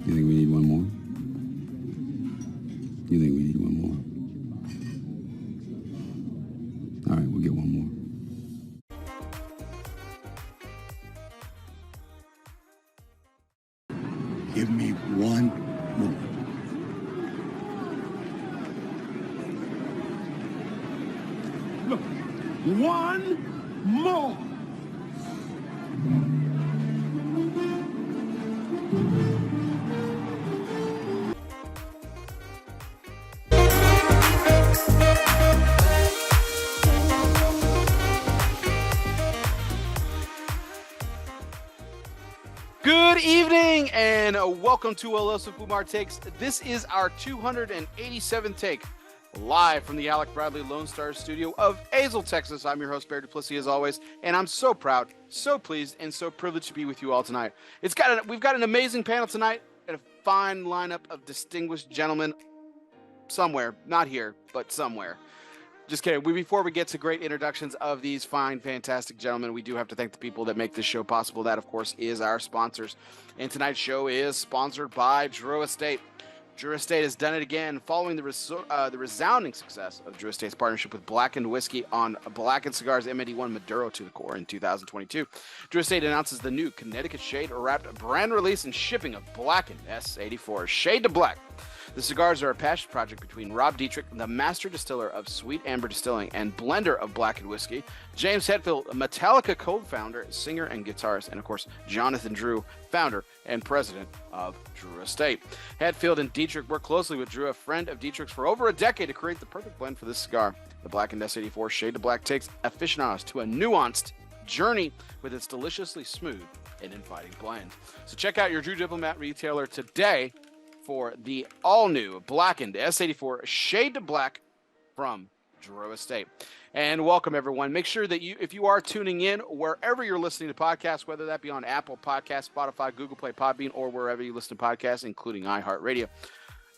You think we need one more? You think we need one more? All right, we'll get one more. Give me one more. Look, one more. Good evening and welcome to ELOSOFUMARTAKES. This is our 287th take, live from the Alec Bradley Lone Star studio of Azle, Texas. I'm your host, Bear Duplessis, as always, and I'm so proud, so pleased, and so privileged to be with you all tonight. We've got an amazing panel tonight and a fine lineup of distinguished gentlemen somewhere, not here, but somewhere. Just kidding. Before we get to great introductions of these fine, fantastic gentlemen, we do have to thank the people that make this show possible. That, of course, is our sponsors. And tonight's show is sponsored by Drew Estate. Drew Estate has done it again, following the resounding success of Drew Estate's partnership with Blackened Whiskey on Blackened Cigars M81 Maduro to the core in 2022. Drew Estate announces the new Connecticut Shade wrapped brand release and shipping of Blackened S84 Shade to Black. The cigars are a passion project between Rob Dietrich, the master distiller of Sweet Amber Distilling and blender of Blackened Whiskey, James Hetfield, Metallica co-founder, singer, and guitarist, and of course, Jonathan Drew, founder and president of Drew Estate. Hetfield and Dietrich worked closely with Drew, a friend of Dietrich's, for over a decade to create the perfect blend for this cigar. The Blackened S84 Shade to Black takes aficionados to a nuanced journey with its deliciously smooth and inviting blend. So check out your Drew Diplomat retailer today for the all-new Blackened S84 Shade to Black from Drew Estate. And welcome, everyone. Make sure that if you are tuning in wherever you're listening to podcasts, whether that be on Apple Podcasts, Spotify, Google Play, Podbean, or wherever you listen to podcasts, including iHeartRadio,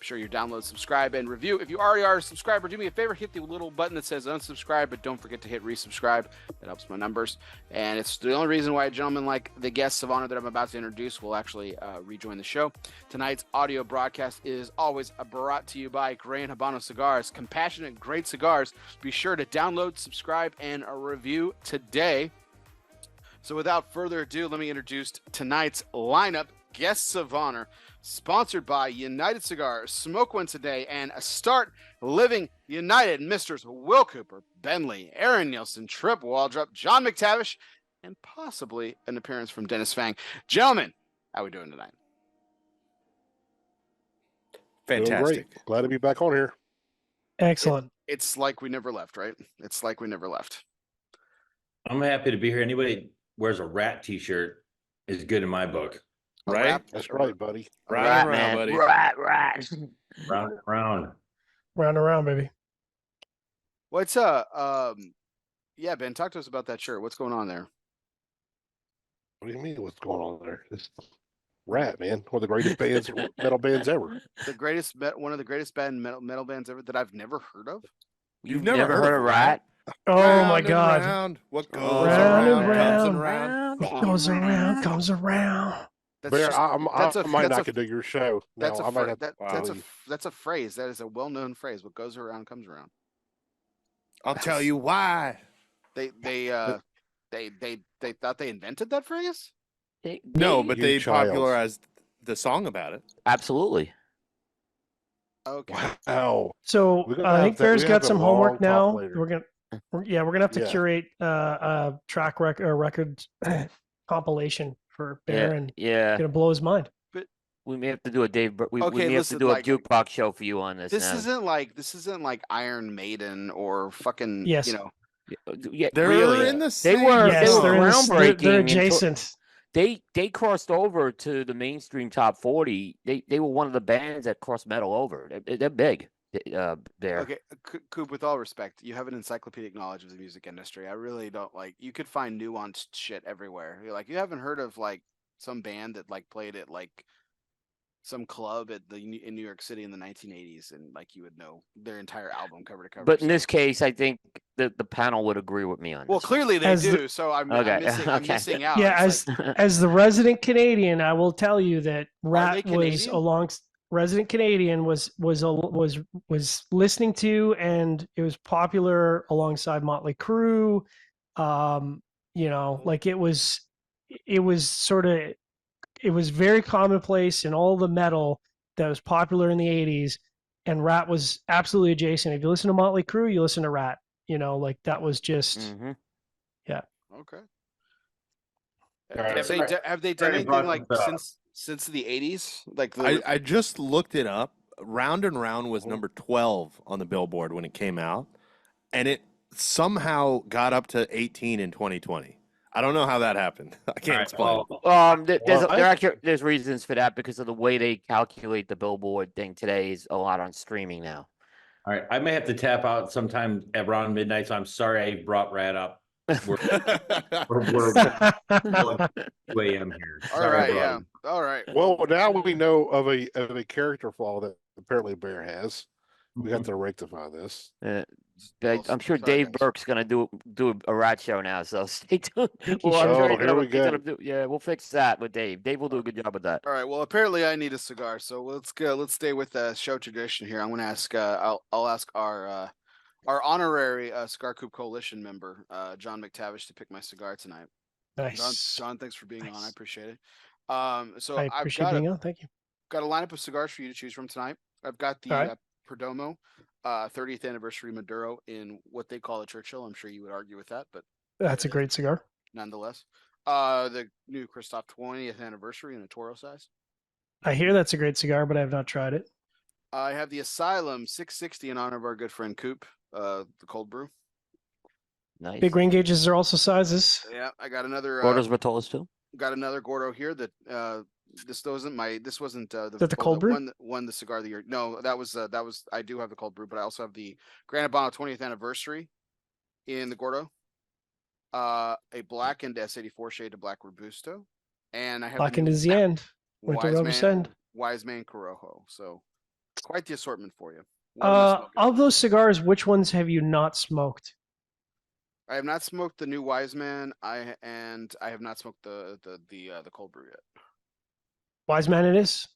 be sure you download, subscribe, and review. If you already are a subscriber, do me a favor, hit the little button that says unsubscribe, but don't forget to hit resubscribe. That helps my numbers. And it's the only reason why gentlemen like the guests of honor that I'm about to introduce will actually rejoin the show. Tonight's audio broadcast is always brought to you by Gran Habano Cigars. Compassionate, great cigars. Be sure to download, subscribe, and review today. So without further ado, let me introduce tonight's lineup, guests of honor, sponsored by United Cigars, Smoke Once a Day, and Start Living United. Misters Will Cooper, Ben Lee, Aaron Nielsen, Tripp Waldrop, John McTavish, and possibly an appearance from Denis Tsvang. Gentlemen, how are we doing tonight? Fantastic. Great. Glad to be back on here. Excellent. It's like we never left, right? It's like we never left. I'm happy to be here. Anybody wears a rat t-shirt is good in my book. Right? That's right, buddy. Right around, buddy. Right. Round and round. Round and round, baby. What's yeah, Ben, talk to us about that shirt. What's going on there? What do you mean? What's going on there? It's Rat, man. One of the greatest bands, metal bands ever. One of the greatest metal bands ever that I've never heard of. You've never heard of Rat? Oh Round my and God. round. What goes Round and around comes round. around. What goes around comes around. Bear, I might not could do your show. That's I might have to that's a phrase. That is a well-known phrase. What goes around comes around. I'll tell you why. They thought they invented that phrase? No, but You they child. popularized the song about it. Absolutely. Okay. Wow. So We're gonna I have think to- Bear's we got have some a homework long now. talk later. We're gonna have to Yeah. curate a track record compilation for Bear and Yeah. gonna blow his mind. We may have to do a we Okay, may have to listen, do a like- jukebox show for you on this. This now. isn't like Iron Maiden or fucking Yes. Yeah, They're Really? in the They same were- Yes, were they're groundbreaking they're and adjacent. they crossed over to the mainstream top 40. They were one of the bands that crossed metal over. They're big. There. Okay, Coop, with all respect, you have an encyclopedic knowledge of the music industry. I really don't you could find nuanced shit everywhere. You're like, you haven't heard of like some band that like played at like some club in New York City in the 1980s, and like you would know their entire album cover to cover. But in so. this case, I think the panel would agree with me on Well, this. clearly they As the- do. So I'm Okay, missing. I'm okay. missing out. Yeah, It's like, as the resident Canadian, I will tell you that they Rat was Canadian? along. Resident Canadian was listening to, and it was popular alongside Motley Crue. You know, like it was very commonplace in all the metal that was popular in the 80s, and Rat was absolutely adjacent. If you listen to Motley Crue, you listen to Rat. You know, like that was just Mhm. okay. All right. Have they done Already anything brought like this up. since the 80s? Like I just looked it up. Round and Round was number 12 on the Billboard when it came out, and it somehow got up to 18 in 2020. I don't know how that happened. I can't explain. There's reasons for that because of the way they calculate the Billboard thing today is a lot on streaming now. All right, I may have to tap out sometime around midnight, so I'm sorry I brought Rat up. We're 2 a.m. here. all Sorry, right, bro. yeah, all right. Well, now we know of a character flaw that apparently Bear has. We have to rectify this. I'm sure Sorry, Dave guys. Burke's gonna do a Rat show now, so stay tuned. think he Well, I'm should. sure Oh, he's here gonna- we he's gonna go. yeah, we'll fix that with Dave. Dave will do a good job with that. All right. Well, apparently I need a cigar, so let's go. Let's stay with the show tradition here. I'm going to ask. I'll ask our honorary Cigar Coop Coalition member, John McTavish, to pick my cigar tonight. Nice. John, thanks for being on. I Nice. appreciate it. So I I've appreciate being on. Thank you. got a lineup of cigars for you to choose from tonight. I've got the All right. Perdomo 30th anniversary Maduro in what they call a Churchill. I'm sure you would argue with that, but That's a it is. great cigar. Nonetheless, the new Christoph 20th anniversary in a Toro size. I hear that's a great cigar, but I have not tried it. I have the Asylum 660 in honor of our good friend Coop, the cold brew. Nice. Big rain gauges are also sizes. Yeah, I got another. Gordo's Rotollas too. Got another Gordo here that this wasn't that the cold brew? one that won the cigar of the year. No, that was I do have the cold brew, but I also have the Gran Habano 20th anniversary in the Gordo. A blackened S84 shade of Black Robusto, and I have Blackened is the end. Winter Rubber Send. Wise Man Corojo. So quite the assortment for you. What am I smoking? Of those cigars, which ones have you not smoked? I have not smoked the new Wise Man. I have not smoked the cold brew yet. Wise Man it is.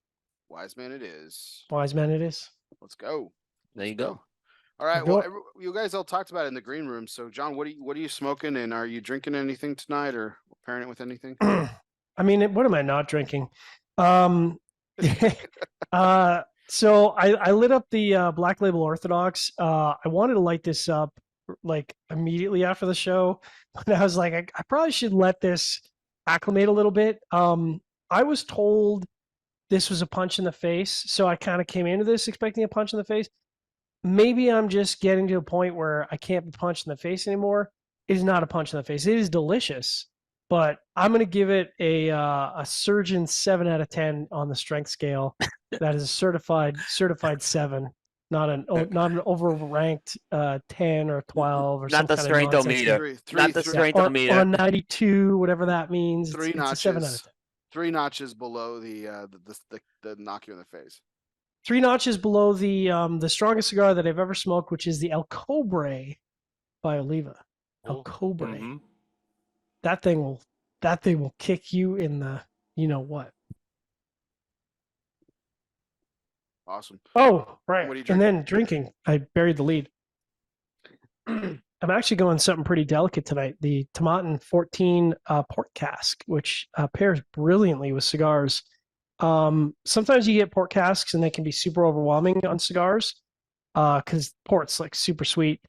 Wise Man it is. Wise Man it is. Let's go. There you Let's go. All right. Go. Well, you guys all talked about it in the green room. So, John, what are you smoking, and are you drinking anything tonight, or pairing it with anything? I mean, what am I not drinking? So I lit up the Black Label Orthodox. I wanted to light this up like immediately after the show, but I was like, I probably should let this acclimate a little bit. I was told this was a punch in the face, so I kind of came into this expecting a punch in the face. Maybe I'm just getting to a point where I can't be punched in the face anymore. It is not a punch in the face. It is delicious, but I'm going to give it a surgeon 7 out of 10 on the strength scale. That is a certified 7, not an overranked 10 or 12 or Not the some kind of nonsense. strength-o-meter. Not the Three- strength-o-meter. On 92, whatever that means. Three It's a 7 out of notches. 10. 3 notches below the knock you in the face. 3 notches below the strongest cigar that I've ever smoked, which is the El Cobre by Oliva. El Cobre. Mhm. That thing will kick you in the you know what. Awesome. Oh, right. What are you And then drinking. I buried the lead. I'm actually going something pretty delicate tonight. The Tomatin 14 port cask, which pairs brilliantly with cigars. Sometimes you get port casks and they can be super overwhelming on cigars because port's like super sweet.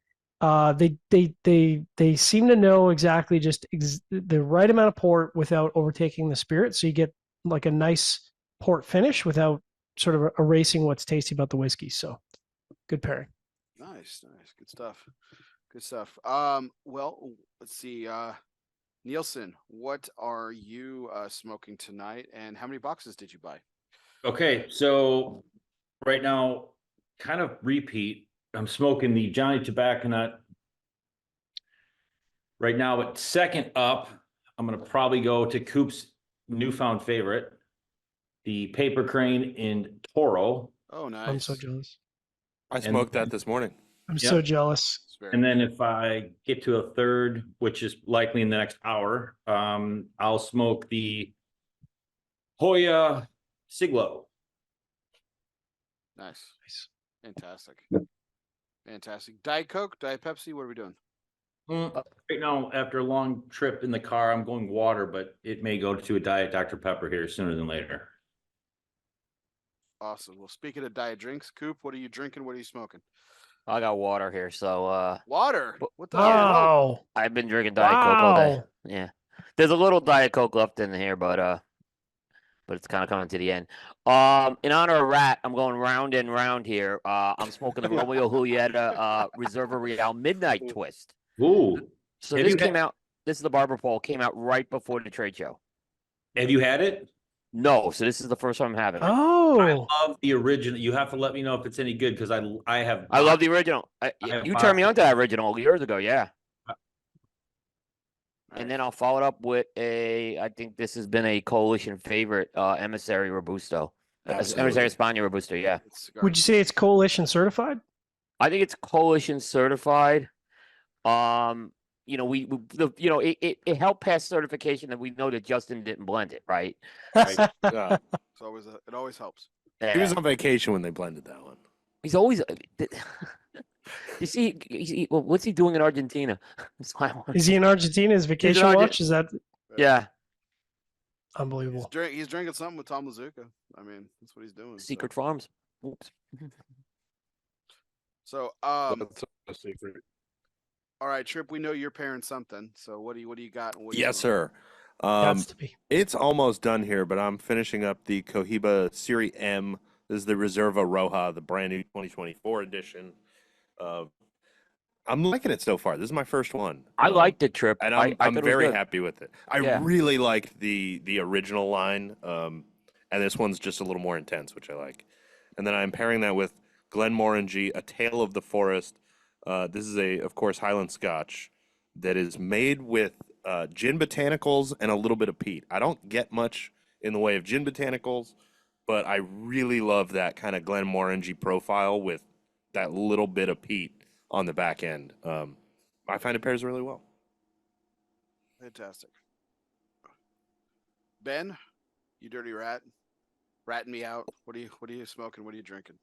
They seem to know exactly just the right amount of port without overtaking the spirit, so you get like a nice port finish without sort of erasing what's tasty about the whiskey. So good pairing. Nice. Good stuff. Well, let's see. Nielsen, what are you smoking tonight, and how many boxes did you buy? Okay, so right now, kind of repeat. I'm smoking the Johnny Tobacco Nut. Right now, at second up, I'm gonna probably go to Coop's newfound favorite, the Paper Crane in Toro. Oh, nice. I'm so jealous. I smoked that this morning. I'm Yep. so jealous. It's very And then if I get to a third, which is likely in the next hour, I'll smoke the Hoya Siglo. nice. Fantastic. Fantastic. Diet Coke, Diet Pepsi, what are we doing? Right now, after a long trip in the car, I'm going water, but it may go to a Diet Dr. Pepper here sooner than later. Awesome. Well, speaking of diet drinks, Coop, what are you drinking? What are you smoking? I got water here, so Water. What the hell? Wow. I've been drinking Diet Coke all day. Wow. Yeah. There's a little Diet Coke left in here, but it's kind of coming to the end. In honor of Rat, I'm going round and round here. I'm smoking the Romeo Julieta Reserva Real Midnight Twist. Ooh. So Have this you came had- out. This is the Barber Pole. Came out right before the trade show. Have you had it? No, so this is the first time I'm having it. I Oh. love the original. You have to let me know if it's any good because I have. I love the original. have You turned me boxes. on to that original years ago, yeah. Nice. And then I'll follow it up with I think this has been a coalition favorite, Emissary Robusto. Emissary España Robusto, yeah. It's cigar. Would you say it's coalition certified? I think it's coalition certified. It helped pass certification that we know that Justin didn't blend it, right? Yeah. It's always it always helps. He was Yeah. on vacation when they blended that one. He's always. You see, what's he doing in Argentina? That's why I want- Is he in Argentina? His vacation Argent- watch? Is that Yeah, unbelievable? He's drinking something with Tom Lazuka. I mean, that's what he's doing. so. Secret Farms. Oops. So, That's a secret. all right, Tripp, we know you're pairing something. So what do you got? And what are you Yes, smoking? sir. Um, Has to be. It's almost done here, but I'm finishing up the Cohiba Serie M. This is the Reserva Roja, the brand new 2024 edition. I'm liking it so far. This is my first one. I liked the trip, and I I'm thought it was very good. happy with it. I Yeah. really liked the original line, and this one's just a little more intense, which I like. And then I'm pairing that with Glenmorangie, A Tale of the Forest. This is of course, Highland Scotch that is made with gin botanicals and a little bit of peat. I don't get much in the way of gin botanicals, but I really love that kind of Glenmorangie profile with that little bit of peat on the back end. I find it pairs really well. Fantastic. Ben, you dirty rat, ratting me out. What are you smoking? What are you drinking?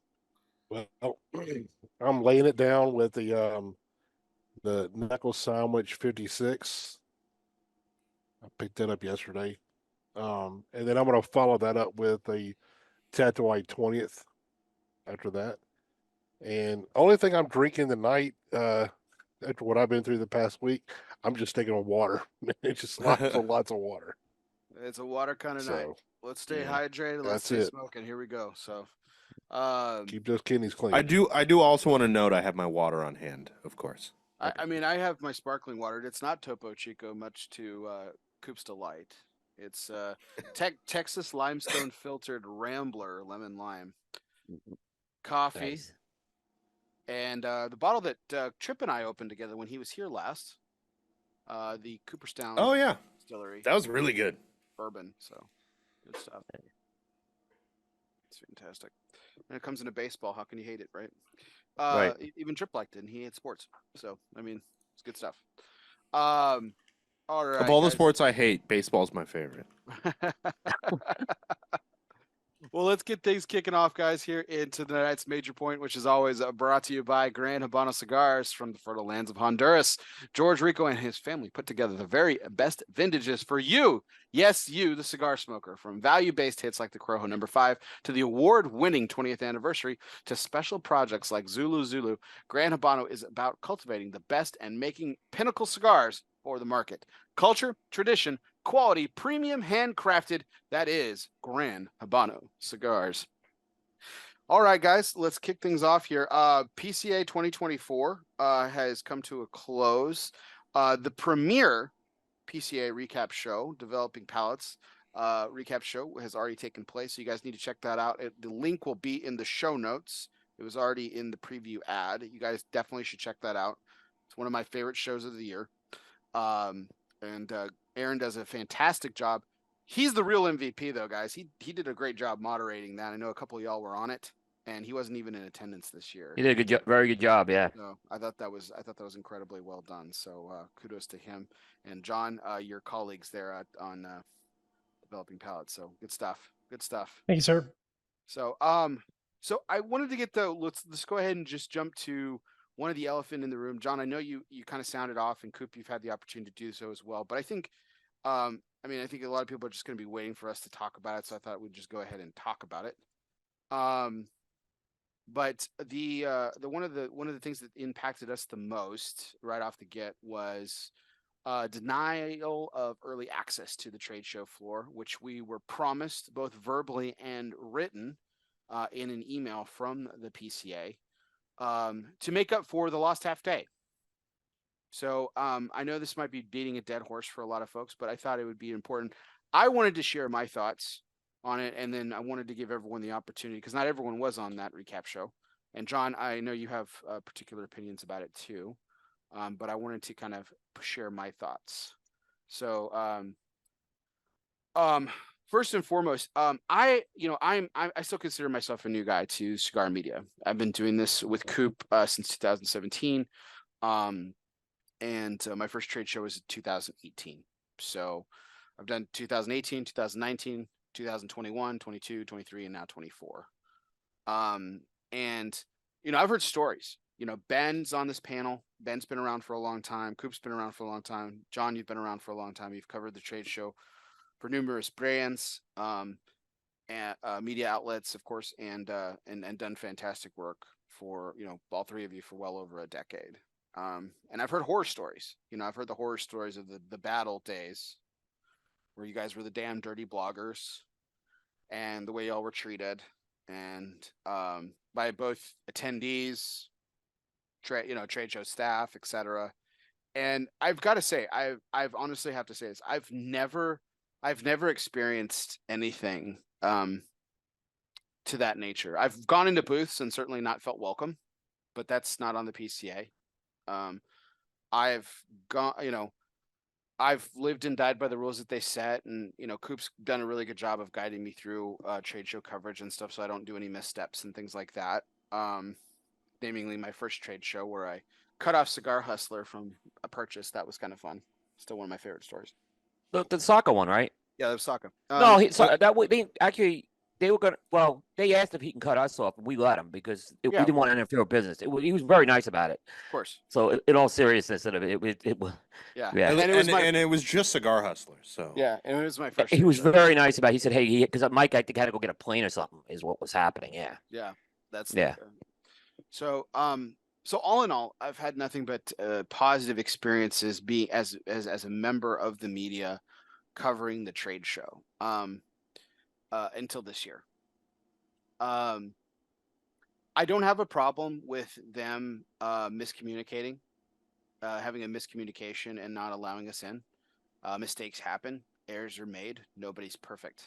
Well, I'm laying it down with the knuckle sandwich 56. I picked that up yesterday. And then I'm gonna follow that up with a Tatuai 20th after that. And only thing I'm drinking tonight, after what I've been through the past week, I'm just taking on water. It's just lots and lots of water. It's a water kind of night. So Let's stay yeah, hydrated. Let's that's stay it. smoking. Here we go. So, keep those kidneys clean. I do also want to note I have my water on hand, of course. I mean, I have my sparkling water. It's not Topo Chico, much to Coop's delight. It's Texas limestone filtered Rambler lemon lime coffee. Nice. And the bottle that Tripp and I opened together when he was here last, the Cooperstown Oh yeah, Distillery that was really good. bourbon. So good stuff. It's fantastic. And it comes into baseball. How can you hate it, right? Right. Even Tripp liked it, and he hates sports. So I mean, it's good stuff. All right. Of all the guys. sports I hate, baseball's my favorite. Well, let's get things kicking off, guys, here into tonight's major point, which is always brought to you by Gran Habano Cigars from the fertile lands of Honduras. George Rico and his family put together the very best vintages for you. Yes, you, the cigar smoker, from value-based hits like the Corojo No. 5 to the award-winning 20th anniversary to special projects like Zulu Zulu. Gran Habano is about cultivating the best and making pinnacle cigars for the market. Culture, tradition, quality, premium, handcrafted. That is Gran Habano Cigars. All right, guys, let's kick things off here. PCA 2024 has come to a close. The premier PCA recap show, Developing Palates recap show, has already taken place. So you guys need to check that out. The link will be in the show notes. It was already in the preview ad. You guys definitely should check that out. It's one of my favorite shows of the year. And Aaron does a fantastic job. He's the real MVP, though, guys. He did a great job moderating that. I know a couple of y'all were on it, and he wasn't even in attendance this year. He did a good job, very good job. Yeah. So I thought that was incredibly well done. So kudos to him and John, your colleagues there on Developing Palettes. So good stuff. Good stuff. Thank you, sir. So so I wanted to get let's go ahead and just jump to one of the elephant in the room. John, I know you kind of sounded off, and Coop, you've had the opportunity to do so as well. But I think I think a lot of people are just going to be waiting for us to talk about it, so I thought we'd just go ahead and talk about it. But the one of the things that impacted us the most right off the get was denial of early access to the trade show floor, which we were promised both verbally and written in an email from the PCA to make up for the lost half day. So I know this might be beating a dead horse for a lot of folks, but I thought it would be important. I wanted to share my thoughts on it, and then I wanted to give everyone the opportunity, because not everyone was on that recap show. And John, I know you have particular opinions about it too, but I wanted to kind of share my thoughts. So first and foremost, I still consider myself a new guy to cigar media. I've been doing this with Coop since 2017. And my first trade show was in 2018. So I've done 2018, 2019, 2021, 22, 23, and now 24. And, I've heard stories. Ben's on this panel. Ben's been around for a long time. Coop's been around for a long time. John, you've been around for a long time. You've covered the trade show for numerous brands, and media outlets, of course, and done fantastic work for, all three of you for well over a decade. And I've heard horror stories. I've heard the horror stories of the battle days where you guys were the damn dirty bloggers and the way y'all were treated, and by both attendees, trade show staff, etc. And I've got to say, I've honestly have to say this. I've never experienced anything to that nature. I've gone into booths and certainly not felt welcome, but that's not on the PCA. I've gone, I've lived and died by the rules that they set, and Coop's done a really good job of guiding me through trade show coverage and stuff, so I don't do any missteps and things like that. Namely, my first trade show where I cut off Cigar Hustler from a purchase. That was kind of fun. Still one of my favorite stories. The soccer one, right? Yeah, that was Saka. No, that would be actually. They were gonna. Well, they asked if he can cut us off, and we let him because we didn't want to interfere with business. He was very nice about it. Of course. So, in all seriousness, it was. Yeah. And it was just Cigar Hustler. So yeah, and it was my first. He was very nice about it. He said, "Hey, because Mike, I think had to go get a plane or something." Is what was happening. Yeah. Yeah, that's yeah. So so all in all, I've had nothing but positive experiences being as a member of the media covering the trade show. Until this year. I don't have a problem with them miscommunicating, having a miscommunication and not allowing us in. Mistakes happen. Errors are made. Nobody's perfect.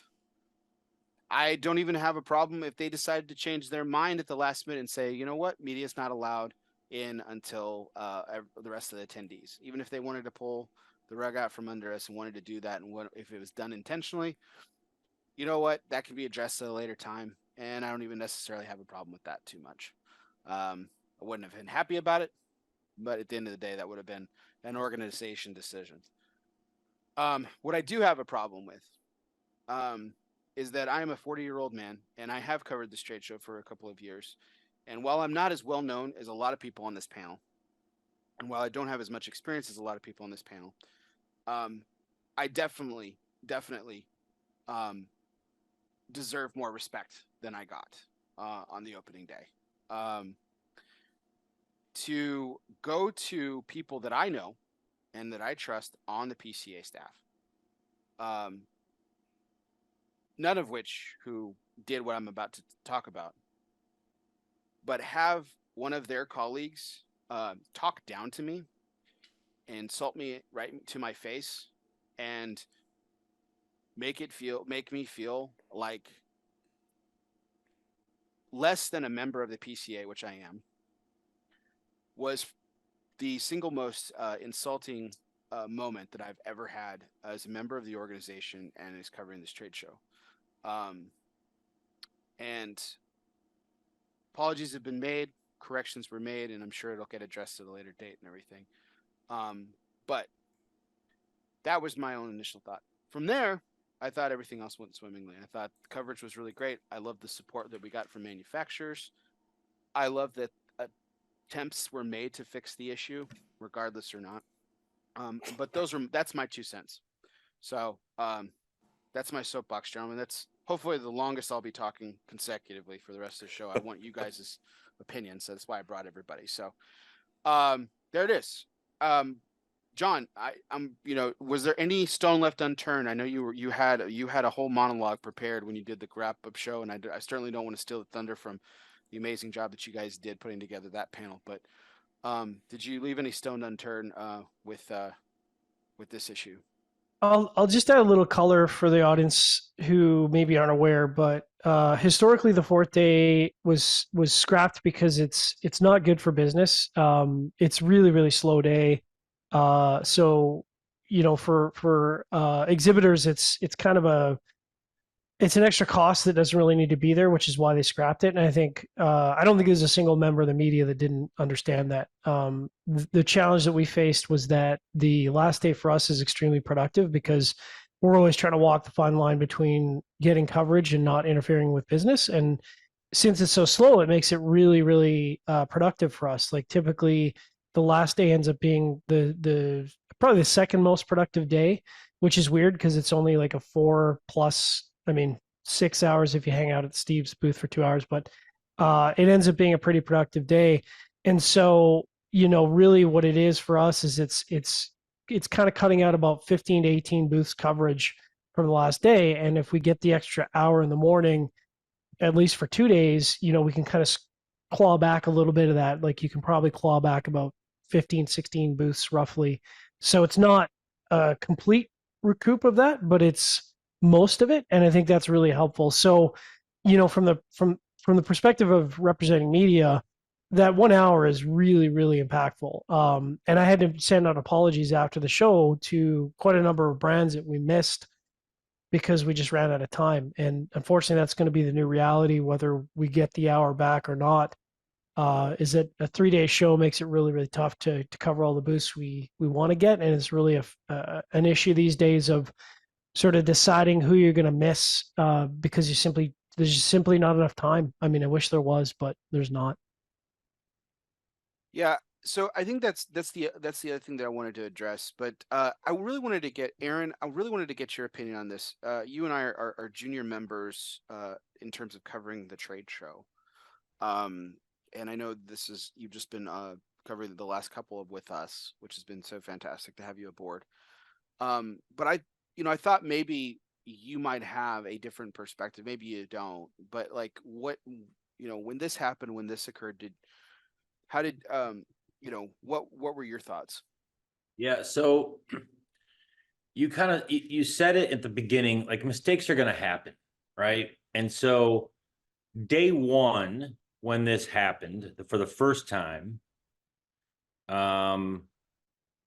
I don't even have a problem if they decided to change their mind at the last minute and say, you know what, media's not allowed in until the rest of the attendees. Even if they wanted to pull the rug out from under us and wanted to do that, and if it was done intentionally, you know what? That can be addressed at a later time, and I don't even necessarily have a problem with that too much. I wouldn't have been happy about it, but at the end of the day, that would have been an organization decision. What I do have a problem with is that I am a 40-year-old man, and I have covered this trade show for a couple of years. And while I'm not as well known as a lot of people on this panel, and while I don't have as much experience as a lot of people on this panel, I definitely deserve more respect than I got on the opening day. To go to people that I know and that I trust on the PCA staff, none of which who did what I'm about to talk about, but have one of their colleagues talk down to me, insult me right to my face, and make me feel like less than a member of the PCA, which I am, was the single most insulting moment that I've ever had as a member of the organization and is covering this trade show. And apologies have been made, corrections were made, and I'm sure it'll get addressed at a later date and everything. But that was my own initial thought. From there, I thought everything else went swimmingly. I thought the coverage was really great. I love the support that we got from manufacturers. I love that attempts were made to fix the issue, regardless or not. But that's my 2 cents. So that's my soapbox, gentlemen. That's hopefully the longest I'll be talking consecutively for the rest of the show. I want you guys' opinions. So that's why I brought everybody. So there it is. John, I'm was there any stone left unturned? I know you had a whole monologue prepared when you did the wrap up show, and I certainly don't want to steal the thunder from the amazing job that you guys did putting together that panel. But did you leave any stone unturned with this issue? I'll just add a little color for the audience who maybe aren't aware, but historically the fourth day was scrapped because it's not good for business. It's really slow day. So for exhibitors, it's kind of it's an extra cost that doesn't really need to be there, which is why they scrapped it. And I think I don't think there's a single member of the media that didn't understand that. The challenge that we faced was that the last day for us is extremely productive because we're always trying to walk the fine line between getting coverage and not interfering with business. And since it's so slow, it makes it really productive for us. Like typically, the last day ends up being the probably the second most productive day, which is weird because it's only like a 6 hours if you hang out at Steve's booth for 2 hours, but it ends up being a pretty productive day. And so, really what it is for us is it's kind of cutting out about 15 to 18 booths coverage from the last day. And if we get the extra hour in the morning, at least for 2 days, we can kind of claw back a little bit of that. Like you can probably claw back about 15, 16 booths roughly. So it's not a complete recoup of that, but it's most of it, and I think that's really helpful. So, from the perspective of representing media, that 1 hour is really impactful. And I had to send out apologies after the show to quite a number of brands that we missed because we just ran out of time. And unfortunately, that's going to be the new reality, whether we get the hour back or not. Is that a 3-day show makes it really tough to cover all the booths we want to get, and it's really an issue these days of sort of deciding who you're going to miss because there's just simply not enough time. I mean, I wish there was, but there's not. Yeah, so I think that's the other thing that I wanted to address. But I really wanted to get Aaron. I really wanted to get your opinion on this. You and I are junior members in terms of covering the trade show, and I know you've just been covering the last couple of with us, which has been so fantastic to have you aboard. But I thought maybe you might have a different perspective. Maybe you don't, but like what when this happened, when this occurred, what were your thoughts? Yeah, so you said it at the beginning, like mistakes are going to happen, right? And so day one, when this happened for the first time,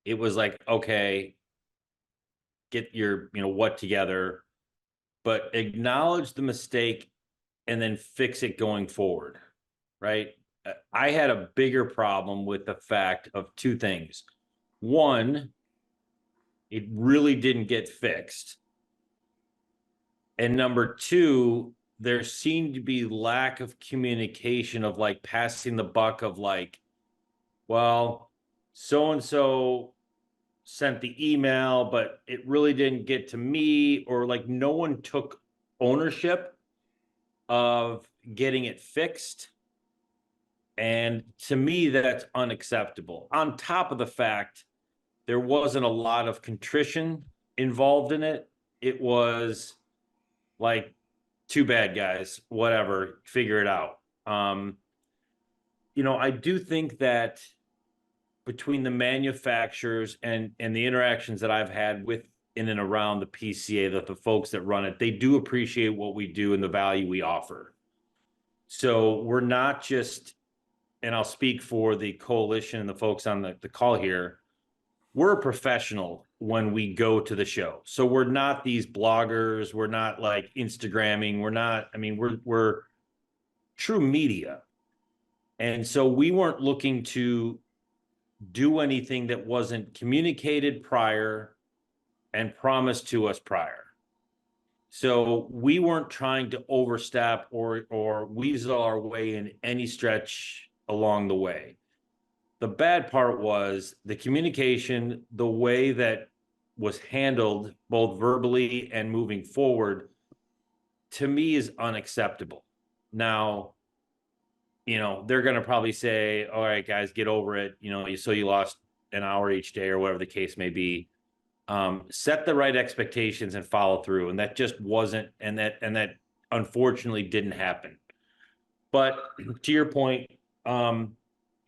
it was like, okay, get your what together, but acknowledge the mistake and then fix it going forward, right? I had a bigger problem with the fact of two things. One, it really didn't get fixed, and number two, there seemed to be lack of communication of like passing the buck of like, well, so and so sent the email, but it really didn't get to me, or like no one took ownership of getting it fixed. And to me, that's unacceptable. On top of the fact, there wasn't a lot of contrition involved in it. It was like, too bad, guys, whatever, figure it out. I do think that between the manufacturers and the interactions that I've had with in and around the PCA, that the folks that run it, they do appreciate what we do and the value we offer. So we're not just, and I'll speak for the coalition and the folks on the call here, we're a professional when we go to the show. So we're not these bloggers. We're not like Instagramming. We're true media. And so we weren't looking to do anything that wasn't communicated prior and promised to us prior. So we weren't trying to overstep or weasel our way in any stretch along the way. The bad part was the communication, the way that was handled both verbally and moving forward, to me is unacceptable. Now, they're going to probably say, all right, guys, get over it. So you lost an hour each day or whatever the case may be. Set the right expectations and follow through. And that just wasn't, and that unfortunately didn't happen. But to your point,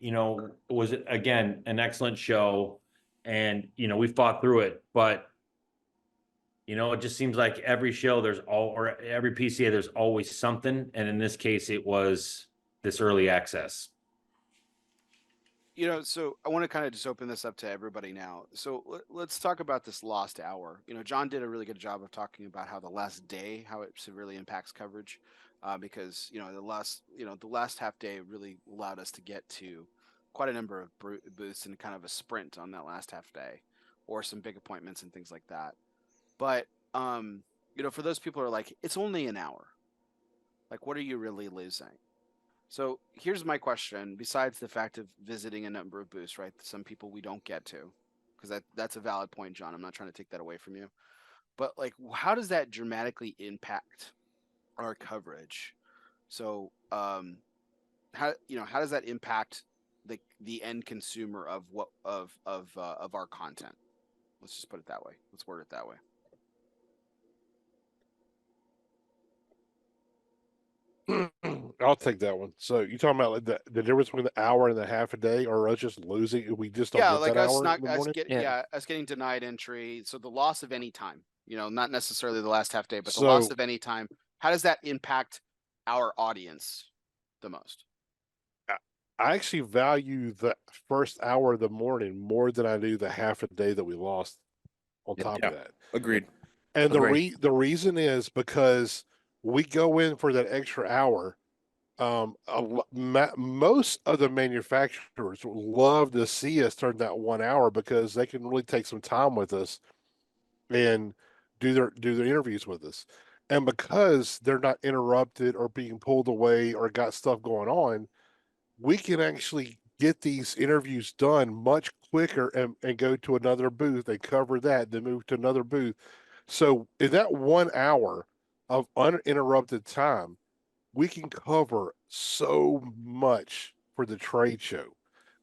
it was, again, an excellent show, and we fought through it. But it just seems like every show or every PCA there's always something, and in this case it was this early access. So I want to kind of just open this up to everybody now. So let's talk about this lost hour. John did a really good job of talking about how the last day, how it severely impacts coverage, because the last half day really allowed us to get to quite a number of booths and kind of a sprint on that last half day, or some big appointments and things like that. But for those people who are like, it's only an hour, like, what are you really losing? So here's my question, besides the fact of visiting a number of booths, right? Some people we don't get to, because that's a valid point, John. I'm not trying to take that away from you. But like, how does that dramatically impact our coverage? So how does that impact the end consumer of our content? Let's just put it that way. Let's word it that way. I'll take that one. So you talking about like the difference between the hour and the half a day, or us just losing? We just don't get like that us hour not in the us morning. us getting denied entry. So the loss of any time, not necessarily the last half day, but the So- loss of any time. How does that impact our audience the most? I actually value the first hour of the morning more than I do the half a day that we lost on top of that. Agreed. And Agree. the reason is because we go in for that extra hour. Most of the manufacturers love to see us turn that 1 hour because they can really take some time with us and do their interviews with us. And because they're not interrupted or being pulled away or got stuff going on, we can actually get these interviews done much quicker and go to another booth. They cover that, then move to another booth. So in that 1 hour of uninterrupted time, we can cover so much for the trade show.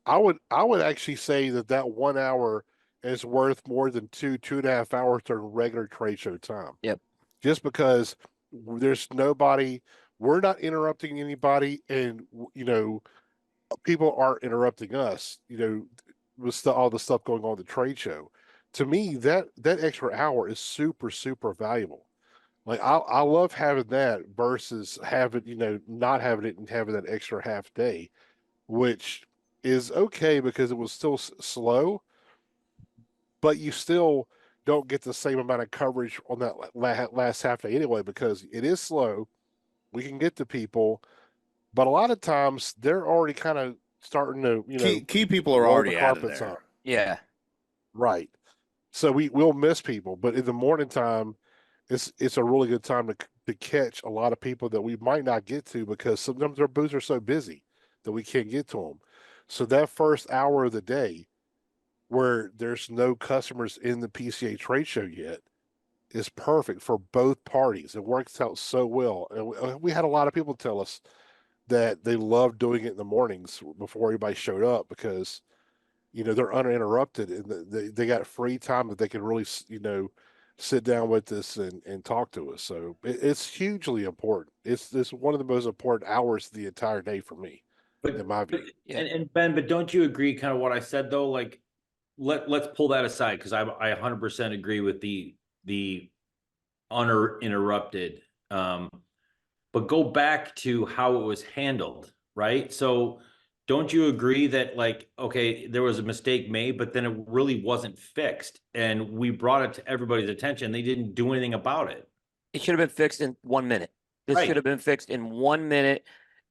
I would actually say that 1 hour is worth more than 2.5 hours during regular trade show time. Yep. Just because there's nobody, we're not interrupting anybody, and people aren't interrupting us. With all the stuff going on at the trade show. To me, that extra hour is super, super valuable. Like I love having that versus having, not having it and having that extra half day, which is okay because it was still slow, but you still don't get the same amount of coverage on that last half day anyway because it is slow. We can get to people, but a lot of times they're already kind of starting to, Key people are roll already the out of carpets there. up. Yeah. Right. So we'll miss people, but in the morning time, it's a really good time to catch a lot of people that we might not get to because sometimes our booths are so busy that we can't get to them. So that first hour of the day, where there's no customers in the PCA trade show yet, is perfect for both parties. It works out so well, and we had a lot of people tell us that they love doing it in the mornings before everybody showed up because they're uninterrupted and they got free time that they can really sit down with us and talk to us. So it's hugely important. It's one of the most important hours of the entire day for me, in my view. And Ben, but don't you agree kind of what I said though? Like let's pull that aside because I 100% agree with the uninterrupted. But go back to how it was handled, right? So don't you agree that, like, okay, there was a mistake made, but then it really wasn't fixed, and we brought it to everybody's attention. They didn't do anything about it. It should have been fixed in 1 minute. This Right. should have been fixed in 1 minute.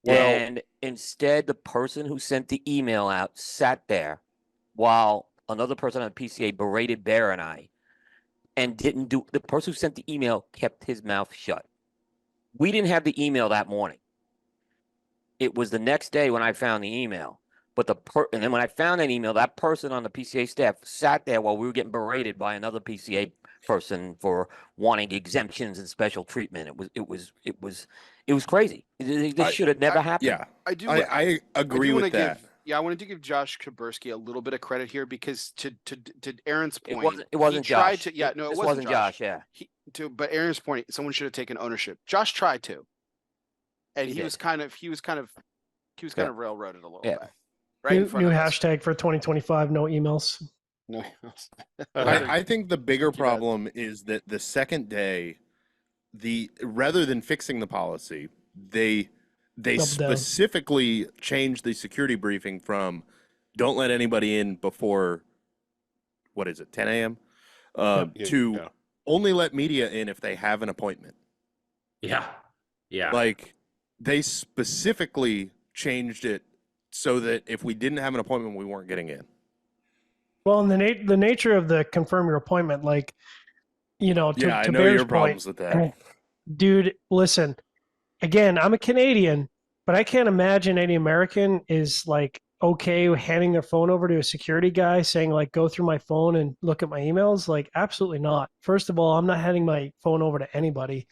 Well- And instead, the person who sent the email out sat there while another person on the PCA berated Bear and I, and didn't do. The person who sent the email kept his mouth shut. We didn't have the email that morning. It was the next day when I found the email. But and then when I found that email, that person on the PCA staff sat there while we were getting berated by another PCA person for wanting exemptions and special treatment. It was crazy. This should have never happened. Yeah, I agree wanna with that. I wanted to give Josh Kaburski a little bit of credit here because to Aaron's It point, wasn't he tried Josh. to. Yeah, no, it This wasn't Josh. Yeah. But Aaron's point, someone should have taken ownership. Josh tried to, and He he did. was kind of railroaded a little Yeah. bit. Right in front New of us. hashtag for 2025. No emails. No. I think the bigger Too bad. problem is that the second day, rather than fixing the policy, they Double down. specifically changed the security briefing from "don't let anybody in before" what is it, 10 a.m. To only let media in if they have an appointment. Yeah. Yeah. Like they specifically changed it so that if we didn't have an appointment, we weren't getting in. Well, and the nature of the confirm your appointment, like, to, Yeah, I to know Bear's your problems point, with that. dude, listen, again, I'm a Canadian, but I can't imagine any American is like okay handing their phone over to a security guy saying like, go through my phone and look at my emails. Like, absolutely not. First of all, I'm not handing my phone over to anybody.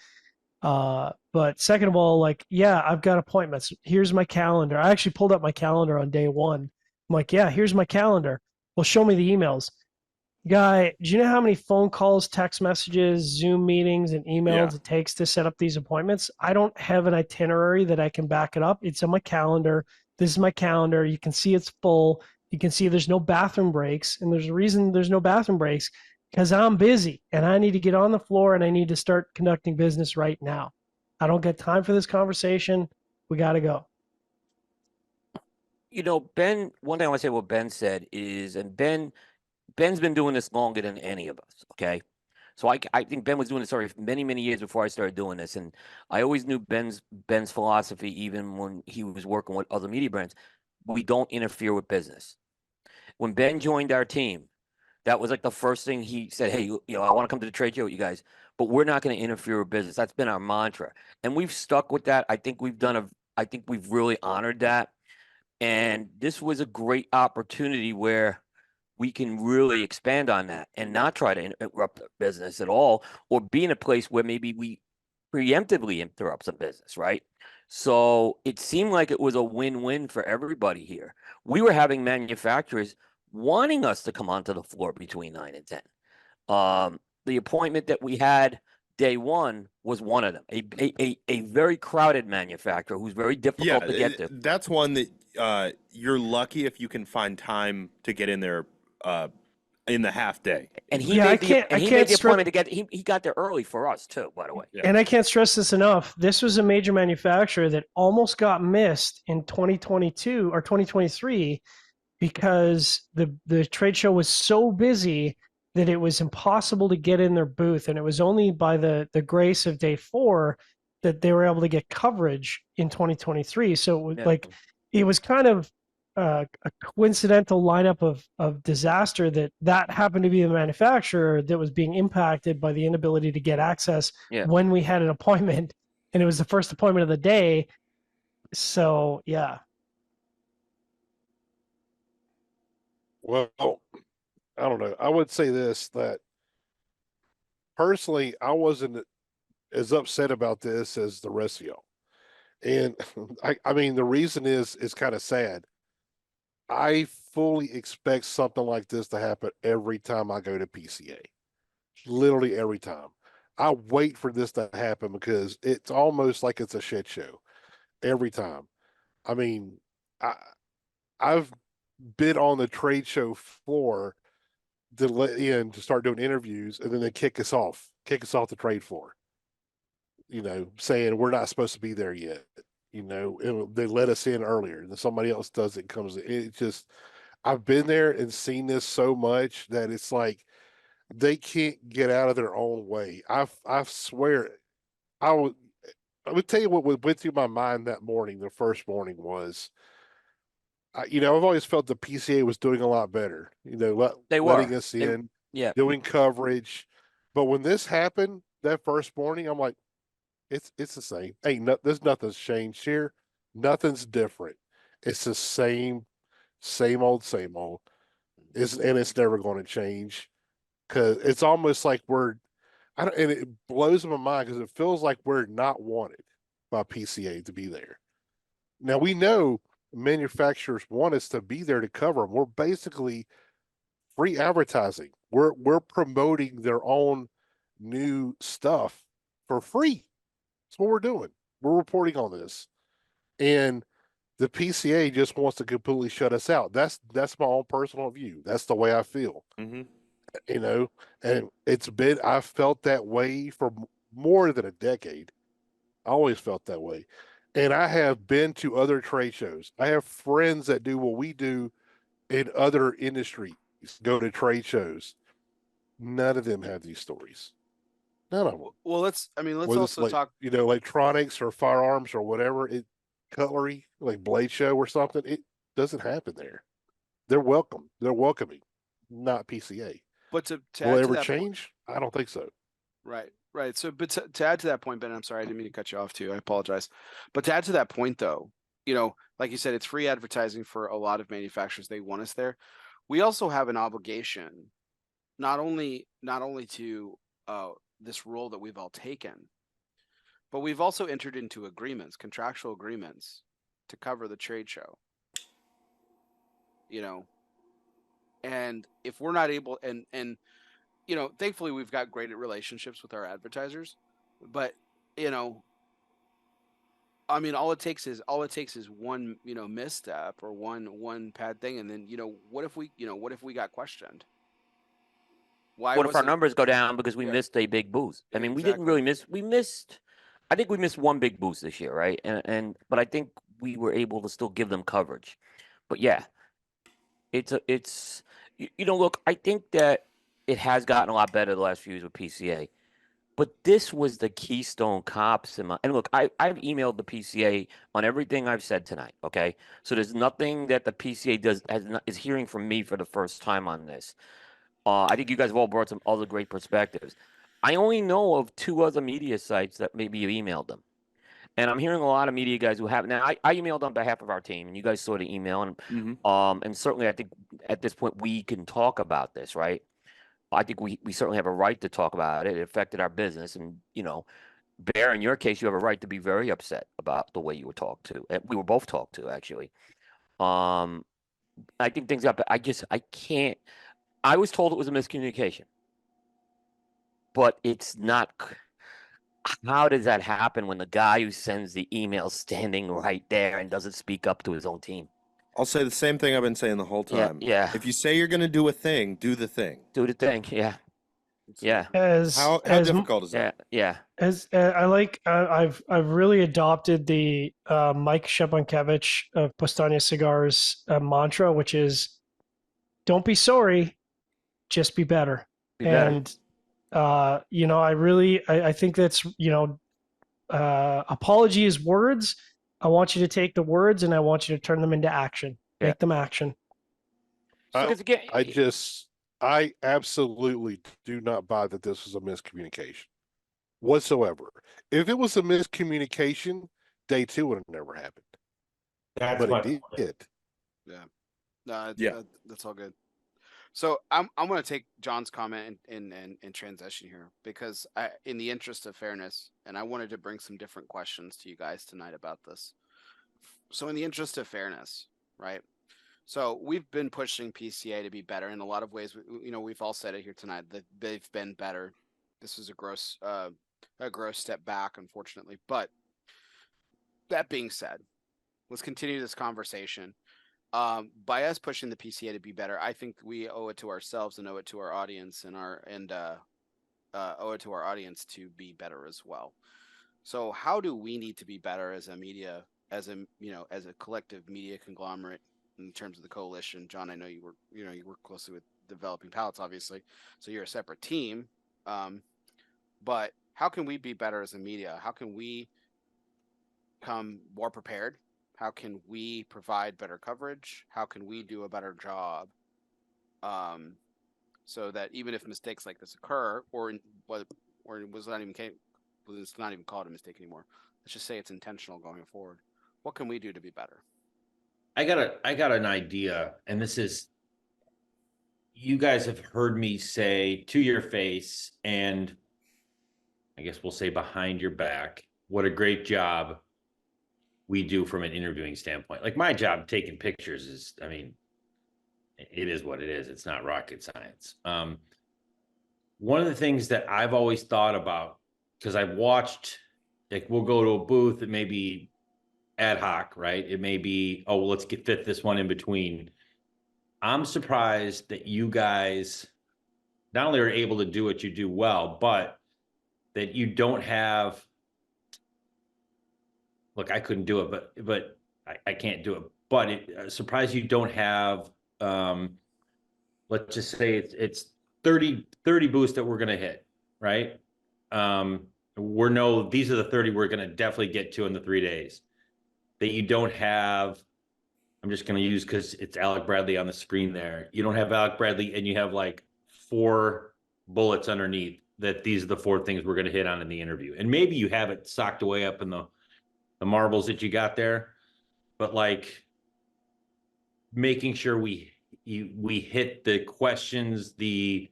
But second of all, like, yeah, I've got appointments. Here's my calendar. I actually pulled up my calendar on day one. I'm like, yeah, here's my calendar. Well, show me the emails. Guy, do you know how many phone calls, text messages, Zoom meetings, and emails it takes to set up these appointments? I don't have an itinerary that I can back it up. It's on my calendar. This is my calendar. You can see it's full. You can see there's no bathroom breaks. And there's a reason there's no bathroom breaks because I'm busy and I need to get on the floor and I need to start conducting business right now. I don't get time for this conversation. We got to go. Ben, one thing I want to say what Ben said is, and Ben's been doing this longer than any of us, okay? So I think Ben was doing this already many, many years before I started doing this. And I always knew Ben's philosophy, even when he was working with other media brands. We don't interfere with business. When Ben joined our team, that was like the first thing he said, hey, I want to come to the trade show with you guys, but we're not going to interfere with business. That's been our mantra. And we've stuck with that. I think we've really honored that. And this was a great opportunity where we can really expand on that and not try to interrupt the business at all, or be in a place where maybe we preemptively interrupt some business, right? So it seemed like it was a win-win for everybody here. We were having manufacturers wanting us to come onto the floor between 9 and 10. The appointment that we had day one was one of them, a very crowded manufacturer who's very difficult to get to. That's one that you're lucky if you can find time to get in there in the half day. And he Yeah, made the appointment to get. He got there early for us too, by the way. Yeah. And I can't stress this enough. This was a major manufacturer that almost got missed in 2022 or 2023 because the trade show was so busy that it was impossible to get in their booth. And it was only by the grace of day 4 that they were able to get coverage in 2023. So it was it was kind of a coincidental lineup of disaster that happened to be the manufacturer that was being impacted by the inability to get access when we had an appointment, and it was the first appointment of the day. So yeah. Well, I don't know. I would say this, that personally, I wasn't as upset about this as the rest of y'all. And I mean, the reason is kind of sad. I fully expect something like this to happen every time I go to PCA. Literally every time. I wait for this to happen because it's almost like it's a shit show every time. I mean, I've been on the trade show floor to let in to start doing interviews, and then they kick us off the trade floor. Saying we're not supposed to be there yet. they let us in earlier, and then somebody else does it, comes in. It just, I've been there and seen this so much that it's like they can't get out of their own way. I swear, I would tell you what went through my mind that morning. The first morning was, I've always felt the PCA was doing a lot better. They letting were. us They, in, yeah. doing coverage. But when this happened that first morning, I'm like, it's the same. There's nothing's changed here. Nothing's different. It's the same old, same old. It's never going to change because it's almost like and it blows my mind because it feels like we're not wanted by PCA to be there. Now we know manufacturers want us to be there to cover them. We're basically free advertising. We're promoting their own new stuff for free. That's what we're doing. We're reporting on this. And the PCA just wants to completely shut us out. That's my own personal view. That's the way I feel. Mhm. And I've felt that way for more than a decade. I always felt that way. And I have been to other trade shows. I have friends that do what we do in other industries, go to trade shows. None of them have these stories. None of them. Well, let's Whether it's also talk. electronics or firearms or whatever, cutlery, like Blade Show or something, it doesn't happen there. They're welcome. They're welcoming, not PCA. But to Will add it to ever that point, change? I don't think so. right. So, but to add to that point, Ben, I'm sorry, I didn't mean to cut you off too. I apologize. But to add to that point, though, like you said, it's free advertising for a lot of manufacturers. They want us there. We also have an obligation, not only to this role that we've all taken, but we've also entered into contractual agreements to cover the trade show. And if we're not able, and thankfully we've got great relationships with our advertisers, but all it takes is one misstep or one bad thing, and then what if we got questioned? What if our numbers go down because we missed a big boost? I mean, we didn't really miss. We missed. I think we missed one big boost this year, right? But I think we were able to still give them coverage. But yeah, look, I think that it has gotten a lot better the last few years with PCA. But this was the keystone cops and look, I've emailed the PCA on everything I've said tonight. Okay, so there's nothing that the PCA is hearing from me for the first time on this. I think you guys have all brought some other great perspectives. I only know of 2 other media sites that maybe you emailed them. And I'm hearing a lot of media guys who have now. I emailed on behalf of our team, and you guys saw the email, and certainly I think at this point we can talk about this, right? I think we certainly have a right to talk about it. It affected our business, and Bear, in your case, you have a right to be very upset about the way you were talked to. And we were both talked to, actually. I think things got. I can't. I was told it was a miscommunication, but it's not. How does that happen when the guy who sends the email is standing right there and doesn't speak up to his own team? I'll say the same thing I've been saying the whole time. Yeah. If you say you're going to do a thing, do the thing. Do the thing. Yeah. Yeah. How difficult is that? Yeah. As I've really adopted the Mike Shepankevich of Postania Cigars mantra, which is, "Don't be sorry, just be better." Be better. And I think that's apology is words. I want you to take the words and I want you to turn them into action. Yeah. Make them action. I absolutely do not buy that this was a miscommunication whatsoever. If it was a miscommunication, day 2 would have never happened. But it did. Yeah. No, that's all good. So I'm going to take John's comment and transition here because in the interest of fairness, and I wanted to bring some different questions to you guys tonight about this. So in the interest of fairness, right? So we've been pushing PCA to be better in a lot of ways. We've all said it here tonight that they've been better. This is a gross step back, unfortunately. But that being said, let's continue this conversation. By us pushing the PCA to be better, I think we owe it to ourselves and owe it to our audience owe it to our audience to be better as well. So how do we need to be better as a media as a as a collective media conglomerate in terms of the coalition. John, I know you work closely with developing palates, obviously, so you're a separate team. But how can we be better as a media? How can we come more prepared? How can we provide better coverage? How can we do a better job? So that even if mistakes like this occur, or it was not even it's not even called a mistake anymore. Let's just say it's intentional going forward. What can we do to be better? I got an idea, and this is, you guys have heard me say to your face, and I guess we'll say behind your back, what a great job we do from an interviewing standpoint. Like, my job taking pictures is, I mean, it is what it is. It's not rocket science. One of the things that I've always thought about, because I've watched, like, we'll go to a booth, it may be ad hoc, right? It may be, oh, well, let's fit this one in between. I'm surprised that you guys not only are able to do what you do well, but that you don't have, look, I couldn't do it, but I can't do it. But surprised you don't have, let's just say it's 30 booths that we're going to hit, right? These are the 30 we're going to definitely get to in the 3 days. That you don't have, I'm just going to use, because it's Alec Bradley on the screen there. You don't have Alec Bradley and you have like 4 bullets underneath that these are the 4 things we're going to hit on in the interview. And maybe you have it socked away up in the marbles that you got there, but like making sure we hit the questions, the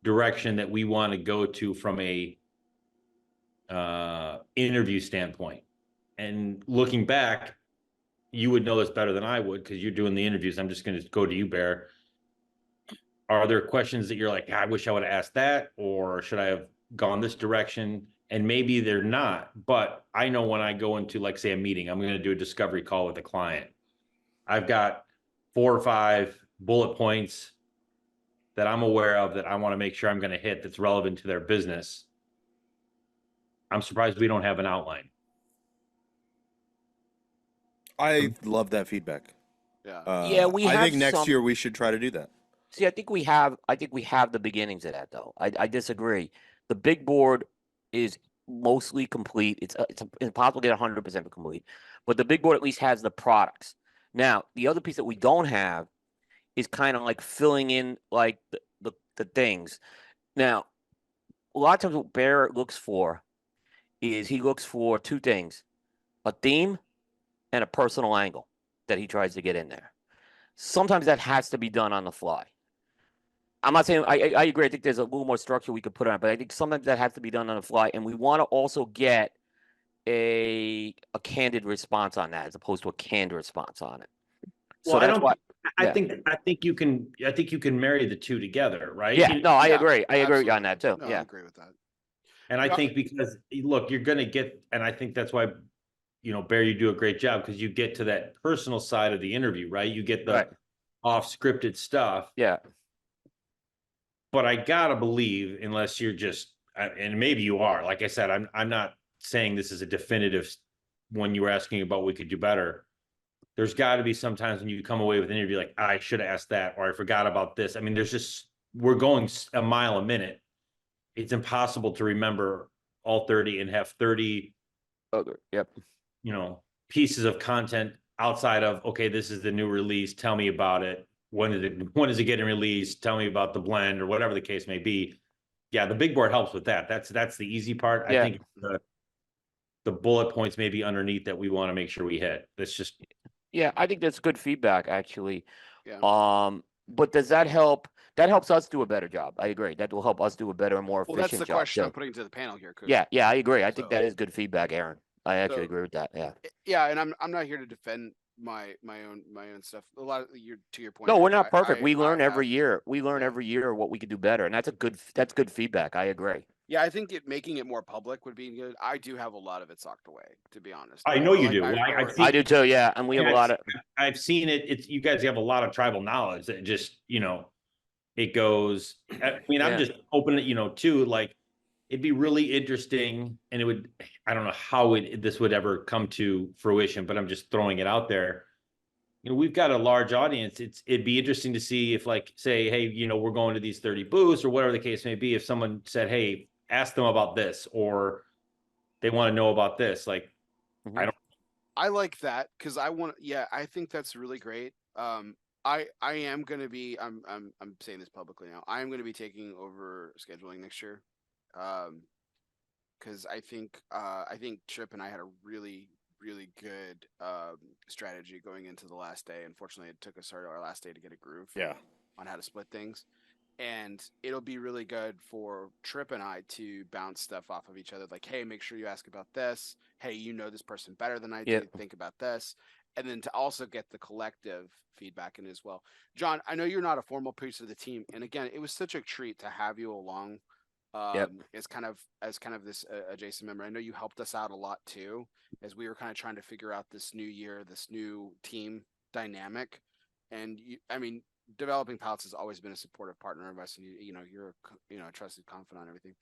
direction that we want to go to from a interview standpoint. And looking back, you would know this better than I would, because you're doing the interviews. I'm just going to go to you, Bear. Are there questions that you're like, I wish I would have asked that, or should I have gone this direction? And maybe they're not, but I know when I go into, like, say, a meeting, I'm going to do a discovery call with a client. I've got 4 or 5 bullet points that I'm aware of that I want to make sure I'm going to hit that's relevant to their business. I'm surprised we don't have an outline. I love that feedback. Yeah. Yeah, we I have think next some- year we should try to do that. See, I think we have the beginnings of that, though. I disagree. The big board is mostly complete. It's impossible to get 100% complete, but the big board at least has the products. Now, the other piece that we don't have is kind of like filling in like the things. Now, a lot of times what Bear looks for is he looks for 2 things: a theme and a personal angle that he tries to get in there. Sometimes that has to be done on the fly. I'm not saying I agree. I think there's a little more structure we could put on it, but I think sometimes that has to be done on the fly, and we want to also get a candid response on that as opposed to a canned response on it. So that's why. I think you can marry the 2 together, right? Yeah, no, I Yeah, agree. I agree on absolutely. that too. No, I Yeah. agree with that. And I think because, look, you're going to get, and I think that's why, Bear, you do a great job, because you get to that personal side of the interview, right? You get the Right. off-scripted stuff. Yeah. But I gotta believe, unless you're just, and maybe you are, like I said, I'm not saying this is a definitive, when you were asking about what we could do better. There's got to be sometimes when you come away with an interview like, I should have asked that, or I forgot about this. I mean, we're going a mile a minute. It's impossible to remember all 30 and have 30 Yep. pieces of content outside of, okay, this is the new release, tell me about it. When is it getting released? Tell me about the blend, or whatever the case may be. Yeah, the big board helps with that. That's the easy part. Yeah. I think the bullet points maybe underneath that we want to make sure we hit. That's just, Yeah, I think that's good feedback, actually. Yeah. But does that help? That helps us do a better job. I agree. That will help us do a better and more Well, efficient that's the job. question I'm too. putting to the panel here, Coop. Yeah, I agree. I think So- that is good feedback, Aaron. I actually So- agree with that. Yeah. Yeah, and I'm not here to defend my own stuff. A lot of to your point. No, we're Aaron, not perfect. We I learn every have- year. We learn yeah. every year what we could do better, and that's good feedback. I agree. Yeah, I think making it more public would be good. I do have a lot of it socked away, to be honest. I know you Like, do. I've I seen- do too. Yeah, and we have a lot of. I've seen it. It's, you guys have a lot of tribal knowledge that just, it goes, I mean, Yeah. I'm just open, too, like, it'd be really interesting, and I don't know how this would ever come to fruition, but I'm just throwing it out there. We've got a large audience. It'd be interesting to see if, like, say, hey, we're going to these 30 booths or whatever the case may be. If someone said, hey, ask them about this, or they want to know about this, like, I like that because I think that's really great. I am going to be, I'm saying this publicly now. I am going to be taking over scheduling next year. Because I think Tripp and I had a really good strategy going into the last day. Unfortunately, it took us our last day to get a groove on how to split things. And it'll be really good for Tripp and I to bounce stuff off of each other. Like, hey, make sure you ask about this. Hey, this person better than I do. Think about this. And then to also get the collective feedback in as well. John, I know you're not a formal piece of the team. And again, it was such a treat to have you along as kind of this adjacent member. I know you helped us out a lot too, as we were kind of trying to figure out this new year, this new team dynamic. And developing pallets has always been a supportive partner of us, and you're a trusted confidant on everything.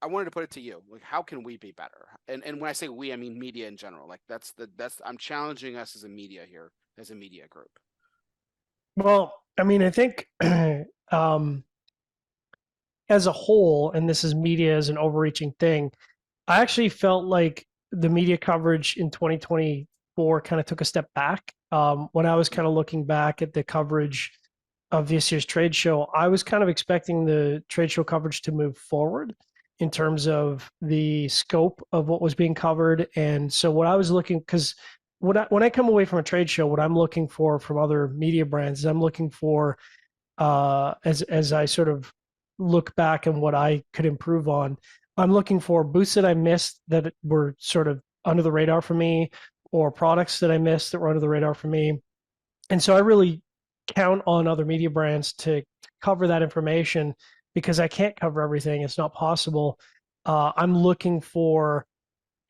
I wanted to put it to you, like, how can we be better? And when I say we, I mean media in general. Like that's I'm challenging us as a media here, as a media group. Well, I think as a whole, and this is media as an overreaching thing, I actually felt like the media coverage in 2024 kind of took a step back. When I was kind of looking back at the coverage of this year's trade show, I was kind of expecting the trade show coverage to move forward in terms of the scope of what was being covered. And so what I was looking, because when I come away from a trade show, what I'm looking for from other media brands is I'm looking for, as I sort of look back and what I could improve on, I'm looking for booths that I missed that were sort of under the radar for me, or products that I missed that were under the radar for me. And so I really count on other media brands to cover that information, because I can't cover everything. It's not possible. I'm looking for,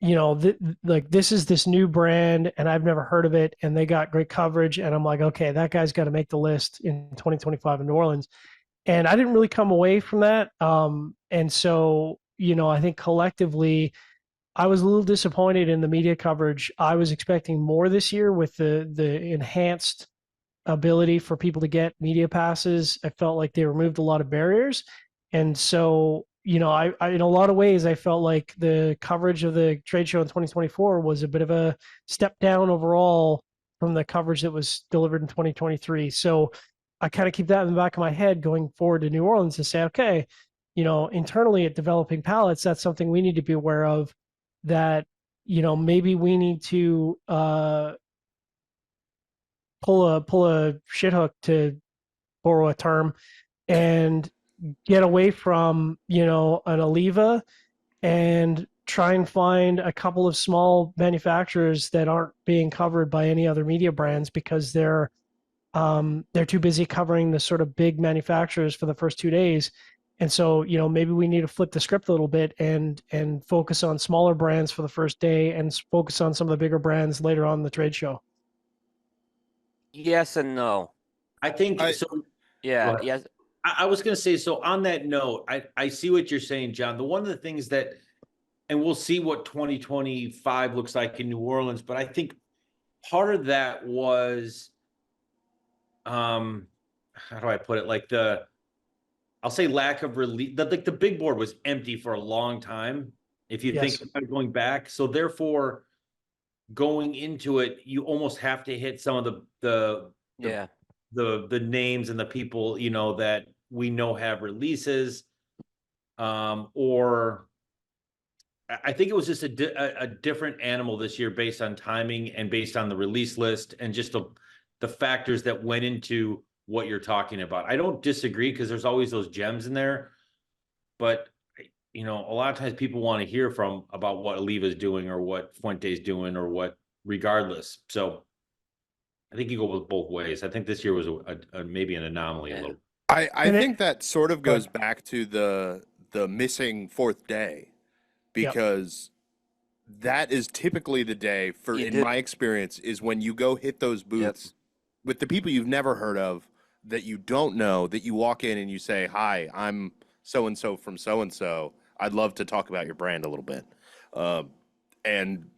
like, this is this new brand and I've never heard of it, and they got great coverage. And I'm like, okay, that guy's got to make the list in 2025 in New Orleans. And I didn't really come away from that. And so, I think collectively, I was a little disappointed in the media coverage. I was expecting more this year with the enhanced ability for people to get media passes. I felt like they removed a lot of barriers. And so, I in a lot of ways, I felt like the coverage of the trade show in 2024 was a bit of a step down overall from the coverage that was delivered in 2023. So I kind of keep that in the back of my head going forward to New Orleans to say, okay, internally at Developing Pallets, that's something we need to be aware of, that, maybe we need to pull a shit hook, to borrow a term, and get away from, an Oliva, and try and find a couple of small manufacturers that aren't being covered by any other media brands, because they're too busy covering the sort of big manufacturers for the first 2 days. And so, maybe we need to flip the script a little bit and focus on smaller brands for the first day, and focus on some of the bigger brands later on in the trade show. Yes and no. I think so. Yeah. Yes. I was going to say, so on that note, I see what you're saying, John. One of the things that, and we'll see what 2025 looks like in New Orleans, but I think part of that was, how do I put it? Like I'll say lack of release. Like the big board was empty for a long time, if you think about going back. So therefore, going into it, you almost have to hit some of the names and the people, that we know have releases. Or I think it was just a different animal this year, based on timing and based on the release list, and just the factors that went into what you're talking about. I don't disagree, because there's always those gems in there, but a lot of times people want to hear about what Oliva's doing, or what Fuente's doing, or what, regardless. So I think you go with both ways. I think this year was maybe an anomaly a little. I think that sort of goes back to the missing fourth day, because that is typically the day in my experience, is when you go hit those booths with the people you've never heard of, that you don't know, that you walk in and you say, hi, I'm so-and-so from so-and-so. I'd love to talk about your brand a little bit. And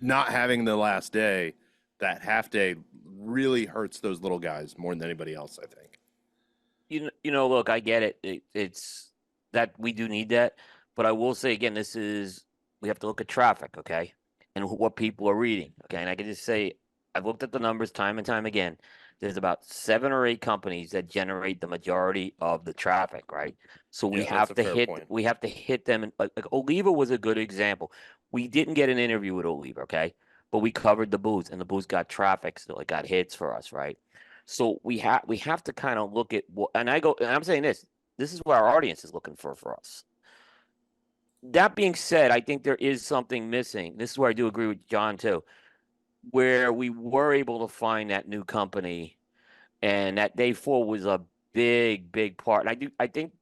not having the last day, that half day really hurts those little guys more than anybody else, I think. Look, I get it. It's that we do need that, but I will say again, we have to look at traffic, okay, and what people are reading, okay. And I can just say, I've looked at the numbers time and time again. There's about 7 or 8 companies that generate the majority of the traffic, right? So we Yeah, that's have a to fair hit. point. We have to hit them. And like Oliva was a good example. We didn't get an interview with Oliva, okay, but we covered the booth, and the booth got traffic, so it got hits for us, right? So we have to kind of look at what, and I'm saying this is what our audience is looking for us. That being said, I think there is something missing. This is where I do agree with John too, where we were able to find that new company, and that day 4 was a big part. And I think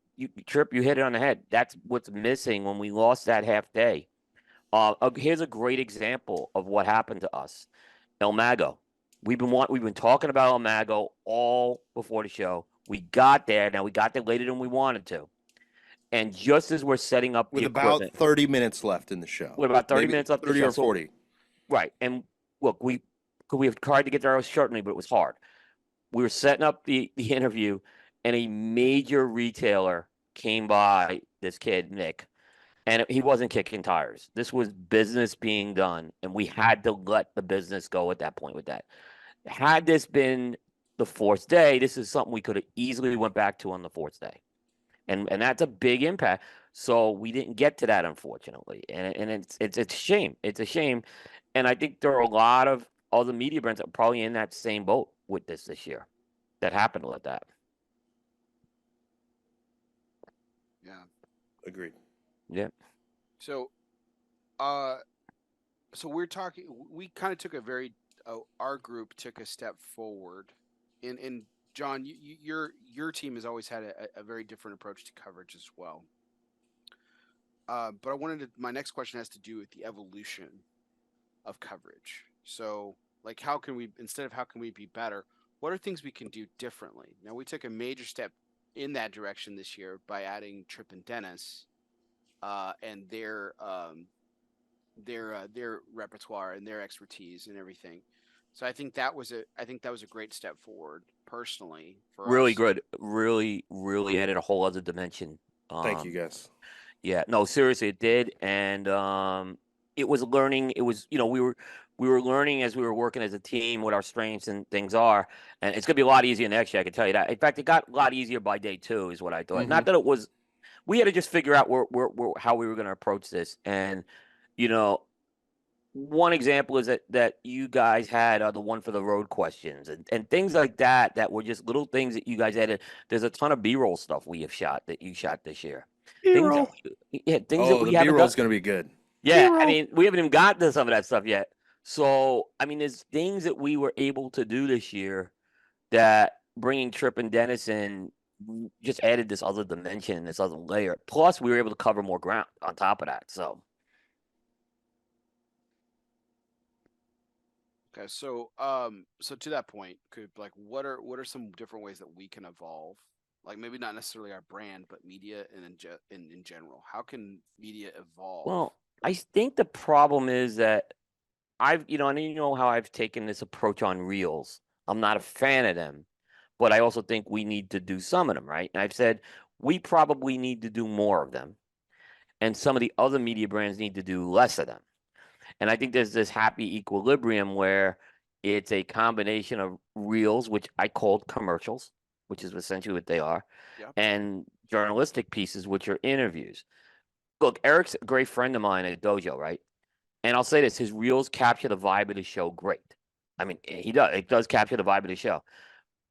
Tripp, you hit it on the head. That's what's missing when we lost that half day. Here's a great example of what happened to us. El Mago. We've been talking about El Mago all before the show. We got there. Now we got there later than we wanted to. And just as we're setting up With the about equipment, 30 minutes left in the show. with about 30 Maybe minutes left in the 30 show. or 40. Right. And look, we have tried to get there shortly, but it was hard. We were setting up the interview, and a major retailer came by this kid, Nick, and he wasn't kicking tires. This was business being done, and we had to let the business go at that point with that. Had this been the 4th day, this is something we could have easily went back to on the 4th day. And that's a big impact. So we didn't get to that, unfortunately. And it's a shame. It's a shame. And I think there are a lot of other media brands that are probably in that same boat with this year that happened with that. Yeah. Agreed. Yeah. So, so we're talking. We kind of took our group took a step forward, and John, your team has always had a very different approach to coverage as well. But my next question has to do with the evolution of coverage. So, like, how can we be better? What are things we can do differently? Now, we took a major step in that direction this year by adding Tripp and Denis, and their repertoire and their expertise and everything. So I think that was a great step forward personally for Really us. good. Really, really added a whole other dimension. Thank you, guys. Yeah, no, seriously, it did. And it was learning. It was, we were learning as we were working as a team what our strengths and things are. And it's gonna be a lot easier next year, I can tell you that. In fact, it got a lot easier by day 2, is what I thought. Not that it was. We had to just figure out how we were going to approach this. And, one example is that you guys had the one for the road questions and things like that were just little things that you guys added. There's a ton of B-roll stuff we have shot that you shot this year. Things that Oh, we the haven't B-roll is done. going to be good. Yeah, B-roll. I mean, we haven't even gotten to some of that stuff yet. So, I mean, there's things that we were able to do this year that bringing Tripp and Denis in just added this other dimension, this other layer. Plus, we were able to cover more ground on top of that. So, Okay, so so to that point, what are some different ways that we can evolve? Like maybe not necessarily our brand, but media and in general. How can media evolve? well, I think the problem is that and you know how I've taken this approach on reels. I'm not a fan of them, but I also think we need to do some of them, right? And I've said we probably need to do more of them, and some of the other media brands need to do less of them. And I think there's this happy equilibrium where it's a combination of reels, which I called commercials, which is essentially what they are, Yeah. and journalistic pieces, which are interviews. Look, Eric's a great friend of mine at Dojo, right? And I'll say this, his reels capture the vibe of the show great. I mean, it does capture the vibe of the show.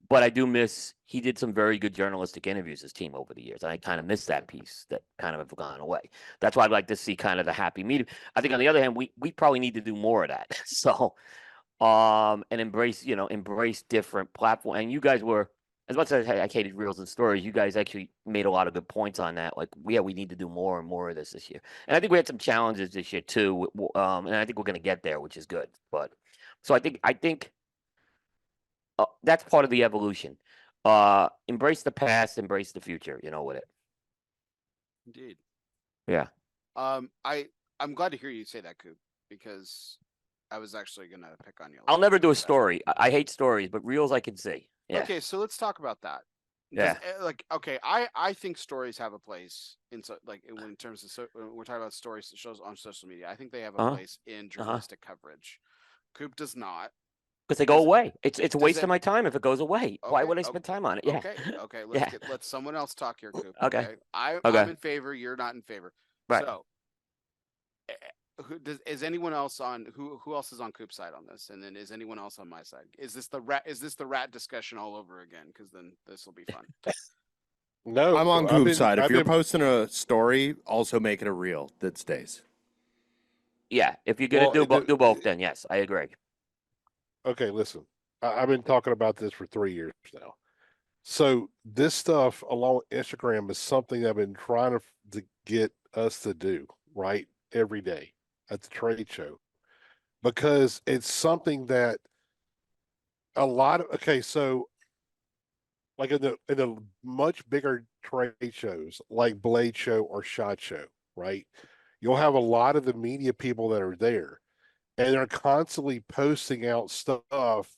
But I do miss, he did some very good journalistic interviews, his team, over the years. And I kind of miss that piece that kind of have gone away. That's why I'd like to see kind of the happy medium. I think on the other hand, we probably need to do more of that. So, and embrace different platforms. And you guys were, as much as I hated reels and stories, you guys actually made a lot of good points on that. Like, yeah, we need to do more and more of this year. And I think we had some challenges this year too. And I think we're going to get there, which is good. But so I think that's part of the evolution. Embrace the past, embrace the future, with it. Indeed. Yeah. I'm glad to hear you say that, Coop, because I was actually gonna pick on you. I'll never do a with that. story. I hate stories, but reels I can see. Yeah. Okay, so let's talk about that. Yeah. Like, okay, I think stories have a place in in terms of when we're talking about stories that shows on social media. I think they have a Uh-huh. place in journalistic coverage. Coop does not. Because they go Does it- away. It's a does waste it- of my time if it goes away. Why Okay, would I spend time on it? Yeah. Okay. Yeah. Let someone else talk here, Coop. Okay. I'm Okay. in favor. You're not in favor. Right. So, is anyone else on who else is on Coop's side on this? And then is anyone else on my side? Is this the rat discussion all over again? Because then this will be fun. No, I'm on I've Coop's been- side. If I've you're been- posting a story, also make it a reel that stays. Yeah. If you're gonna Well, do both, then yes, I agree. Okay, listen. I've been talking about this for 3 years now. So this stuff along with Instagram is something I've been trying to get us to do, right? Every day at the trade show. Because it's something that a lot of so like in the much bigger trade shows like Blade Show or SHOT Show, right? You'll have a lot of the media people that are there and they're constantly posting out stuff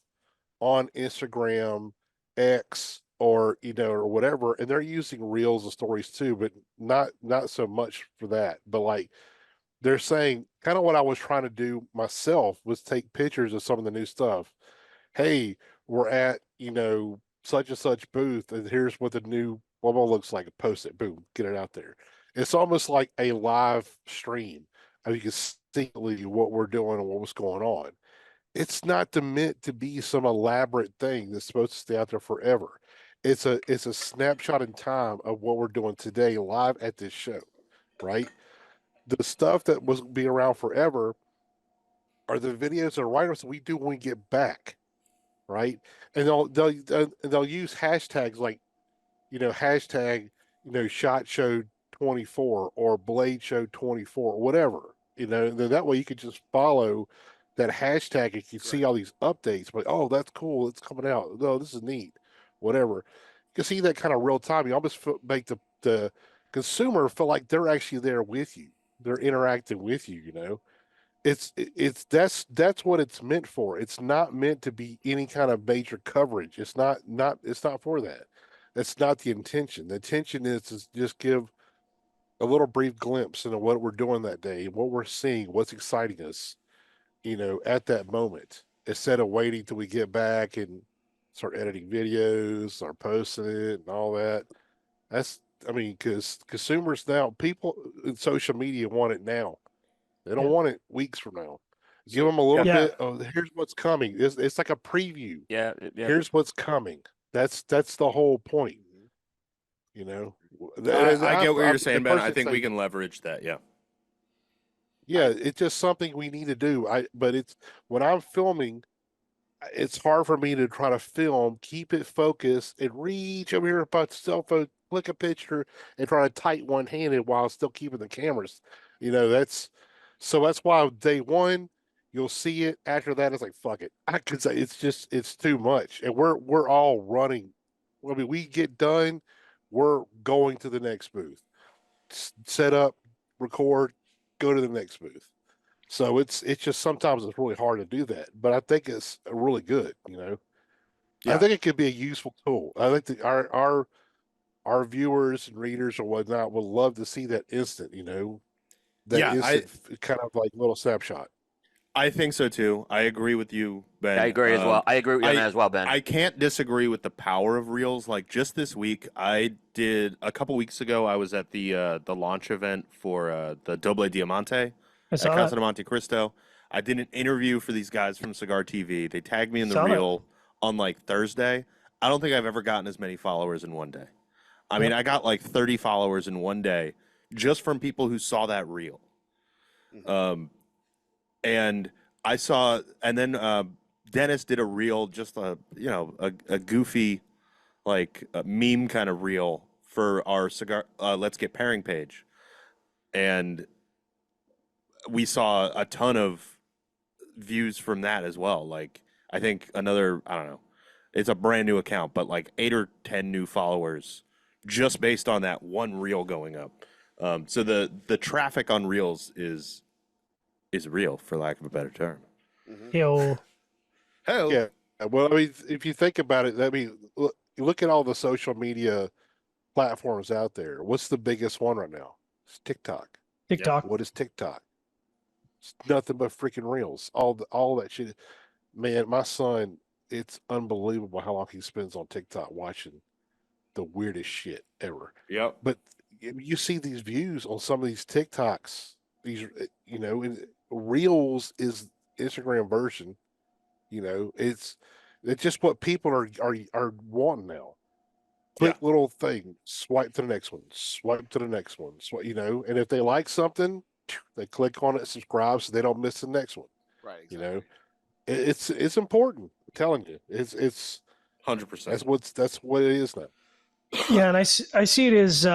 on Instagram, X, or or whatever, and they're using reels and stories too, but not so much for that. But like they're saying, kind of what I was trying to do myself was take pictures of some of the new stuff. Hey, we're at such and such booth, and here's what the new blah blah looks like. Post it, boom, get it out there. It's almost like a live stream. You can see what we're doing and what's going on. It's not meant to be some elaborate thing that's supposed to stay out there forever. It's a snapshot in time of what we're doing today live at this show, right? The stuff that was be around forever are the videos and write-ups we do when we get back, right? And they'll use hashtags like hashtag shot show 24 or blade show 24 or whatever, then that way you could just follow that hashtag and you see all these updates. But oh, that's cool, it's coming out. No, this is neat, whatever. You can see that kind of real time. You almost make the consumer feel like they're actually there with you. They're interacting with you. That's what it's meant for. It's not meant to be any kind of major coverage. It's not for that. That's not the intention. The intention is to just give a little brief glimpse into what we're doing that day, what we're seeing, what's exciting us, at that moment, instead of waiting till we get back and start editing videos, start posting it and all that. Because consumers now, people in social media want it now. They don't want it weeks from now. Give them a little bit of here's what's coming. It's like a preview. Yeah. Here's what's coming. That's the whole point. I get what you're saying, Ben. I think we can leverage that. Yeah. Yeah, it's just something we need to do. But it's when I'm filming, it's hard for me to try to film, keep it focused, and reach over here about the cell phone, click a picture, and try to type one-handed while still keeping the cameras. That's why day one you'll see it. After that, it's like fuck it, because it's too much, and we're all running. I mean, we get done, we're going to the next booth, set up, record, go to the next booth. So it's just sometimes it's really hard to do that, but I think it's really good. Yeah. I think it could be a useful tool. I think our viewers and readers or whatnot would love to see that instant. Kind of like little snapshot. I think so too. I agree with you, Ben. I agree as well. I agree with you on that as well, Ben. I can't disagree with the power of reels. Like just this week, a couple weeks ago, I was at the launch event for the Doble Diamante at Casa de Monte Cristo. I did an interview for these guys from Cigar TV. They tagged me in the reel on like Thursday. I don't think I've ever gotten as many followers in one day. I mean, I got like 30 followers in one day just from people who saw that reel. And I saw, and then Denis did a reel, just a goofy, like a meme kind of reel for our cigar Let's Get Pairing page, and we saw a ton of views from that as well. Like I think I don't know, it's a brand new account, but like 8 or 10 new followers just based on that one reel going up. So the traffic on Reels is real, for lack of a better term. Yo, Hell, Yeah. Well, I mean, if you think about it, I mean, look at all the social media platforms out there. What's the biggest one right now? It's TikTok. TikTok. What is TikTok? It's nothing but freaking reels. All that shit. Man, my son, it's unbelievable how long he spends on TikTok watching the weirdest shit ever. Yep. But you see these views on some of these TikToks. These, and reels is Instagram version. It's just what people are wanting now. Quick little thing, swipe to the next one, swipe to the next one, and if they like something, they click on it, subscribe, so they don't miss the next one. Right. Exactly. It's important. I'm telling you, it's 100%. that's what it is now. Yeah, and I see it as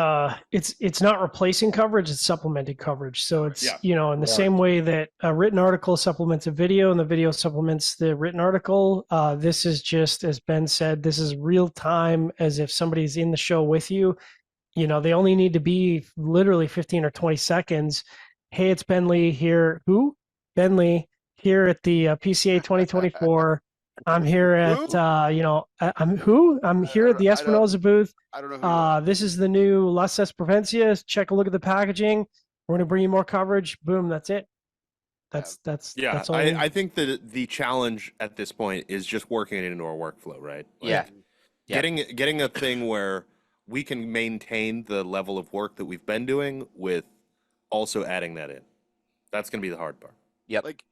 it's not replacing coverage, it's supplementing coverage. So it's in the same way that a written article supplements a video and the video supplements the written article. This is just, as Ben said, this is real time, as if somebody's in the show with you. They only need to be literally 15 or 20 seconds. Hey, it's Ben Lee here. Who? Ben Lee here at the PCA 2024. I'm here at I'm who? I'm here at the Espinosa booth. I don't know who you are. This is the new Las Provincias. Check a look at the packaging. We're going to bring you more coverage. Boom, that's it. That's all. I think that the challenge at this point is just working it into our workflow, right? Getting a thing where we can maintain the level of work that we've been doing with also adding that in. That's going to be the hard part. Yep. Like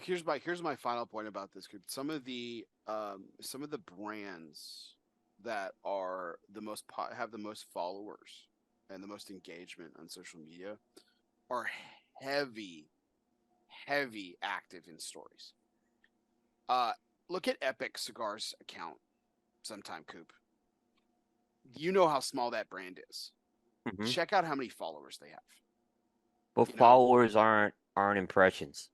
here's my final point about this group. Some of the brands that are have the most followers and the most engagement on social media are heavy active in stories. Look at Epic Cigars account sometime, Coop. You know how small that brand is. Mm-hmm. Check out how many followers they have. Well, followers aren't impressions.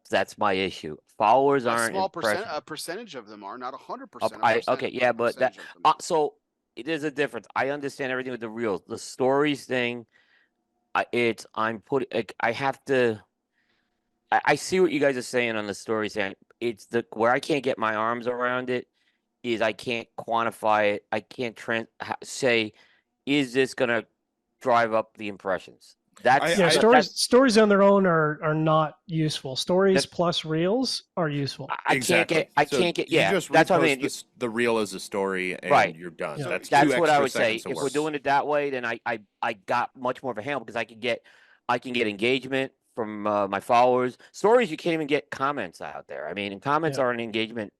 That's my issue. Followers aren't impressions. A percentage of them are, not 100%. Okay, yeah, but that so there's a difference. I understand everything with the reels, the stories thing. I have to. I see what you guys are saying on the stories, saying it's where I can't get my arms around it is I can't quantify it. I can't say, is this gonna drive up the impressions? Stories on their own are not useful. Stories plus reels are useful. I can't get. Yeah, just that's what I mean. The reel as a story, and you're done. Yeah. That's what I would say. If we're doing it that way, then I got much more of a handle because I can get engagement from my followers. Stories, you can't even get comments out there. I mean, and comments are an engagement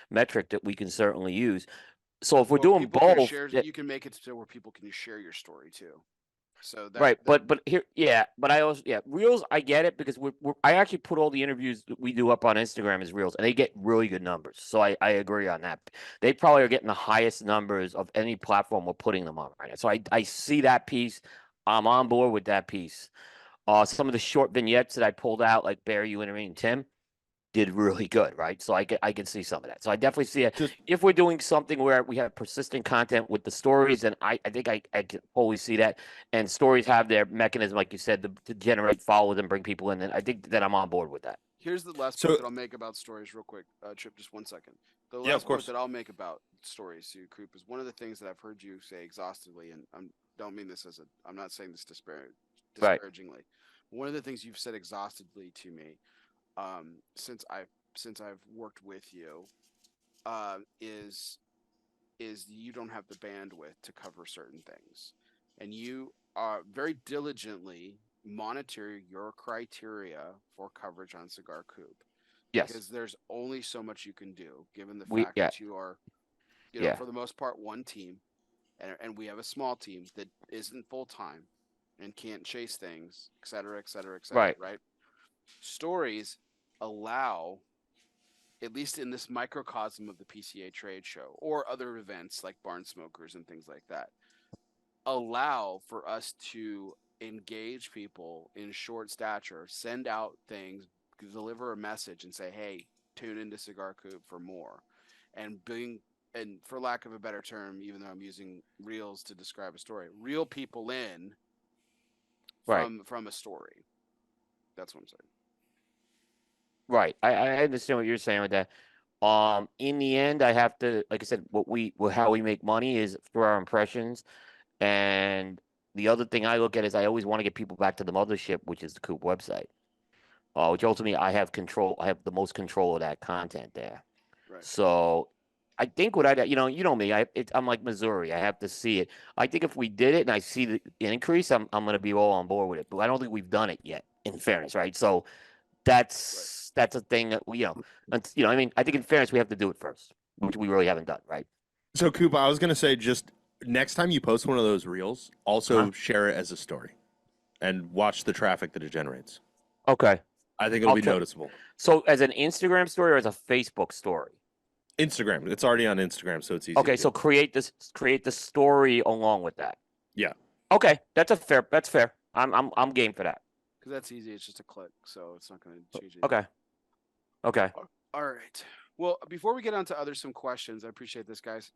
metric that we can certainly use. So if we're doing both, you can make it so where people can share your story too. So but I also reels, I get it because I actually put all the interviews that we do up on Instagram as reels, and they get really good numbers. So I agree on that. They probably are getting the highest numbers of any platform we're putting them on right now. So I see that piece. I'm on board with that piece. Some of the short vignettes that I pulled out, like Barry, you interviewing Tim, did really good, right? So I can see some of that. So I definitely see it. If we're doing something where we have persistent content with the stories, then I think I can totally see that. And stories have their mechanism, like you said, to generate followers and bring people in. And I think that I'm on board with that. Here's the last point that I'll make about stories real quick. Tripp, just 1 second. The last point that I'll make about stories, to Coop, is one of the things that I've heard you say exhaustively, and I don't mean this I'm not saying this disparagingly. Right. One of the things you've said exhaustively to me since I've worked with you is you don't have the bandwidth to cover certain things, and you very diligently monitor your criteria for coverage on Cigar Coop. Yes, because there's only so much you can do given the fact that you are for the most part one team, and we have a small team that isn't full time and can't chase things, et cetera, et cetera, et cetera, right? Stories allow, at least in this microcosm of the PCA trade show or other events like Barn Smokers and things like that, allow for us to engage people in short stature, send out things, deliver a message and say, hey, tune into Cigar Coop for more, and and for lack of a better term, even though I'm using reels to describe a story, reel people in from a story. That's what I'm saying. Right. I understand what you're saying with that. In the end, I have to, like I said, how we make money is through our impressions. And the other thing I look at is I always want to get people back to the mothership, which is the Coop website. Which ultimately I have control. I have the most control of that content there. Right. So I think what you know me, I'm like Missouri. I have to see it. I think if we did it and I see the increase, I'm going to be all on board with it. But I don't think we've done it yet, in fairness, right? So that's a thing that we, I mean, I think in fairness we have to do it first, which we really haven't done, right? So, Coop, I was going to say, just next time you post one of those reels, also share it as a story and watch the traffic that it generates. Okay. I think it'll be noticeable. So as an Instagram story or as a Facebook story? Instagram. It's already on Instagram, so it's easy. Okay, so create the story along with that. Yeah. Okay, that's fair. I'm game for that. Because that's easy. It's just a click, so it's not going to change it. Okay. All right. Well, before we get on to some questions, I appreciate this, guys.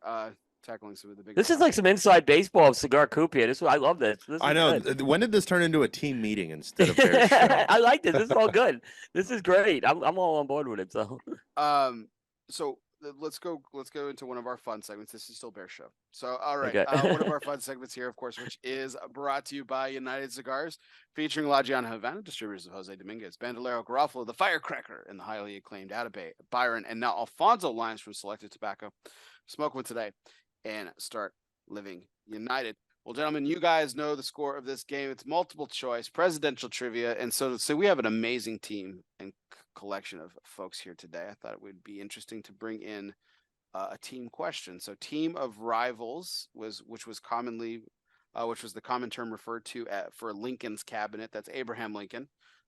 Tackling some of the big. This is like some inside baseball of Cigar Coop here. I love this. I know. Good. When did this turn into a team meeting instead of Bears show? I like this. This is all good. This is great. I'm all on board with it. So let's go into one of our fun segments. This is still Bear Show. So all right, Okay. one of our fun segments here, of course, which is brought to you by United Cigars, featuring La Giana Havana, distributors of Jose Dominguez, Bandolero Garofalo, the Firecracker, and the highly acclaimed Atabey, Byron, and now Alfonso lines from Selected Tobacco. Smoke one today and start living united. Well, gentlemen, you guys know the score of this game. It's multiple choice, presidential trivia, and so we have an amazing team and collection of folks here today. I thought it would be interesting to bring in a team question. So, team of rivals which was the common term referred to for Lincoln's cabinet. That's Abraham Lincoln.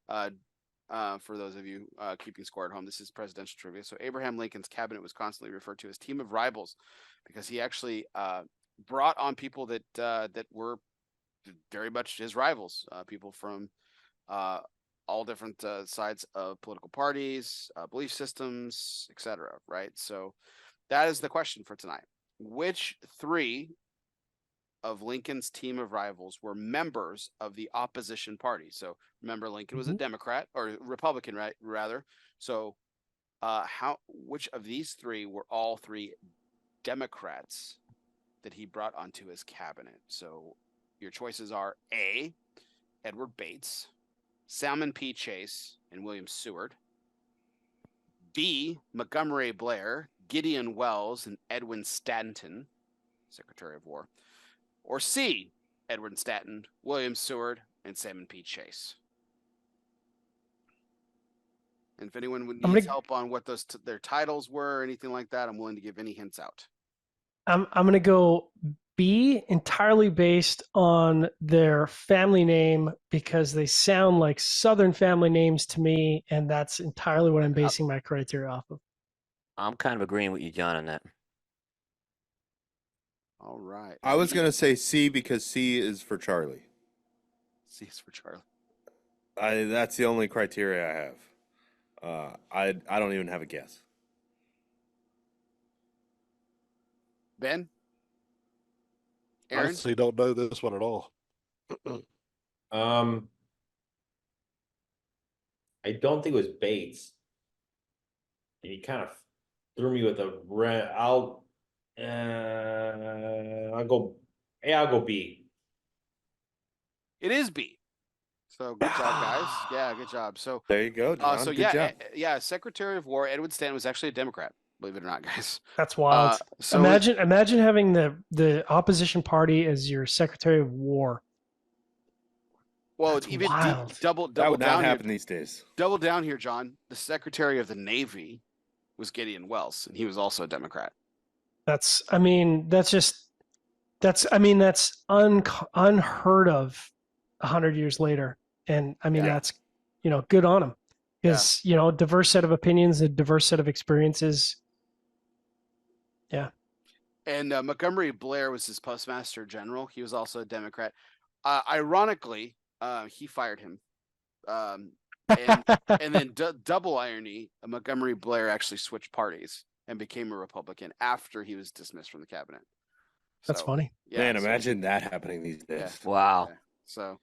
For those of you keeping score at home, this is presidential trivia. So, Abraham Lincoln's cabinet was constantly referred to as team of rivals because he actually brought on people that were very much his rivals, people from all different sides of political parties, belief systems, etc. Right? So that is the question for tonight. Which three of Lincoln's team of rivals were members of the opposition party? So remember, Lincoln was a Democrat or Republican, right? Rather. So which of these three were all three Democrats that he brought onto his cabinet? So your choices are A, Edward Bates, Salmon P. Chase, and William Seward. B, Montgomery Blair, Gideon Wells, and Edwin Stanton, Secretary of War. Or C, Edwin Stanton, William Seward, and Salmon P. Chase. And if anyone needs help on what their titles were or anything like that, I'm willing to give any hints out. I'm going to go B, entirely based on their family name because they sound like Southern family names to me, and that's entirely what I'm basing my criteria off of. I'm kind of agreeing with you, John, on that. All right. I was going to say C because C is for Charlie. C is for Charlie. That's the only criteria I have. I don't even have a guess. Ben? I Aaron? honestly don't know this one at all. I don't think it was Bates. And he kind of threw me with I'll go B. It is B. So good job, guys. Yeah, good job. So there you go, John. So good job. Secretary of War Edwin Stanton was actually a Democrat. Believe it or not, guys. That's wild. So imagine having the opposition party as your Secretary of War. Well, that's even double that would down not happen here, these days. Double down here, John. The Secretary of the Navy was Gideon Wells, and he was also a Democrat. That's unheard of 100 years later. And I mean, that's, good on him because, diverse set of opinions, a diverse set of experiences. Yeah. And Montgomery Blair was his postmaster general. He was also a Democrat. Ironically, he fired him. And then double irony, Montgomery Blair actually switched parties and became a Republican after he was dismissed from the cabinet. That's funny. Yeah, Man, so- imagine that happening these Yeah. days. Wow. yeah. So,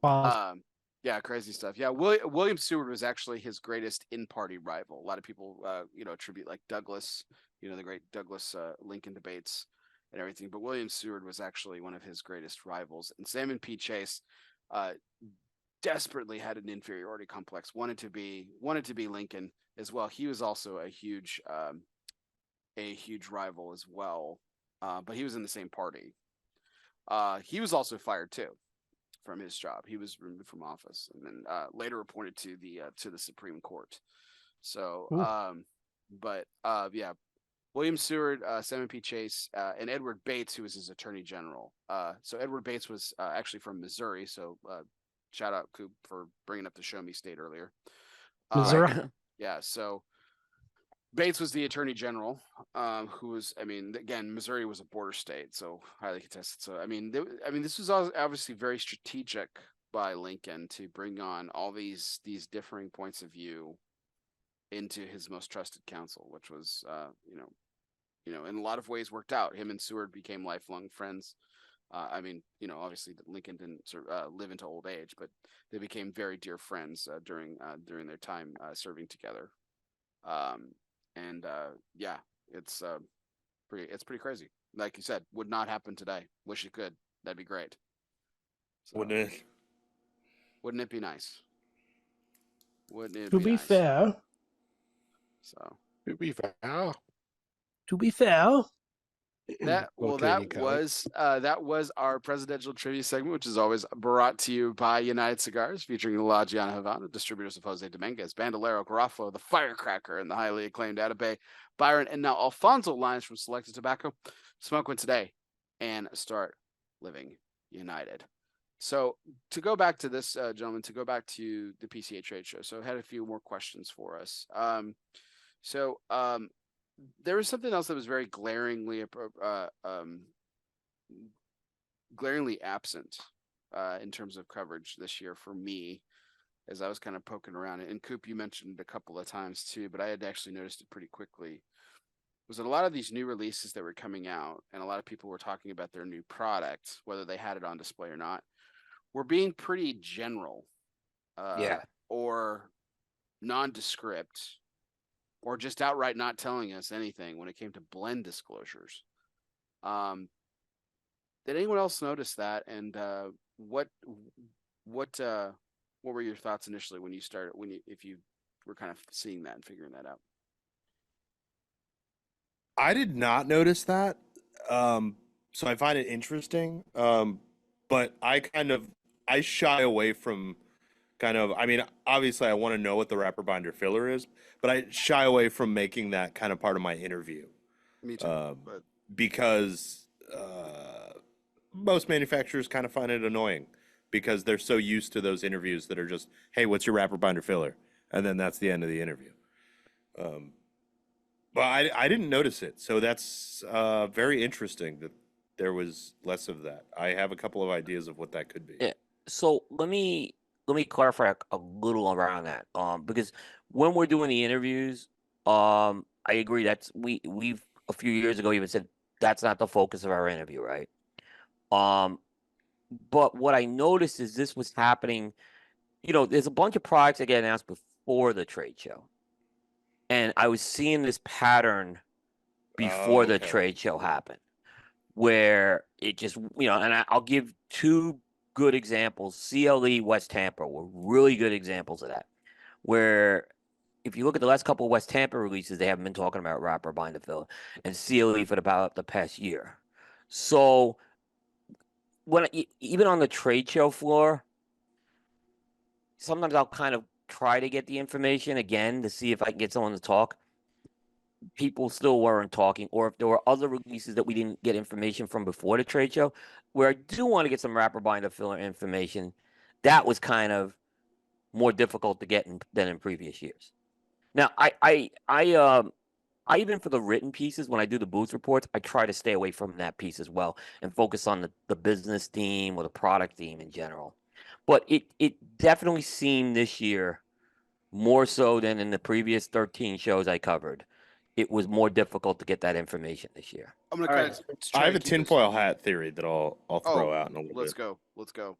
Wow. yeah, crazy stuff. Yeah, William Seward was actually his greatest in-party rival. A lot of people, attribute like Douglas, the great Douglas Lincoln debates and everything. But William Seward was actually one of his greatest rivals. And Salmon P. Chase desperately had an inferiority complex. Wanted to be Lincoln as well. He was also a huge rival as well. But he was in the same party. He was also fired too from his job. He was removed from office and then later appointed to the Supreme Court. So, yeah, William Seward, Salmon P. Chase, and Edward Bates, who was his attorney general. So Edward Bates was actually from Missouri. So shout out Coop for bringing up the Show Me State earlier. Missouri. Yeah. So Bates was the attorney general, who was, again, Missouri was a border state, so highly contested. So, this was obviously very strategic by Lincoln to bring on all these differing points of view into his most trusted counsel, which was, in a lot of ways worked out. Him and Seward became lifelong friends. Obviously Lincoln didn't live into old age, but they became very dear friends during their time serving together. It's pretty crazy. Like you said, would not happen today. Wish it could. That'd be great. So, Wouldn't it? Wouldn't it be nice? Wouldn't it To be be nice? fair, So To be fair, that Canadian County. was our presidential trivia segment, which is always brought to you by United Cigars, featuring La Giana Havana, distributors of Jose Dominguez, Bandolero, Garofalo, the Firecracker, and the highly acclaimed Atabey, Byron, and now Alfonso lines from Selected Tobacco. Smoke one today and start living united. So to go back to this, gentlemen, to go back to the PCA trade show. So I had a few more questions for us. There was something else that was very glaringly absent in terms of coverage this year for me, as I was kind of poking around. And Coop, you mentioned it a couple of times too, but I had actually noticed it pretty quickly. Was that a lot of these new releases that were coming out, and a lot of people were talking about their new product, whether they had it on display or not, were being pretty general, or nondescript, or just outright not telling us anything when it came to blend disclosures. Did anyone else notice that? And what were your thoughts initially when you started, if you were kind of seeing that and figuring that out? I did not notice that. So I find it interesting. But I shy away from obviously I want to know what the wrapper binder filler is, but I shy away from making that kind of part of my interview. Me too. Because most manufacturers kind of find it annoying because they're so used to those interviews that are just, hey, what's your wrapper binder filler? And then that's the end of the interview. But I didn't notice it. So that's very interesting that there was less of that. I have a couple of ideas of what that could be. Yeah. So let me clarify a little around that. Because when we're doing the interviews, I agree we've a few years ago even said that's not the focus of our interview, right? But what I noticed is this was happening. There's a bunch of products that get announced before the trade show, and I was seeing this pattern before the trade show happened, where it just and I'll give two good examples. CLE West Tampa were really good examples of that, where if you look at the last couple of West Tampa releases, they haven't been talking about wrapper binder filler, and CLE for about the past year. So even on the trade show floor, sometimes I'll kind of try to get the information again to see if I can get someone to talk. People still weren't talking, or if there were other releases that we didn't get information from before the trade show, where I do want to get some wrapper binder filler information, that was kind of more difficult to get than in previous years. Now, I even for the written pieces, when I do the booth reports, I try to stay away from that piece as well and focus on the business theme or the product theme in general. But it definitely seemed this year, more so than in the previous 13 shows I covered, it was more difficult to get that information this year. I'm gonna All kind right. of. I have a tinfoil hat theory that I'll throw out in a little Let's bit. go. Let's go.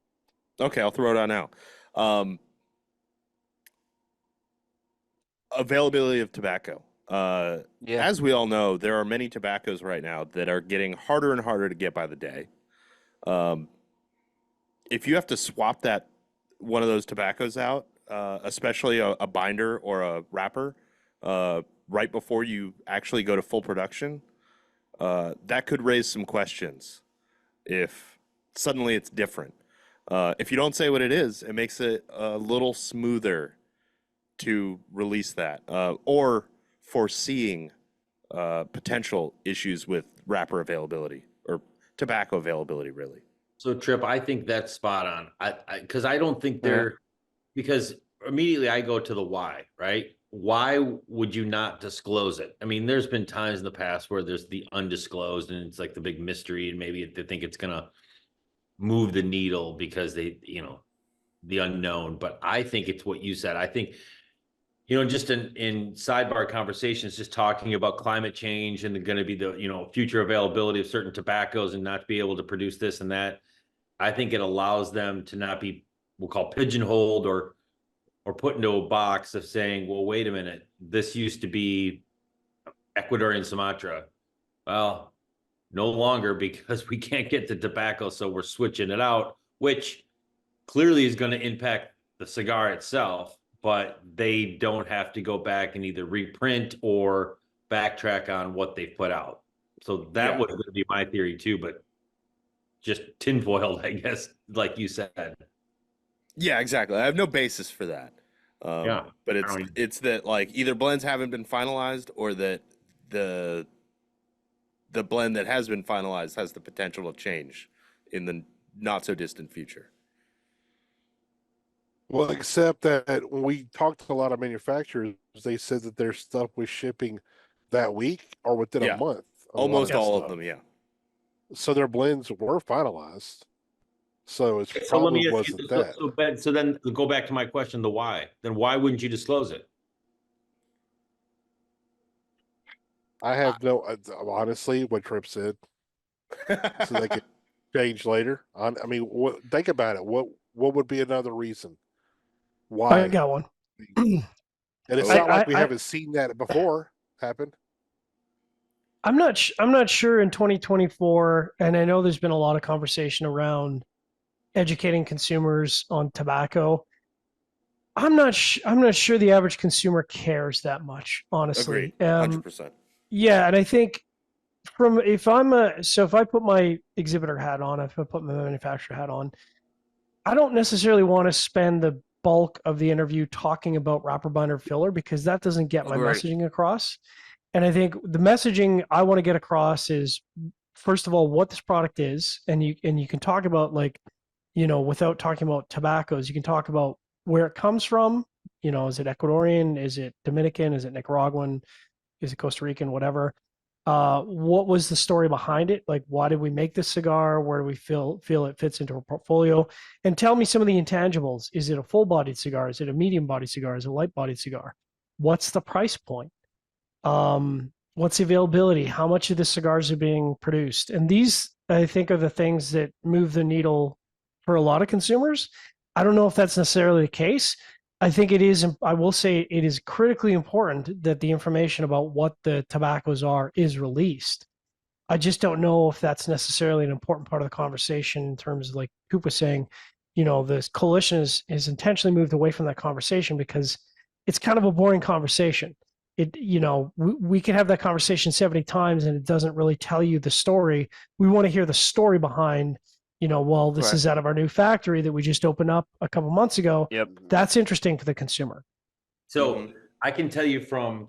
Okay, I'll throw it out now. Availability of tobacco. Yeah. As we all know, there are many tobaccos right now that are getting harder and harder to get by the day. If you have to swap one of those tobaccos out, especially a binder or a wrapper, right before you actually go to full production, that could raise some questions if suddenly it's different. If you don't say what it is, it makes it a little smoother to release that, or foreseeing potential issues with wrapper availability or tobacco availability, really. So Tripp, I think that's spot on. Because I don't think they're, because immediately I go to the why, right? Why would you not disclose it? I mean, there's been times in the past where there's the undisclosed and it's like the big mystery, and maybe they think it's gonna move the needle because they, the unknown. But I think it's what you said. I think, just in sidebar conversations, just talking about climate change and going to be the, future availability of certain tobaccos and not be able to produce this and that. I think it allows them to not be, we'll call pigeonholed or put into a box of saying, well, wait a minute, this used to be Ecuadorian Sumatra. Well, no longer, because we can't get the tobacco, so we're switching it out, which clearly is going to impact the cigar itself, but they don't have to go back and either reprint or backtrack on what they've put out. So that was going to be my theory too, but just tinfoiled, I guess, like you said. Yeah, exactly. I have no basis for that. But it's that like either blends haven't been finalized or that the blend that has been finalized has the potential to change in the not so distant future. Well, except that when we talked to a lot of manufacturers, they said that their stuff was shipping that week or within a month. Almost all of them, yeah. So their blends were finalized. So it's So let probably me ask wasn't you, that. so then go back to my question, the why. Then why wouldn't you disclose it? I have no, honestly, what Tripp said, so they could change later. I mean, think about it. What would be another reason? Why? I got one. And it's not like we haven't seen that before happen. I'm not sure in 2024, and I know there's been a lot of conversation around educating consumers on tobacco. I'm not sure the average consumer cares that much, honestly. Agreed. 100%. Yeah, and I think if I put my exhibitor hat on, if I put my manufacturer hat on, I don't necessarily want to spend the bulk of the interview talking about wrapper binder filler, because that doesn't get my messaging across. And I think the messaging I want to get across is, first of all, what this product is, and you can talk about, like, without talking about tobaccos, you can talk about where it comes from. Is it Ecuadorian? Is it Dominican? Is it Nicaraguan? Is it Costa Rican? Whatever. What was the story behind it? Like, why did we make this cigar? Where do we feel it fits into our portfolio? And tell me some of the intangibles. Is it a full-bodied cigar? Is it a medium-bodied cigar? Is it a light-bodied cigar? What's the price point? What's the availability? How much of the cigars are being produced? And these, I think, are the things that move the needle for a lot of consumers. I don't know if that's necessarily the case. I think it is. I will say it is critically important that the information about what the tobaccos are is released. I just don't know if that's necessarily an important part of the conversation in terms of, like Coop was saying, this coalition is intentionally moved away from that conversation because it's kind of a boring conversation. We can have that conversation 70 times and it doesn't really tell you the story. We want to hear the story behind, this is out of our new factory that we just opened up a couple months ago. Yep. That's interesting to the consumer. So I can tell you from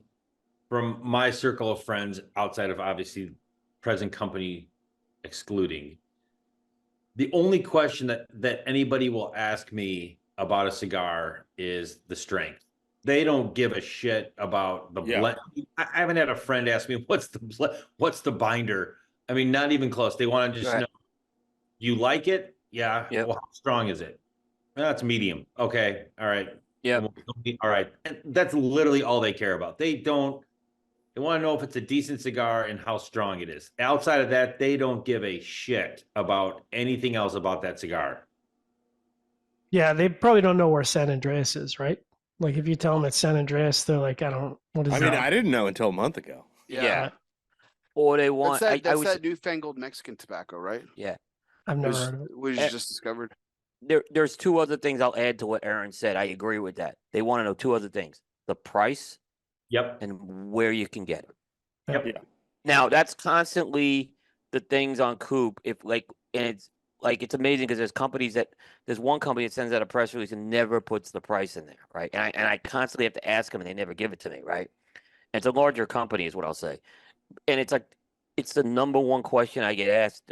my circle of friends, outside of obviously present company excluding, the only question that anybody will ask me about a cigar is the strength. They don't give a shit about the blend. I haven't had a friend ask me what's the binder. I mean, not even close. They want to just know, you like it? Yeah. Yep. Well, how strong is it? That's medium. Okay. All right. Yeah. All right. And that's literally all they care about. They don't They want to know if it's a decent cigar and how strong it is. Outside of that, they don't give a shit about anything else about that cigar. Yeah, they probably don't know where San Andreas is, right? Like if you tell them it's San Andreas, they're like, I don't. What is I that? mean, I didn't know until a month ago. Yeah. Or they That's want. that, I was. that newfangled Mexican tobacco, right? Yeah. I've never heard of it. Which Eh, you just discovered. There's two other things I'll add to what Aaron said. I agree with that. They want to know two other things: the price Yep. and where you can get it. Yep. Yeah. Now that's constantly the things on Coop. If like, and it's like it's amazing because there's one company that sends out a press release and never puts the price in there, right? And I constantly have to ask them, and they never give it to me, right? And it's a larger company, is what I'll say. And it's like it's the number one question I get asked.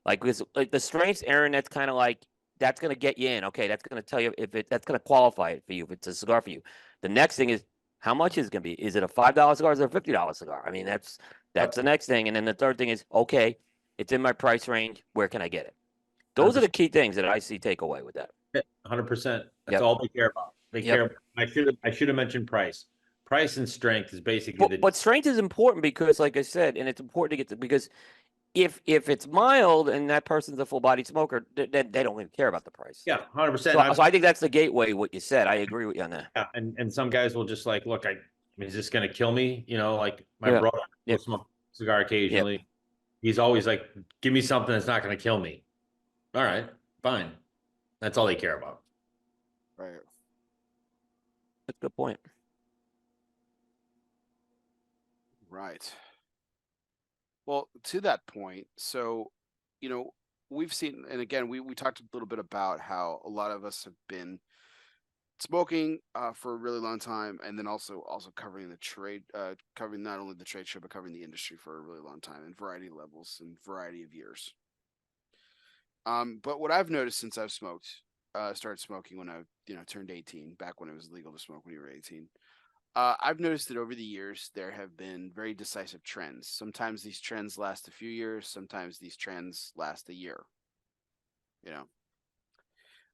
Like the strengths, Aaron. That's kind of like that's gonna get you in. Okay, that's gonna tell you that's gonna qualify it for you if it's a cigar for you. The next thing is how much is it gonna be? Is it a $5 cigar? Or is it a $50 cigar? I mean, that's the next thing. And then the third thing is okay, it's in my price range. Where can I get it? Those are the key things that I see take away with that. 100%. That's Yep. all they care about. They Yep. care. I should have mentioned price. Price and strength is basically But strength is important because, like I said, and it's important to get to because if it's mild and that person's a full body smoker, then they don't even care about the price. yeah, 100%. So I think that's the gateway. What you said, I agree with you on that. Yeah, and some guys will just like, look, I mean, is this going to kill me? You know, like my Yeah. brother will Yep. smoke a cigar occasionally. He's always like, give me something that's not going to kill me. All right, fine. That's all they care about. Right. That's a good point. Right. Well, to that point, so, we've seen, and again, we talked a little bit about how a lot of us have been smoking for a really long time, and then also covering the trade, covering not only the trade show, but covering the industry for a really long time in variety of levels and variety of years. But what I've noticed since I've started smoking when I, turned 18, back when it was legal to smoke when you were 18. I've noticed that over the years, there have been very decisive trends. Sometimes these trends last a few years. Sometimes these trends last a year.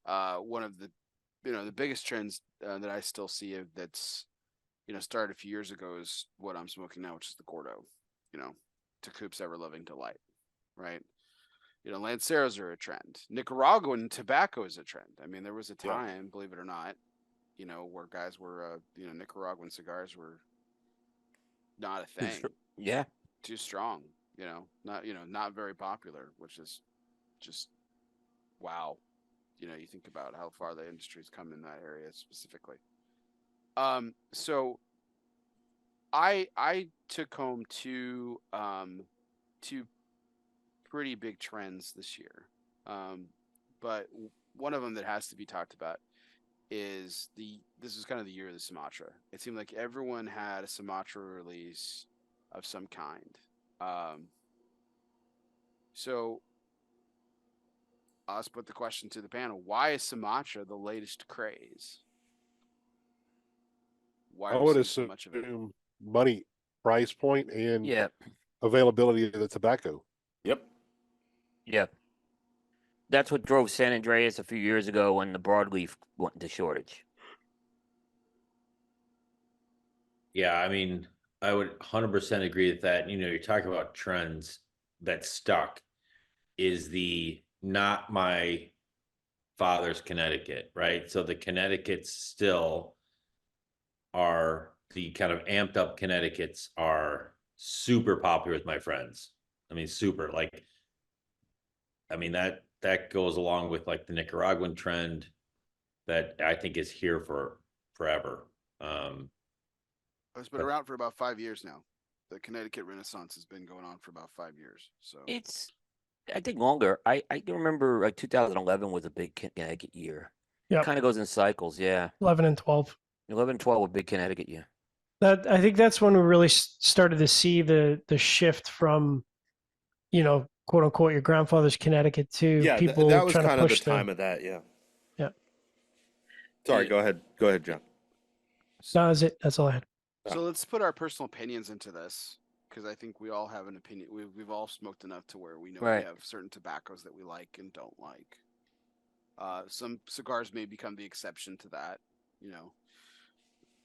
One of the, the biggest trends that I still see that's, started a few years ago is what I'm smoking now, which is the Gordo, to Coop's ever-loving delight, right? Lanceros are a trend. Nicaraguan tobacco is a trend. I mean, there was a time, believe it or not, where guys were, Nicaraguan cigars were not a thing. Yeah. Too strong, not very popular, which is just, wow. You think about how far the industry's come in that area specifically. So I took home two pretty big trends this year. But one of them that has to be talked about is this is kind of the year of the Sumatra. It seemed like everyone had a Sumatra release of some kind. So I'll put the question to the panel: why is Sumatra the latest craze? Why I are we would seeing so much of it? assume money, price point, and Yeah. availability of the tobacco. Yep. Yeah. That's what drove San Andreas a few years ago when the broadleaf went into shortage. Yeah, I mean, I would 100% agree with that. You're talking about trends that stuck is the not my father's Connecticut, right? So the Connecticut's still are the kind of amped up Connecticut's are super popular with my friends. I mean, super like, I mean, that goes along with like the Nicaraguan trend that I think is here for forever. It's been around for about 5 years now. The Connecticut Renaissance has been going on for about 5 years. So It's, I think longer. I can remember like 2011 was a big Connecticut year. Yep. Kind of goes in cycles. Yeah. 11 and 12. 11 and 12 were big Connecticut year. I think that's when we really started to see the shift from, quote unquote, your grandfather's Connecticut to Yeah, people that was trying kind to of the push time of that. Yeah. Yeah. Sorry, go ahead. Go ahead, John. No, that's it. That's all I had. So let's put our personal opinions into this, because I think we all have an opinion. We've all smoked enough to where we know Right. we have certain tobaccos that we like and don't like. Some cigars may become the exception to that.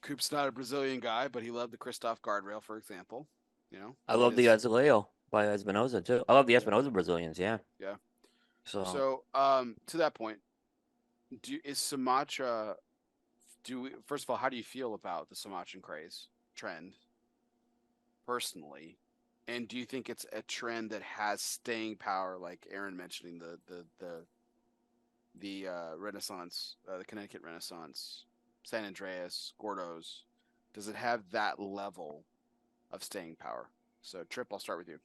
Coop's not a Brazilian guy, but he loved the Christoph guardrail, for example. You know, I love the Azuleo by Espinosa too. I love the Espinosa Brazilians. Yeah. Yeah. So To that point, is Sumatra? First of all, how do you feel about the Sumatran craze trend, personally? And do you think it's a trend that has staying power, like Aaron mentioning the Renaissance, the Connecticut Renaissance, San Andreas, Gordo's? Does it have that level of staying power? So, Tripp, I'll start with you.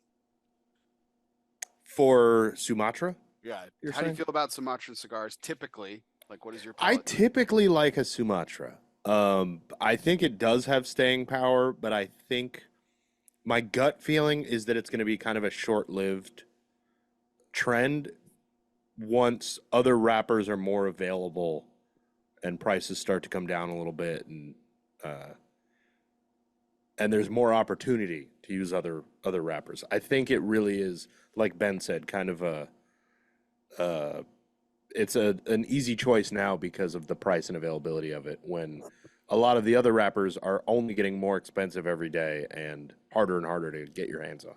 For Sumatra? Yeah. You're How do you saying? feel about Sumatran cigars typically? Like, what is your I palate? typically like a Sumatra. I think it does have staying power, but I think my gut feeling is that it's going to be kind of a short-lived trend once other wrappers are more available and prices start to come down a little bit, and there's more opportunity to use other wrappers. I think it really is, like Ben said, kind of it's an easy choice now because of the price and availability of it, when a lot of the other wrappers are only getting more expensive every day and harder to get your hands on.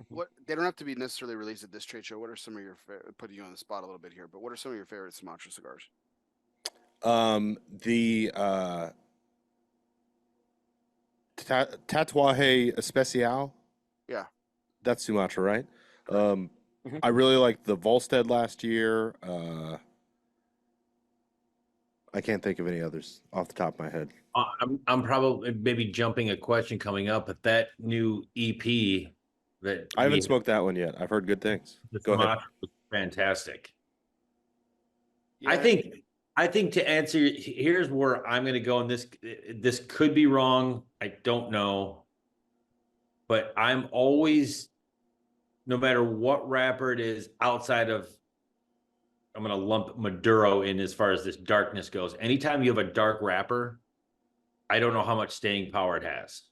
What, they don't have to be necessarily released at this trade show. What are some of your putting you on the spot a little bit here? But what are some of your favorite Sumatra cigars? The Tatuaje Especial. Yeah. That's Sumatra, right? Mhm. I really liked the Volstead last year. I can't think of any others off the top of my head. I'm probably maybe jumping a question coming up, but that new EP that I haven't smoked that one yet. I've heard good things. the Go ahead. Sumatra was fantastic. Yeah. I think to answer, here's where I'm going to go, and this could be wrong. I don't know, but I'm always, no matter what wrapper it is, outside of, I'm going to lump Maduro in as far as this darkness goes. Anytime you have a dark wrapper, I don't know how much staying power it has.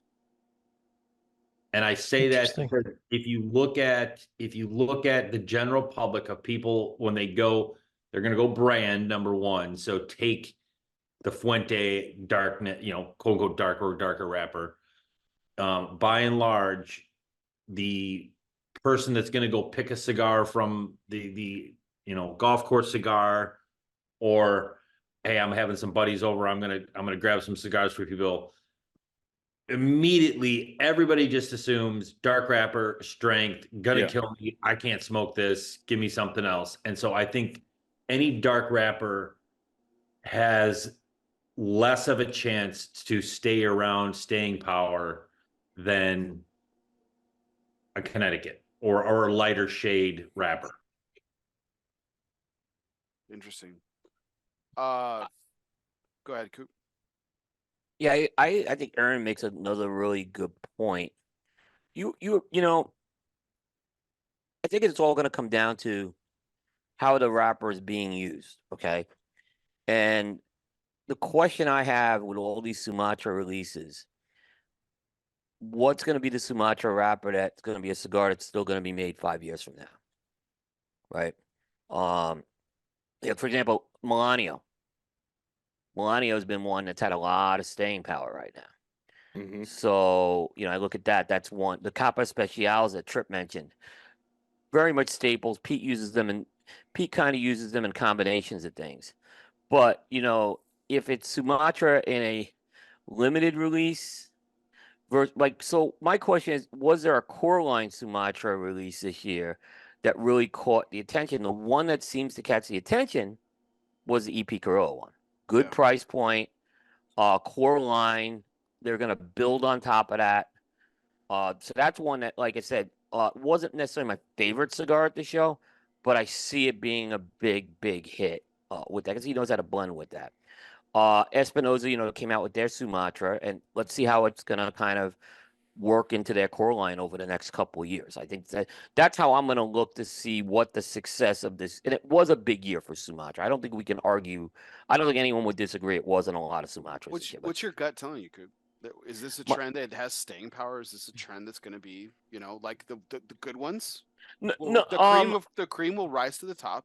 And I say that Interesting. because if you look at the general public of people, when they go, they're going to go brand number one. So take the Fuente darkness, quote unquote darker wrapper. By and large, the person that's going to go pick a cigar from the golf course cigar, or hey, I'm having some buddies over, I'm gonna grab some cigars for people. Immediately, everybody just assumes dark wrapper, strength, gonna kill me. I can't smoke this. Give me something else. And so I think any dark wrapper has less of a chance to stay around staying power than a Connecticut or a lighter shade wrapper. Interesting. Go ahead, Coop. Yeah, I think Aaron makes another really good point. You know, I think it's all going to come down to how the wrapper is being used. Okay, and the question I have with all these Sumatra releases, what's going to be the Sumatra wrapper that's going to be a cigar that's still going to be made 5 years from now, right? For example, Melanio. Melanio has been one that's had a lot of staying power right now. Mm-hmm. So, I look at that. That's one. The Capa Specials that Tripp mentioned, very much staples. Pete kind of uses them in combinations of things. But, if it's Sumatra in a limited release, so my question is, was there a core line Sumatra release this year that really caught the attention? The one that seems to catch the attention was the EP Corolla one. Good price point, core line. They're going to build on top of that. So that's one that, like I said, wasn't necessarily my favorite cigar at the show, but I see it being a big hit with that because he knows how to blend with that. Espinosa, came out with their Sumatra, and let's see how it's going to kind of work into their core line over the next couple of years. I think that's how I'm going to look to see what the success of this. And it was a big year for Sumatra. I don't think we can argue. I don't think anyone would disagree. It wasn't a lot of Sumatras. What's your gut telling you, Coop? Is this a trend that has staying power? Is this a trend that's going to be, like the good ones? No, the cream will rise to the top,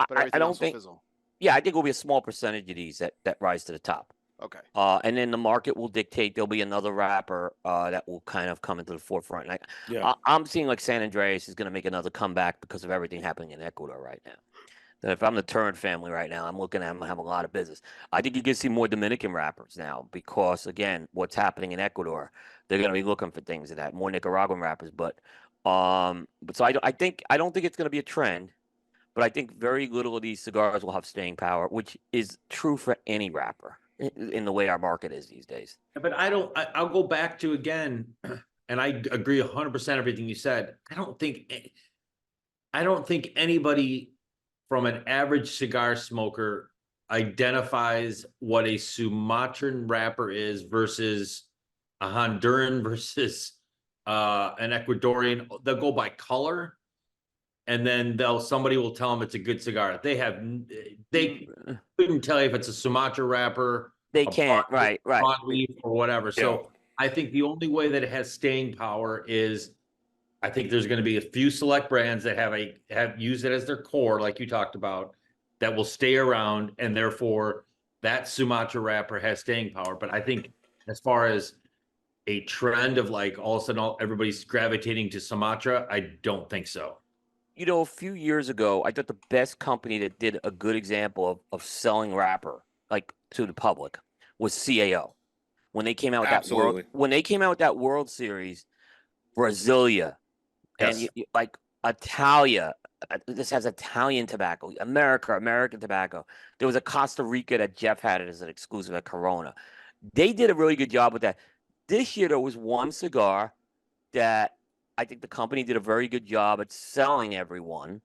but I everything don't else think. will fizzle. Yeah, I think it will be a small percentage of these that rise to the top. Okay. And then the market will dictate. There'll be another wrapper that will kind of come into the forefront. And I'm seeing like San Andreas is going to make another comeback because of everything happening in Ecuador right now. That if I'm the Turn family right now, I'm looking at them having a lot of business. I think you can see more Dominican wrappers now because, again, what's happening in Ecuador, they're going to be looking for things of that. More Nicaraguan wrappers, but so I don't think it's going to be a trend. But I think very little of these cigars will have staying power, which is true for any wrapper in the way our market is these days. But I'll go back to again, and I agree 100% everything you said. I don't think anybody from an average cigar smoker identifies what a Sumatran wrapper is versus a Honduran versus an Ecuadorian. They'll go by color. And then somebody will tell them it's a good cigar. They couldn't tell you if it's a Sumatra wrapper. They can't, right. Broadleaf or whatever. So I think the only way that it has staying power is, I think there's going to be a few select brands that have used it as their core, like you talked about, that will stay around, and therefore that Sumatra wrapper has staying power. But I think as far as a trend of like all of a sudden everybody's gravitating to Sumatra, I don't think so. You know, a few years ago, I thought the best company that did a good example of selling wrapper like to the public was CAO. When they came out with that World Series, Brasilia, and like Italia, this has Italian tobacco, American tobacco. There was a Costa Rica that Jeff had it as an exclusive at Corona. They did a really good job with that. This year, there was one cigar that I think the company did a very good job at selling everyone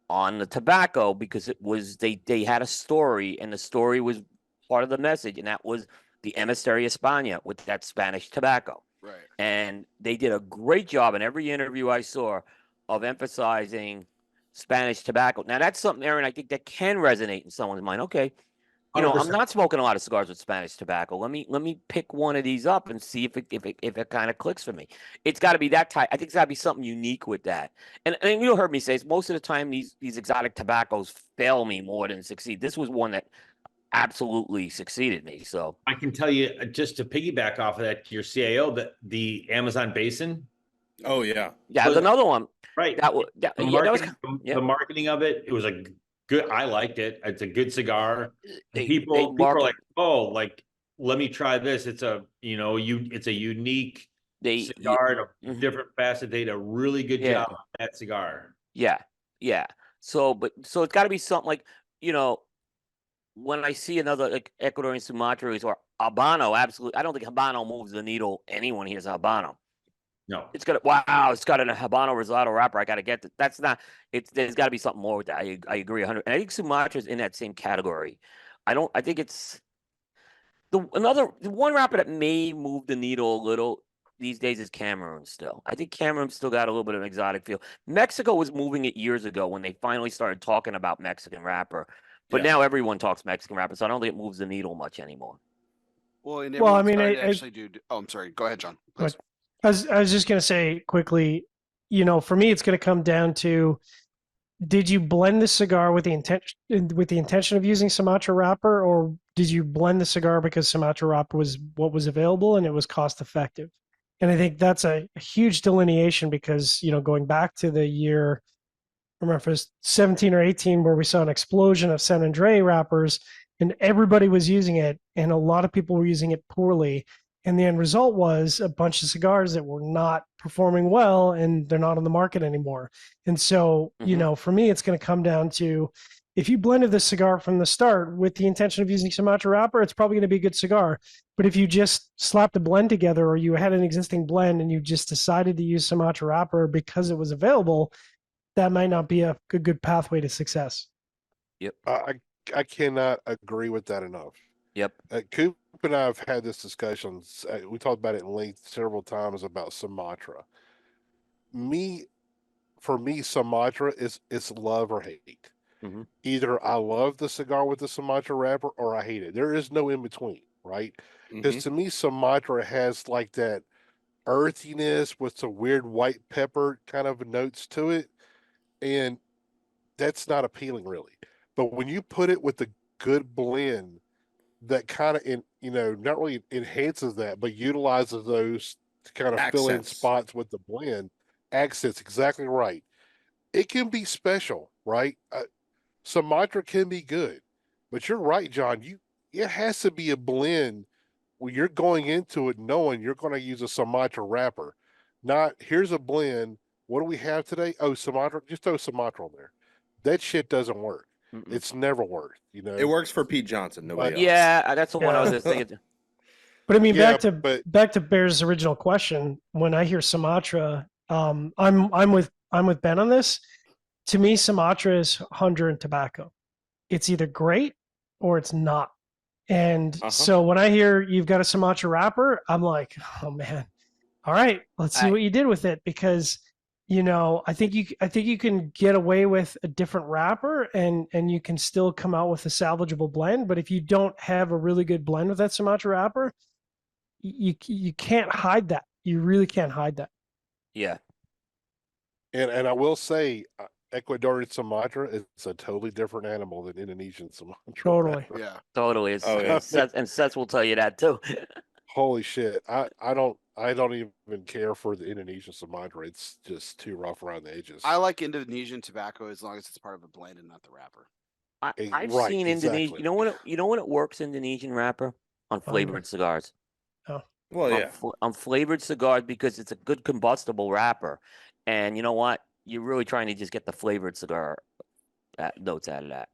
on the tobacco because it was they had a story, and the story was part of the message, and that was the Emisaria España with that Spanish tobacco. Right. And they did a great job in every interview I saw of emphasizing Spanish tobacco. Now that's something, Aaron, I think that can resonate in someone's mind. Okay, you know, 100%. I'm not smoking a lot of cigars with Spanish tobacco. Let me pick one of these up and see if it kind of clicks for me. It's got to be that type. I think it's got to be something unique with that. And you heard me say most of the time these exotic tobaccos fail me more than succeed. This was one that absolutely succeeded me. So I can tell you, just to piggyback off of that, your CAO, that the Amazon Basin. Oh yeah, that's another one. Right. The marketing of it was a good. I liked it. It's a good cigar. People are like, oh, like let me try this. It's a it's a unique cigar, a different facet. They did a really good job on that cigar. Yeah. So it's got to be something like, you know, when I see another like Ecuadorian Sumatras or Habano, absolutely, I don't think Habano moves the needle. Anyone hears Habano. No, it's got an Habano Rosado wrapper. I got to get that. That's not. There's got to be something more with that. I agree 100. And I think Sumatra's in that same category. I think it's the one wrapper that may move the needle a little these days is Cameroon. Still, I think Cameroon still got a little bit of an exotic feel. Mexico was moving it years ago when they finally started talking about Mexican wrapper. But now everyone talks Mexican wrapper, so I don't think it moves the needle much anymore. Well, I mean, I actually do. Oh, I'm sorry. Go ahead, John. Please. I was just going to say quickly, you know, for me, it's going to come down to, did you blend the cigar with the intention of using Sumatra wrapper, or did you blend the cigar because Sumatra wrapper was what was available and it was cost effective? And I think that's a huge delineation because, you know, going back to the year, I remember if it was 17 or 18, where we saw an explosion of San Andre wrappers and everybody was using it, and a lot of people were using it poorly. And the end result was a bunch of cigars that were not performing well, and they're not on the market anymore. And so, you know, for me, it's going to come down to, if you blended the cigar from the start with the intention of using Sumatra wrapper, it's probably going to be a good cigar. But if you just slapped a blend together, or you had an existing blend and you just decided to use Sumatra wrapper because it was available, that might not be a good pathway to success. Yep. I cannot agree with that enough. Yep. Coop and I have had this discussion. We talked about it in length several times about Sumatra. For me, Sumatra is love or hate. Mm-hmm. Either I love the cigar with the Sumatra wrapper or I hate it. There is no in between, right? Because to me, Sumatra has like that earthiness with some weird white pepper kind of notes to it. And that's not appealing, really. But when you put it with a good blend that kind of not really enhances that, but utilizes those to kind of fill in Accents. spots with the blend. Accents, exactly right. It can be special, right? Sumatra can be good, but you're right, John. It has to be a blend where you're going into it knowing you're going to use a Sumatra wrapper. Not here's a blend. What do we have today? Oh, Sumatra. Just throw Sumatra on there. That shit doesn't work. Mm-mm. It's never worked. It works for Pete Johnson. Nobody else. Yeah, that's the one I was Yeah. just thinking. But I mean, Yeah, back to Bear's original question. When I hear Sumatra, I'm with Ben on this. To me, Sumatra is Honduran tobacco. It's either great or it's not. And so when I hear you've got a Sumatra wrapper, I'm like, oh man, all right, let's see what you did with it, because I think you can get away with a different wrapper and you can still come out with a salvageable blend. But if you don't have a really good blend with that Sumatra wrapper, you can't hide that. You really can't hide that. Yeah. And I will say, Ecuadorian Sumatra is a totally different animal than Indonesian Sumatra. Totally. wrapper. Yeah. Totally. It's, Oh, yeah. and Seth will tell you that too. Holy shit! I don't even care for the Indonesian Sumatra. It's just too rough around the edges. I like Indonesian tobacco as long as it's part of a blend and not the wrapper. I've Right, seen Indonesian. exactly. You know when it works, Indonesian wrapper on flavored cigars. Well, yeah. On flavored cigars, because it's a good combustible wrapper, and you know what? You're really trying to just get the flavored cigar notes out of that.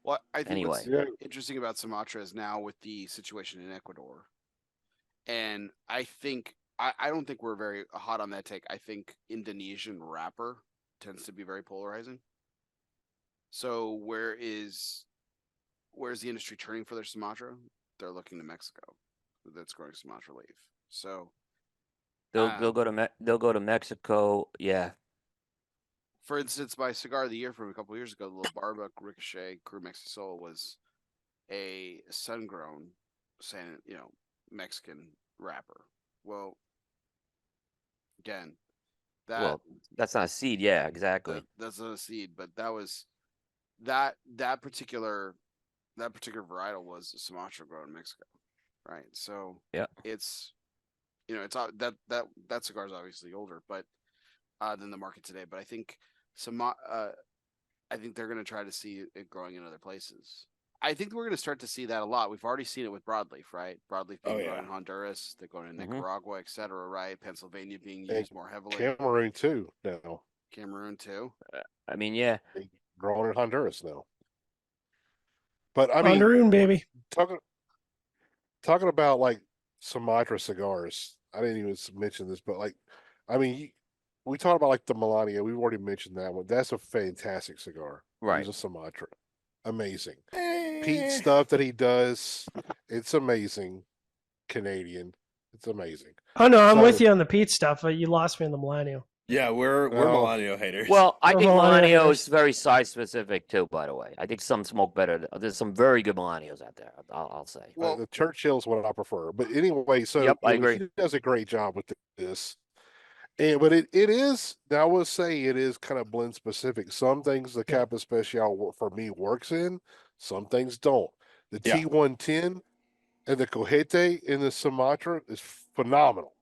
Well, I think what's Yeah. interesting about Sumatra is now with the situation in Ecuador, and I think I don't think we're very hot on that take. I think Indonesian wrapper tends to be very polarizing. So where's the industry turning for their Sumatra? They're looking to Mexico. That's growing Sumatra leaf. So They'll go to Mexico. Yeah. for instance, my cigar of the year from a couple of years ago, the La Barba Ricochet Crew Mexisol was a sun-grown, Mexican wrapper. Well, again, that's not a seed. Yeah, exactly. That's not a seed, but that was that particular varietal was Sumatra grown in Mexico, right? So yeah, it's that cigar is obviously older, but than the market today. But I think I think they're going to try to see it growing in other places. I think we're going to start to see that a lot. We've already seen it with broadleaf, right? Broadleaf being grown in Honduras, they're going to Nicaragua, et cetera, right? Pennsylvania being used more heavily. Cameroon too now. Cameroon too. I mean, yeah, grown in Honduras now. But I mean, Honduran, baby. Talking about like Sumatra cigars. I didn't even mention this, but like, I mean, we talked about like the Melania. We've already mentioned that one. That's a fantastic cigar. Right. He's a Sumatra. Amazing. Pete stuff that he does, it's amazing. Canadian. It's amazing. Oh no, I'm with you on the Pete stuff, but you lost me in the Millennial. Yeah, we're Melanio haters. Well, I think Melanio Melanio is very size specific too. By the way, I think some smoke better. There's some very good Melanios out there. I'll say. Well, the Churchill's what I prefer. But anyway, so Yep, I agree. He does a great job with this. But it is, I will say, it is kind of blend specific. Some things the Capa Especial for me works in, some things don't. The T110 and the Cojete in the Sumatra is phenomenal.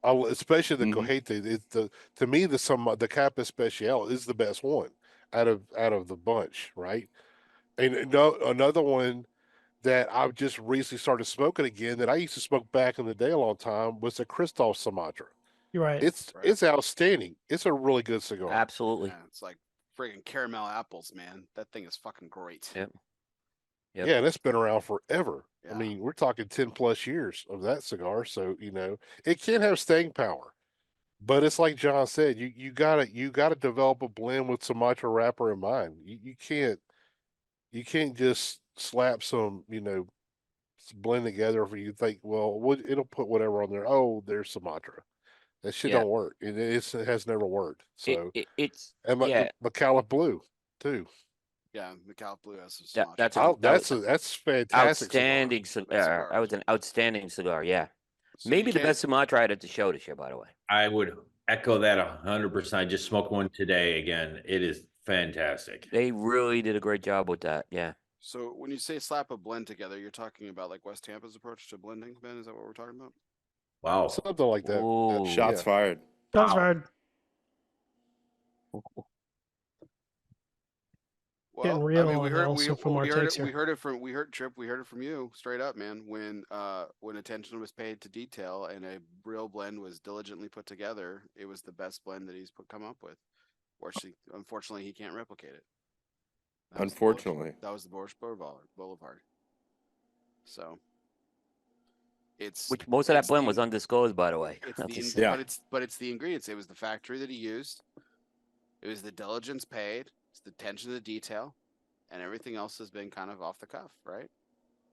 Especially the Cojete. To me, the Capa Especial is the best one out of the bunch, right? And another one that I've just recently started smoking again that I used to smoke back in the day a long time was the Christoph Sumatra. You're right. It's outstanding. It's a really good cigar. Absolutely. Yeah, it's like friggin' caramel apples, man. That thing is fucking great. Yep. Yeah, and it's been around forever. Yeah. I mean, we're talking 10 plus years of that cigar. So, it can have staying power. But it's like John said, you gotta develop a blend with Sumatra wrapper in mind. You can't just slap some, blend together if you think, well, it'll put whatever on there. Oh, there's Sumatra. That shit don't work. It has never worked. So it's and Macallan Blue too. Yeah, Macallan Blue has some Sumatra. That's fantastic. Outstanding cigar. That was an outstanding cigar. Yeah, so maybe the best Sumatra I had at the show this year. By the way, I would echo that 100%. I just smoked one today again. It is fantastic. They really did a great job with that. Yeah. So when you say slap a blend together, you're talking about like West Tampa's approach to blending, Ben? Is that what we're talking about? Wow. Something like that. Ooh. Shots fired. Shots Wow. fired. Getting Well, real I mean, on ELOSOFUMARTAKES we here. heard it from Tripp. We heard it from you straight up, man. When attention was paid to detail and a real blend was diligently put together, it was the best blend that he's come up with. Unfortunately, he can't replicate it. Unfortunately. That was the Boris Boulevard. So it's Which most of that it's blend the- was undisclosed, by the way. It's I'm the just in- Yeah. but it's the ingredients. It was the factory that he used. It was the diligence paid. It's the attention to detail, and everything else has been kind of off the cuff, right?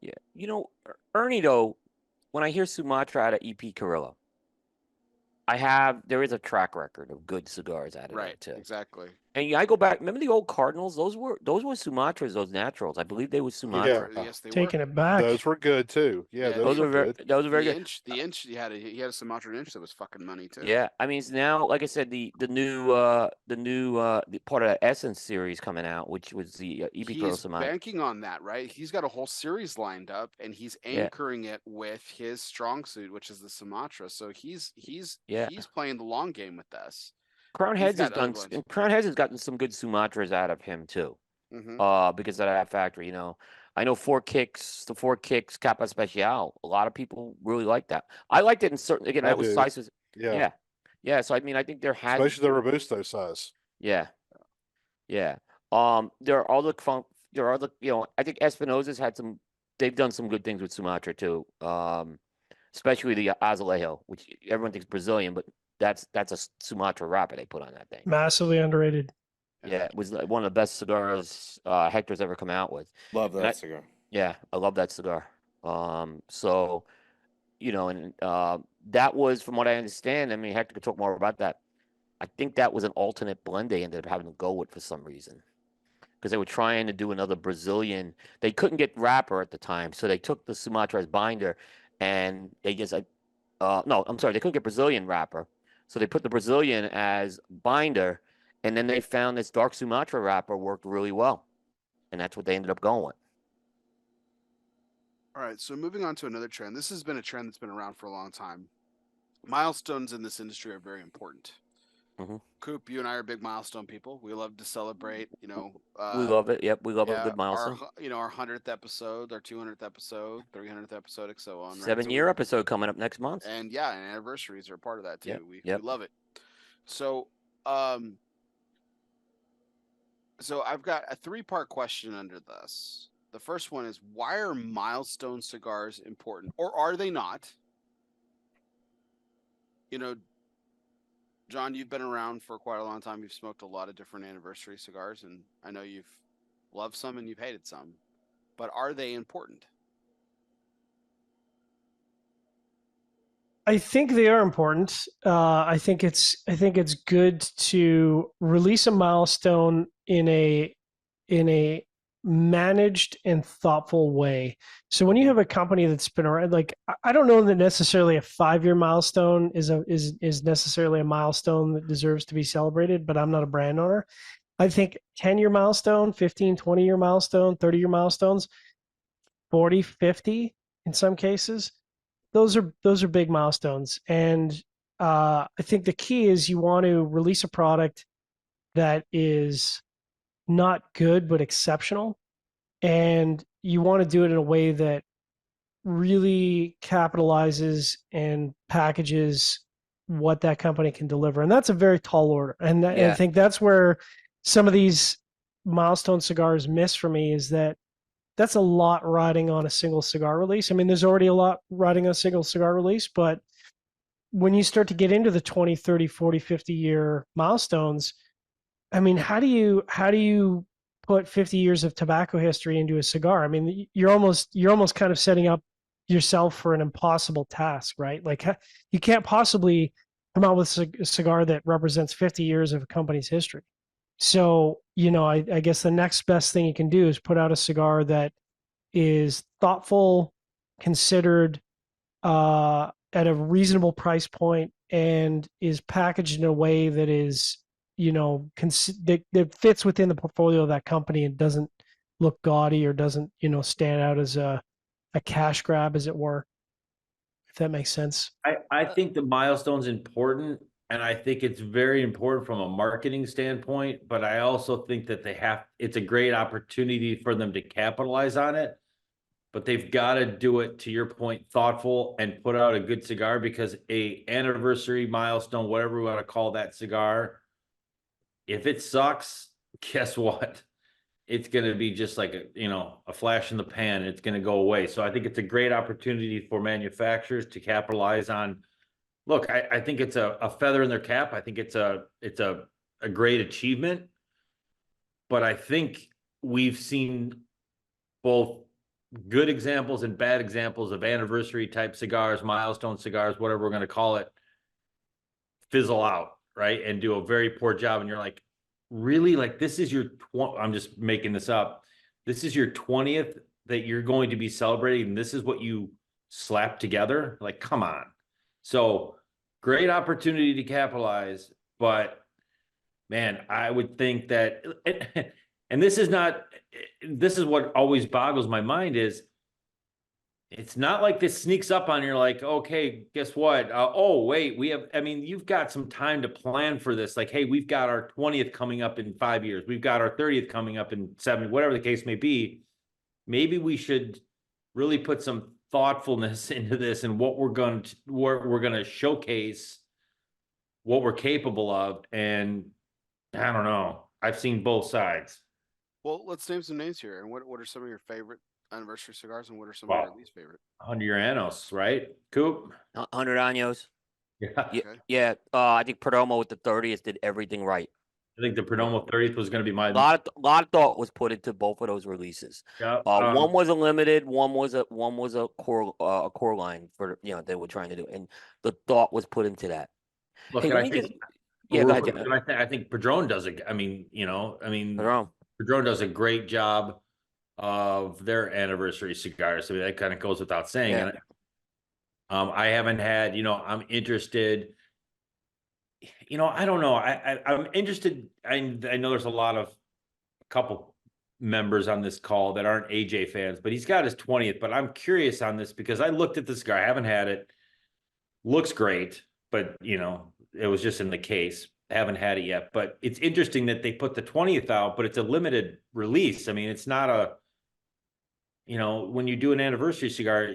Yeah. You know, Ernie, though, when I hear Sumatra out of EP Carrillo, there is a track record of good cigars out of Right. that too. Exactly. And I go back, remember the old Cardinals? Those were Sumatras, those naturals. I believe they were Sumatra. Yes, they Taking were. it back. Those were good too. Yeah, Yeah, those Those were were good. very The good. inch. He had a Sumatra inch that was fucking money too. Yeah, I mean, it's now, like I said, the new the part of that Essence series coming out, which was the EP Carrillo He's Sumatra. banking on that, right? He's got a whole series lined up, and he's Yeah. anchoring it with his strong suit, which is the Sumatra. So he's Yeah. playing the long game with this. Crown He's Heads has got other done, blends. and Crown Heads has gotten some good Sumatras out of him too. Mm-hmm. Because of that factory, I know the Four Kicks Capa Special. A lot of people really like that. I liked it in certain. Again, I that was do. sizes. Yeah. Yeah. So I mean, I think there has. Especially the Robusto size. Yeah. There are other I think Espinosa's had some. They've done some good things with Sumatra too. Especially the Azulejo, which everyone thinks Brazilian, but that's a Sumatra wrapper they put on that thing. Massively underrated. Yeah, it was one of the best cigars Hector's ever come out with. Love that And I- cigar. Yeah, I love that cigar. So, that was, from what I understand, I mean, Hector could talk more about that. I think that was an alternate blend they ended up having to go with for some reason. Because they were trying to do another Brazilian. They couldn't get wrapper at the time, so they took the Sumatra as binder, and they just, no, I'm sorry, they couldn't get Brazilian wrapper, so they put the Brazilian as binder, and then they found this dark Sumatra wrapper worked really well, and that's what they ended up going with. All right, so moving on to another trend. This has been a trend that's been around for a long time. Milestones in this industry are very important. Mhm. Coop, you and I are big milestone people. We love to celebrate. We love it. Yep, we love a good milestone. Our 100th episode, our 200th episode, 300th episode, and so on. Right? 7-year episode coming up next month. And anniversaries are a part of that too. Yep, We yep. love it. So, so I've got a 3-part question under this. The first one is, why are milestone cigars important, or are they not? John, you've been around for quite a long time. You've smoked a lot of different anniversary cigars, and I know you've loved some and you've hated some. But are they important? I think they are important. I think it's good to release a milestone in a managed and thoughtful way. So when you have a company that's been around, like, I don't know that necessarily a 5-year milestone is necessarily a milestone that deserves to be celebrated, but I'm not a brand owner. I think 10-year milestone, 15, 20-year milestone, 30-year milestones, 40, 50 in some cases, those are big milestones. And I think the key is you want to release a product that is not good but exceptional, and you want to do it in a way that really capitalizes and packages what that company can deliver. And that's a very tall order, and I think that's where some of these milestone cigars miss for me, is that that's a lot riding on a single cigar release. I mean, there's already a lot riding on a single cigar release, but when you start to get into the 20, 30, 40, 50-year milestones, I mean, how do you put 50 years of tobacco history into a cigar? I mean, you're almost kind of setting up yourself for an impossible task, right? Like, you can't possibly come out with a cigar that represents 50 years of a company's history. So, I guess the next best thing you can do is put out a cigar that is thoughtful, considered, at a reasonable price point, and is packaged in a way that is, that fits within the portfolio of that company and doesn't look gaudy or doesn't, stand out as a cash grab, as it were, if that makes sense. I think the milestone's important, and I think it's very important from a marketing standpoint, but I also think that it's a great opportunity for them to capitalize on it, but they've got to do it, to your point, thoughtful and put out a good cigar, because a anniversary milestone, whatever we want to call that cigar, if it sucks, guess what? It's going to be just like a flash in the pan. It's going to go away. So I think it's a great opportunity for manufacturers to capitalize on. Look, I think it's a feather in their cap. I think it's a great achievement, but I think we've seen both good examples and bad examples of anniversary type cigars, milestone cigars, whatever we're going to call it, fizzle out, right? And do a very poor job. And you're like, really? Like, this is your I'm just making this up. This is your 20th that you're going to be celebrating, and this is what you slapped together? Like, come on. So great opportunity to capitalize, but man, I would think that, and this is what always boggles my mind is, it's not like this sneaks up on you like, okay, guess what? Oh, wait, you've got some time to plan for this. Like, hey, we've got our 20th coming up in 5 years. We've got our 30th coming up in 7, whatever the case may be. Maybe we should really put some thoughtfulness into this and what we're going to showcase, what we're capable of. And I don't know. I've seen both sides. Well, let's name some names here. And what are some of your favorite anniversary cigars, and what are some of your least favorite? 100-year annos, right? Coop? 100 años. Yeah. Okay. Yeah. I think Perdomo with the 30th did everything right. I think the Perdomo 30th was going to be my A lot of thought was put into both of those releases. Yeah. One was a limited, one was a core line for they were trying to do, and the thought was put into that. Look, Hey, I think Padron does it. Padron does a great job of their anniversary cigars. I mean, that kind of goes without saying. Yeah. And I haven't had, I'm interested. I don't know. I'm interested. I know there's a couple members on this call that aren't AJ fans, but he's got his 20th. But I'm curious on this because I looked at this cigar. I haven't had it. Looks great, but it was just in the case. I haven't had it yet. But it's interesting that they put the 20th out, but it's a limited release. I mean, it's not when you do an anniversary cigar,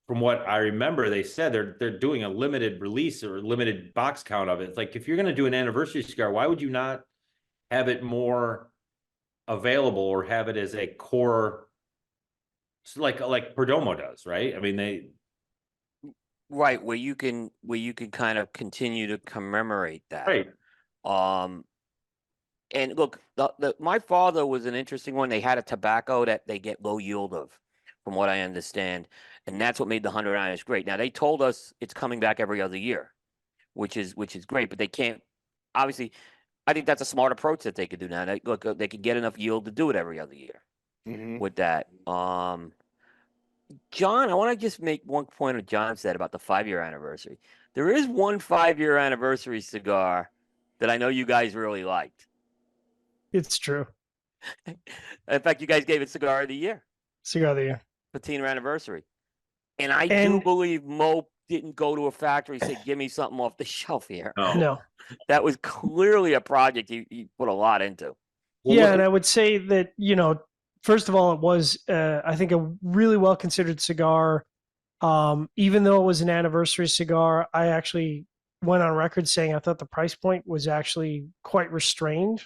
from what I remember, they said they're doing a limited release or a limited box count of it. It's like, if you're going to do an anniversary cigar, why would you not have it more available or have it as a core, like Perdomo does, right? I mean, right, where you can kind of continue to commemorate that. Right. And look, my father was an interesting one. They had a tobacco that they get low yield of, from what I understand. And that's what made the 100 Años great. Now, they told us it's coming back every other year, which is great, but they can't. Obviously, I think that's a smart approach that they could do now. They could get enough yield to do it every other year with that. John, I want to just make one point of John said about the 5-year anniversary. There is one 5-year anniversary cigar that I know you guys really liked. It's true. In fact, you guys gave it Cigar of the Year. Cigar of the Year. Patina anniversary. And I do believe Mo didn't go to a factory and say, give me something off the shelf here. No. That was clearly a project he put a lot into. Well, and I would say that, first of all, it was, I think, a really well-considered cigar. Even though it was an anniversary cigar, I actually went on record saying I thought the price point was actually quite restrained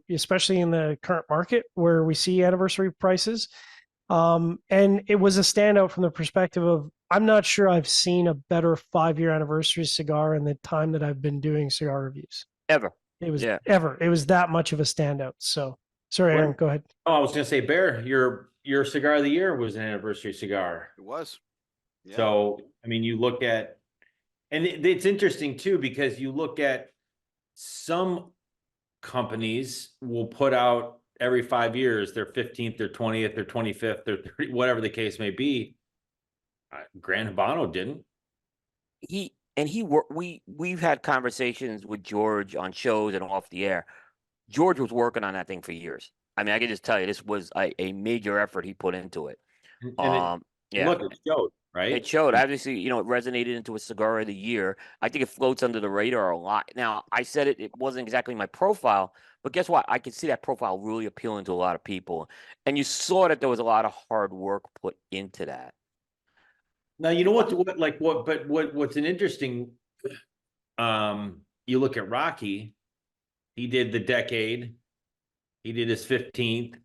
especially in the current market where we see anniversary prices. And it was a standout from the perspective of, I'm not sure I've seen a better 5-year anniversary cigar in the time that I've been doing cigar reviews. Ever. It was that much of a standout. So sorry, Aaron, go ahead. Oh, I was going to say, Bear, your Cigar of the Year was an anniversary cigar. It was. Yeah. So, I mean, you look at, and it's interesting too, because you look at some companies will put out every 5 years, their 15th, their 20th, their 25th, their 30th, whatever the case may be. Gran Habano didn't. We've had conversations with George on shows and off the air. George was working on that thing for years. I mean, I can just tell you, this was a major effort he put into it. And Yeah. look, it showed, right? It showed. Obviously, it resonated into a cigar of the year. I think it floats under the radar a lot. Now, I said it wasn't exactly my profile, but guess what? I could see that profile really appealing to a lot of people. And you saw that there was a lot of hard work put into that. Now, you know what's an interesting, you look at Rocky, he did the decade, he did his 15th,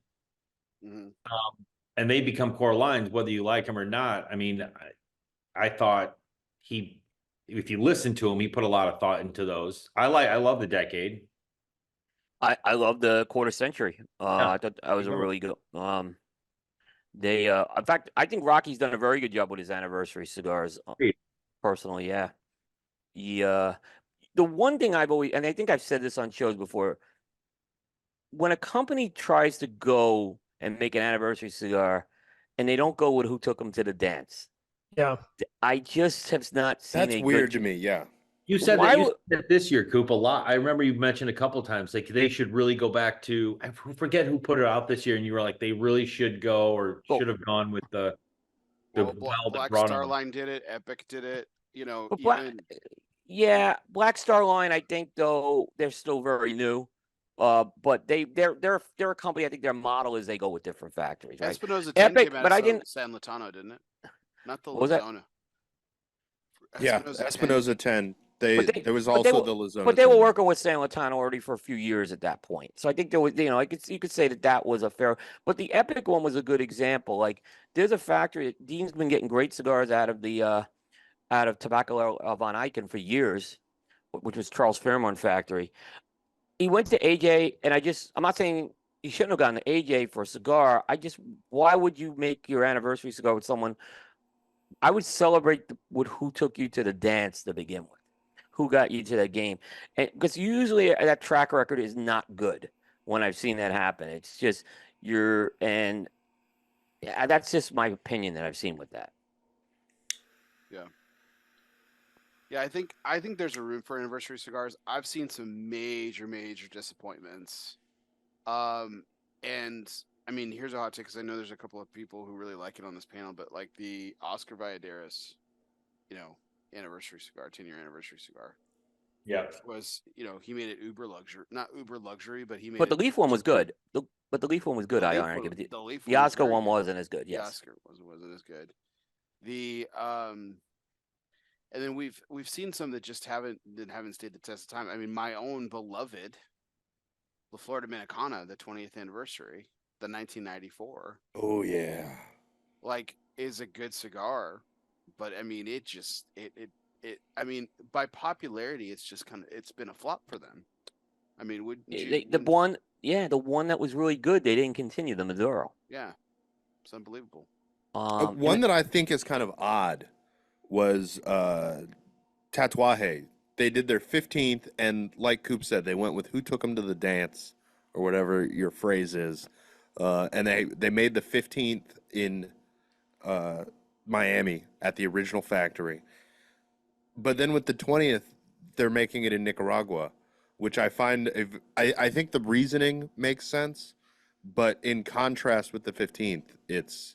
and they become core lines, whether you like him or not. I mean, I thought if you listen to him, he put a lot of thought into those. I love the decade. I love the quarter century. Yeah. I thought that was a really good. In fact, I think Rocky's done a very good job with his anniversary cigars. Personally, yeah. The one thing I've always, and I think I've said this on shows before, when a company tries to go and make an anniversary cigar, and they don't go with who took them to the dance, Yeah. I just have not seen. That's weird to me. Yeah. You said that this year, Coop, a lot. I remember you mentioned a couple of times, like they should really go back to, I forget who put it out this year, and you were like, they really should go or should have gone with the Black Star Line did it, Epic did it, Yeah, Black Star Line, I think though they're still very new. But they're a company. I think their model is they go with different factories, right? Espinosa 10 Epic, came out but of I didn't. San Latano, didn't it? Not the What was that? Lozona. Yeah, Espinosa 10. There was but also the Lozona. But they were working with San Latano already for a few years at that point. So I think there was, you could say that was a fair. But the Epic one was a good example. Like there's a factory. Dean's been getting great cigars out of Tobacco von Eycken for years, which was Charles Fairmont factory. He went to AJ, and I'm not saying you shouldn't have gone to AJ for a cigar. Why would you make your anniversary cigar with someone? I would celebrate with who took you to the dance to begin with, who got you to that game, and because usually that track record is not good when I've seen that happen. It's just that's just my opinion that I've seen with that. Yeah. Yeah, I think there's a room for anniversary cigars. I've seen some major disappointments. And I mean, here's a hot take because I know there's a couple of people who really like it on this panel, but like the Oscar Valladares, anniversary cigar, 10-year anniversary cigar. Yeah. Was, he made it uber luxury, not uber luxury, but he made But the Leaf one was good. But the Leaf one was good, I argue. The Oscar one wasn't as good, yes. The Oscar wasn't as good. And then we've seen some that just haven't stayed the test of time. I mean, my own beloved La Flor Dominicana, the 20th anniversary, the 1994. Oh yeah, is a good cigar, but I mean, I mean, by popularity, it's been a flop for them. I mean, the one that was really good, they didn't continue, the Maduro. Yeah, it's unbelievable. One that I think is kind of odd was Tatuaje. They did their 15th, and like Coop said, they went with who took them to the dance, or whatever your phrase is, and they made the 15th in Miami at the original factory. But then with the 20th, they're making it in Nicaragua, which I find, I think the reasoning makes sense, but in contrast with the 15th, it's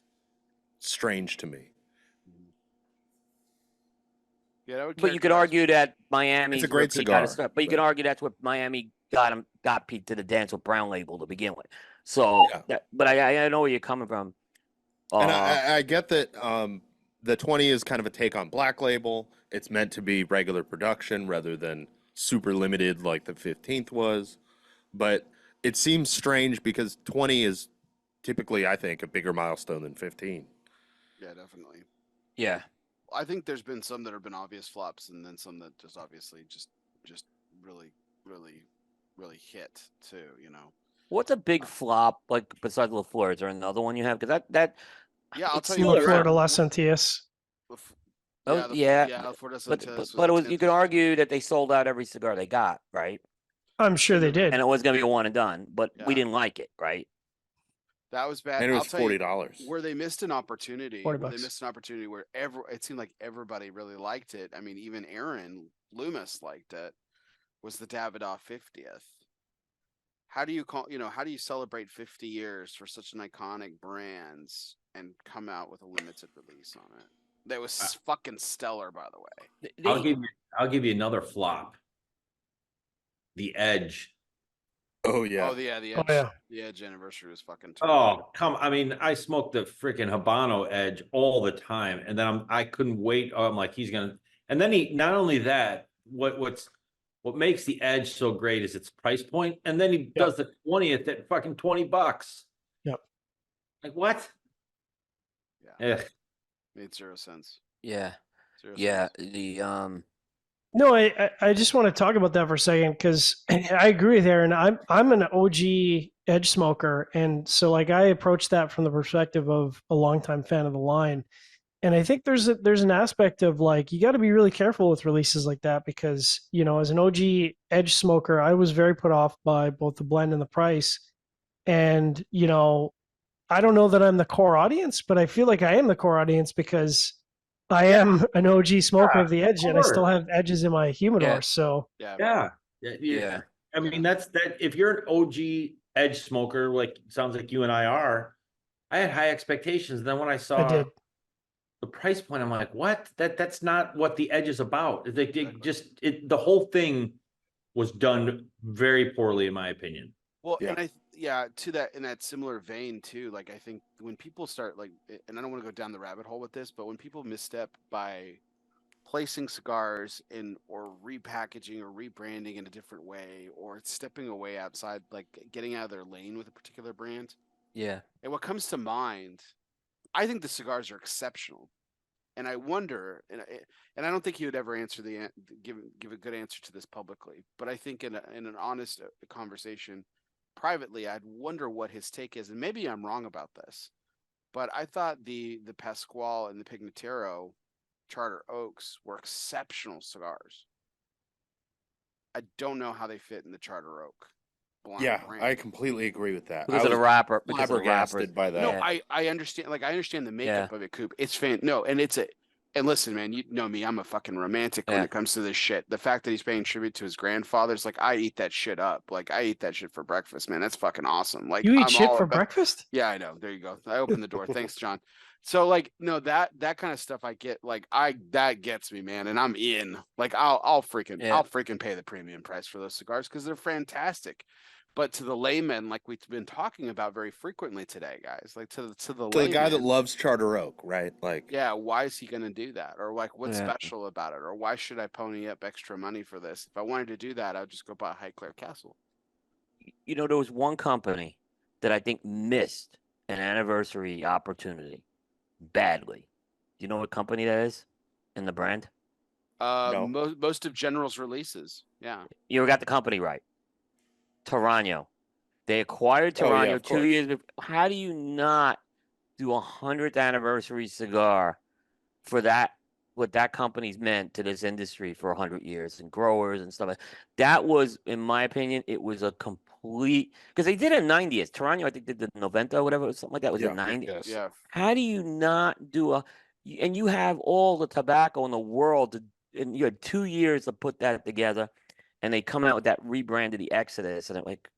strange to me. Yeah, but you could argue that Miami. It's a great cigar. But you can argue that's what Miami got Pete to the dance with Brown Label to begin with. So, but I know where you're coming from. And I get that the 20 is kind of a take on Black Label. It's meant to be regular production rather than super limited like the 15th was. But it seems strange because 20 is typically, I think, a bigger milestone than 15. Yeah, definitely. Yeah. I think there's been some that have been obvious flops, and then some that just obviously just really hit too. What's a big flop like besides La Flor? Is there another one you have? Because that. Yeah, I'll tell you. La Flor de las Antillas. But it was. You could argue that they sold out every cigar they got, right? I'm sure they did, and it was going to be a one and done. But we didn't like it, right? That was bad. And it was $40. Where they missed an opportunity. $40. They missed an opportunity where it seemed like everybody really liked it. I mean, even Aaron Loomis liked it. Was the Davidoff 50th? how do you how do you celebrate 50 years for such an iconic brand and come out with a limited release on it? That was fucking stellar, by the way. I'll give you another flop. The Edge. Oh yeah. Oh yeah, the Oh, Edge. yeah. The Edge anniversary was fucking. Oh, I mean, I smoked the freaking Habano Edge all the time, and then I couldn't wait. Oh, I'm like, he's gonna. And then not only that, what makes the Edge so great is its price point, and then he does the 20th at fucking $20. Yep. Like what? Yeah. Ugh. Made 0 sense. Yeah. 0 Yeah. sense. The No, I just want to talk about that for a second because I agree with Aaron. I'm an OG Edge smoker, and so like I approach that from the perspective of a longtime fan of the line. And I think there's an aspect of like you got to be really careful with releases like that because as an OG Edge smoker, I was very put off by both the blend and the price. And I don't know that I'm the core audience, but I feel like I am the core audience because I am an OG smoker of the Edge, and I still have edges in my humidor. Yeah. So Yeah. I mean, that's that. If you're an OG Edge smoker, like sounds like you and I are, I had high expectations. Then when I saw I did. the price point, I'm like, what? That's not what the Edge is about. The whole thing was done very poorly, in my opinion. Well, and to that in that similar vein too, like I think when people start like, and I don't want to go down the rabbit hole with this, but when people misstep by placing cigars in or repackaging or rebranding in a different way or stepping away outside, like getting out of their lane with a particular brand. Yeah. And what comes to mind, I think the cigars are exceptional. And I wonder, and I don't think he would ever answer give a good answer to this publicly, but I think in an honest conversation privately, I'd wonder what his take is. And maybe I'm wrong about this, but I thought the Pascual and the Pignataro Charter Oaks were exceptional cigars. I don't know how they fit in the Charter Oak. Yeah, I completely agree with that. Because of the wrapper. Because flabbergasted by that. No, I understand. Like I understand the makeup of it, Coop. It's and listen, man, you know me, I'm a fucking romantic when it comes to this shit. The fact that he's paying tribute to his grandfather's, like I eat that shit up. Like I eat that shit for breakfast, man. That's fucking awesome. Like you eat I'm shit all for about... breakfast? Yeah, I know. There you go. I opened the door. Thanks, John. So like, no, that kind of stuff I get, like that gets me, man. And I'm in. Like I'll freaking pay the premium price for those cigars because they're fantastic. But to the layman, like we've been talking about very frequently today, guys, like to the guy that loves Charter Oak, right? Like, yeah, why is he going to do that? Or like, what's special about it? Or why should I pony up extra money for this? If I wanted to do that, I'd just go buy a Highclere Castle. There was one company that I think missed an anniversary opportunity badly. Do you know what company that is in the brand? No. Most of General's releases. Yeah. You got the company right. Tarano. They acquired Tarano 2 years before. How do you not do a 100th anniversary cigar for that? What that company's meant to this industry for 100 years and growers and stuff like that. That was, in my opinion, it was a complete because they did it in 90s. Tarano, I think, did the Noventa or whatever, something like that. Was in 90s. Yes. Yeah. How do you not do and you have all the tobacco in the world, and you had 2 years to put that together. And they come out with that rebranded the Exodus, and I'm like,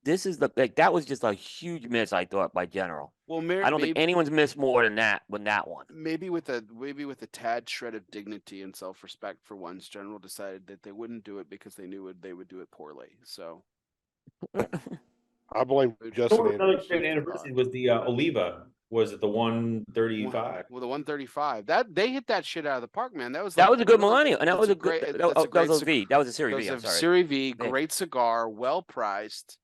this is that was just a huge miss, I thought, by General. Well, I don't think anyone's missed more than that with that one. Maybe with a tad shred of dignity and self-respect for once, General decided that they wouldn't do it because they knew they would do it poorly. So I blame Justin. Another great anniversary was the Oliva. Was it the 135? Well, the 135. That they hit that shit out of the park, man. That was a good millennial, and that was a great. That was a V. That was a Series V. I'm sorry. Series V, great cigar, well priced.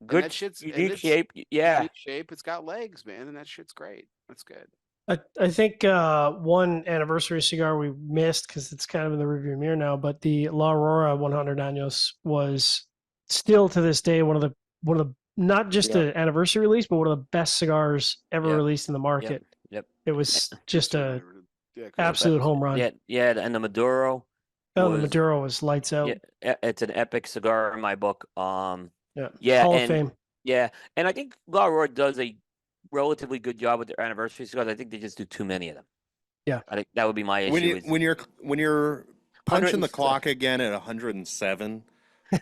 Good that shit's unique shape. Yeah, unique shape. It's got legs, man, and that shit's great. That's good. I think one anniversary cigar we missed because it's kind of in the rearview mirror now, but the La Aurora 100 Años was still to this day one of the not just an anniversary release, but one of the best cigars ever released in the market. Yep. It was just a absolute home run. Yeah, and the Maduro. The Maduro was lights out. Yeah, it's an epic cigar in my book. Hall of Fame. Yeah, and I think La Aurora does a relatively good job with their anniversary cigars. I think they just do too many of them. Yeah, I think that would be my issue. When you're punching the clock again at 107,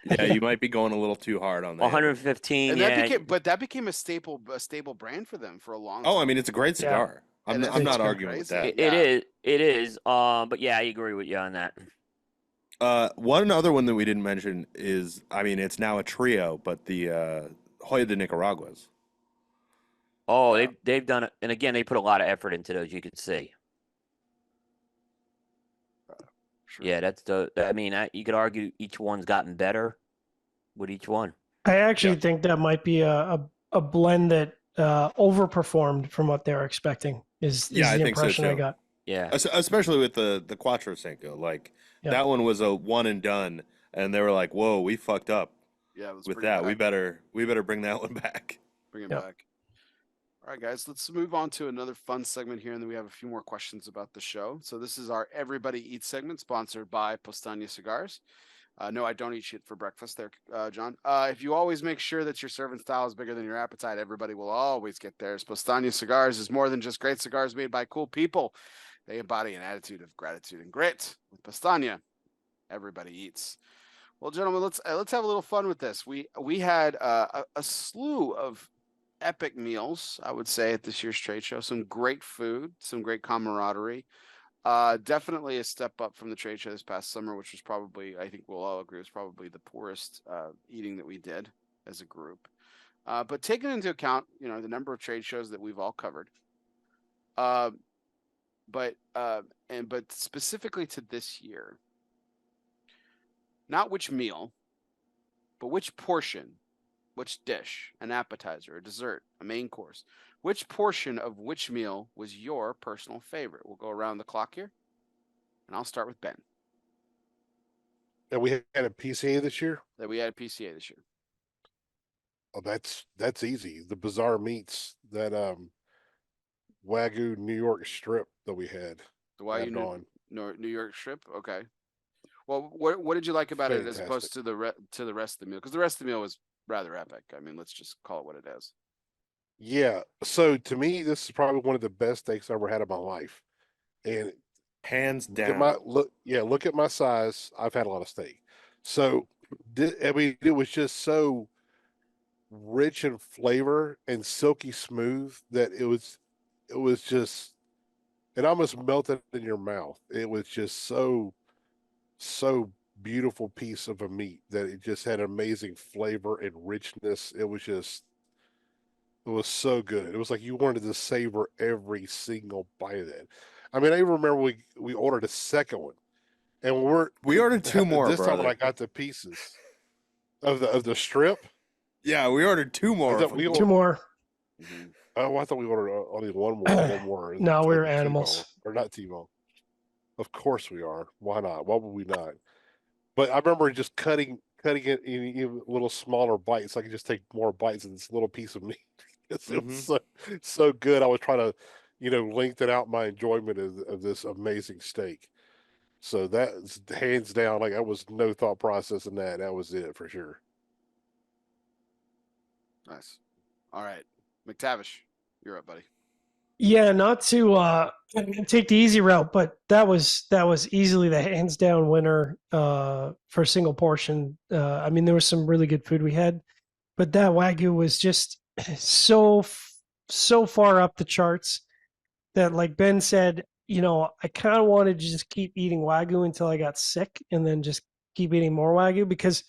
Yeah, you might be going a little too hard on that. 115. And Yeah. that became a stable brand for them for a long time. Oh, I mean, it's a great Yeah. cigar. I'm And not, I'm it's not been arguing with crazy. that. Yeah. It is. But yeah, I agree with you on that. One other one that we didn't mention is, I mean, it's now a trio, but the Hoya de Nicaraguas. Oh, they've done it, and again, they put a lot of effort into those. You can see. Sure. Yeah, that's the. I mean, you could argue each one's gotten better with each one. I actually think that might be a blend that overperformed from what they were expecting. Is Yeah, I the think so, impression I too. got. Yeah. Especially with the Quattro Cinco. Like, Yeah. that one was a one and done, and they were like, whoa, we fucked up Yeah, let's with bring it that. We back. better bring that one back. Bring it Yeah. back. All right, guys, let's move on to another fun segment here, and then we have a few more questions about the show. So this is our Everybody Eats segment, sponsored by Postania Cigars. No, I don't eat shit for breakfast there, John. If you always make sure that your serving style is bigger than your appetite, everybody will always get theirs. Postania Cigars is more than just great cigars made by cool people. They embody an attitude of gratitude and grit. With Postania, everybody eats. Well, gentlemen, let's have a little fun with this. We had a slew of epic meals, I would say, at this year's trade show. Some great food, some great camaraderie. Definitely a step up from the trade show this past summer, which was probably, I think we'll all agree, was probably the poorest eating that we did as a group. But taking into account, the number of trade shows that we've all covered, but specifically to this year, not which meal, but which portion, which dish, an appetizer, a dessert, a main course, which portion of which meal was your personal favorite? We'll go around the clock here, and I'll start with Ben. And we had a PCA this year. That we had a PCA this year. Oh, that's easy. The Bizarre Meats, that Wagyu New York strip that we had. The Wagyu New York strip. Okay. Well, what did you like about it as opposed to the rest of the meal? Because the rest of the meal was rather epic. I mean, let's just call it what it is. Yeah. So to me, this is probably one of the best steaks I ever had in my life. And Hands look at down. look at my size. I've had a lot of steak. So, I mean, it was just so rich in flavor and silky smooth that it was just, it almost melted in your mouth. It was just so beautiful piece of a meat that it just had amazing flavor and richness. It was so good. It was like you wanted to savor every single bite of it. I mean, I even remember we ordered a second one, and We ordered two more, this time when brother. I got the pieces of the strip. Yeah, we ordered two more. Two more. Oh, I thought we ordered only one more. No, we're T-bone, animals. or not T-bone. Of course we are. Why not? Why would we not? But I remember just cutting it in even little smaller bites. So I could just take more bites of this little piece of meat. It was so good. I was trying to, lengthen out my enjoyment of this amazing steak. So that's hands down, like, that was no thought process in that. That was it for sure. Nice. All right, McTavish, you're up, buddy. Yeah, not to take the easy route, but that was easily the hands down winner for single portion. I mean, there was some really good food we had, but that Wagyu was just so far up the charts that, like Ben said, I kind of wanted to just keep eating Wagyu until I got sick, and then just keep eating more Wagyu, because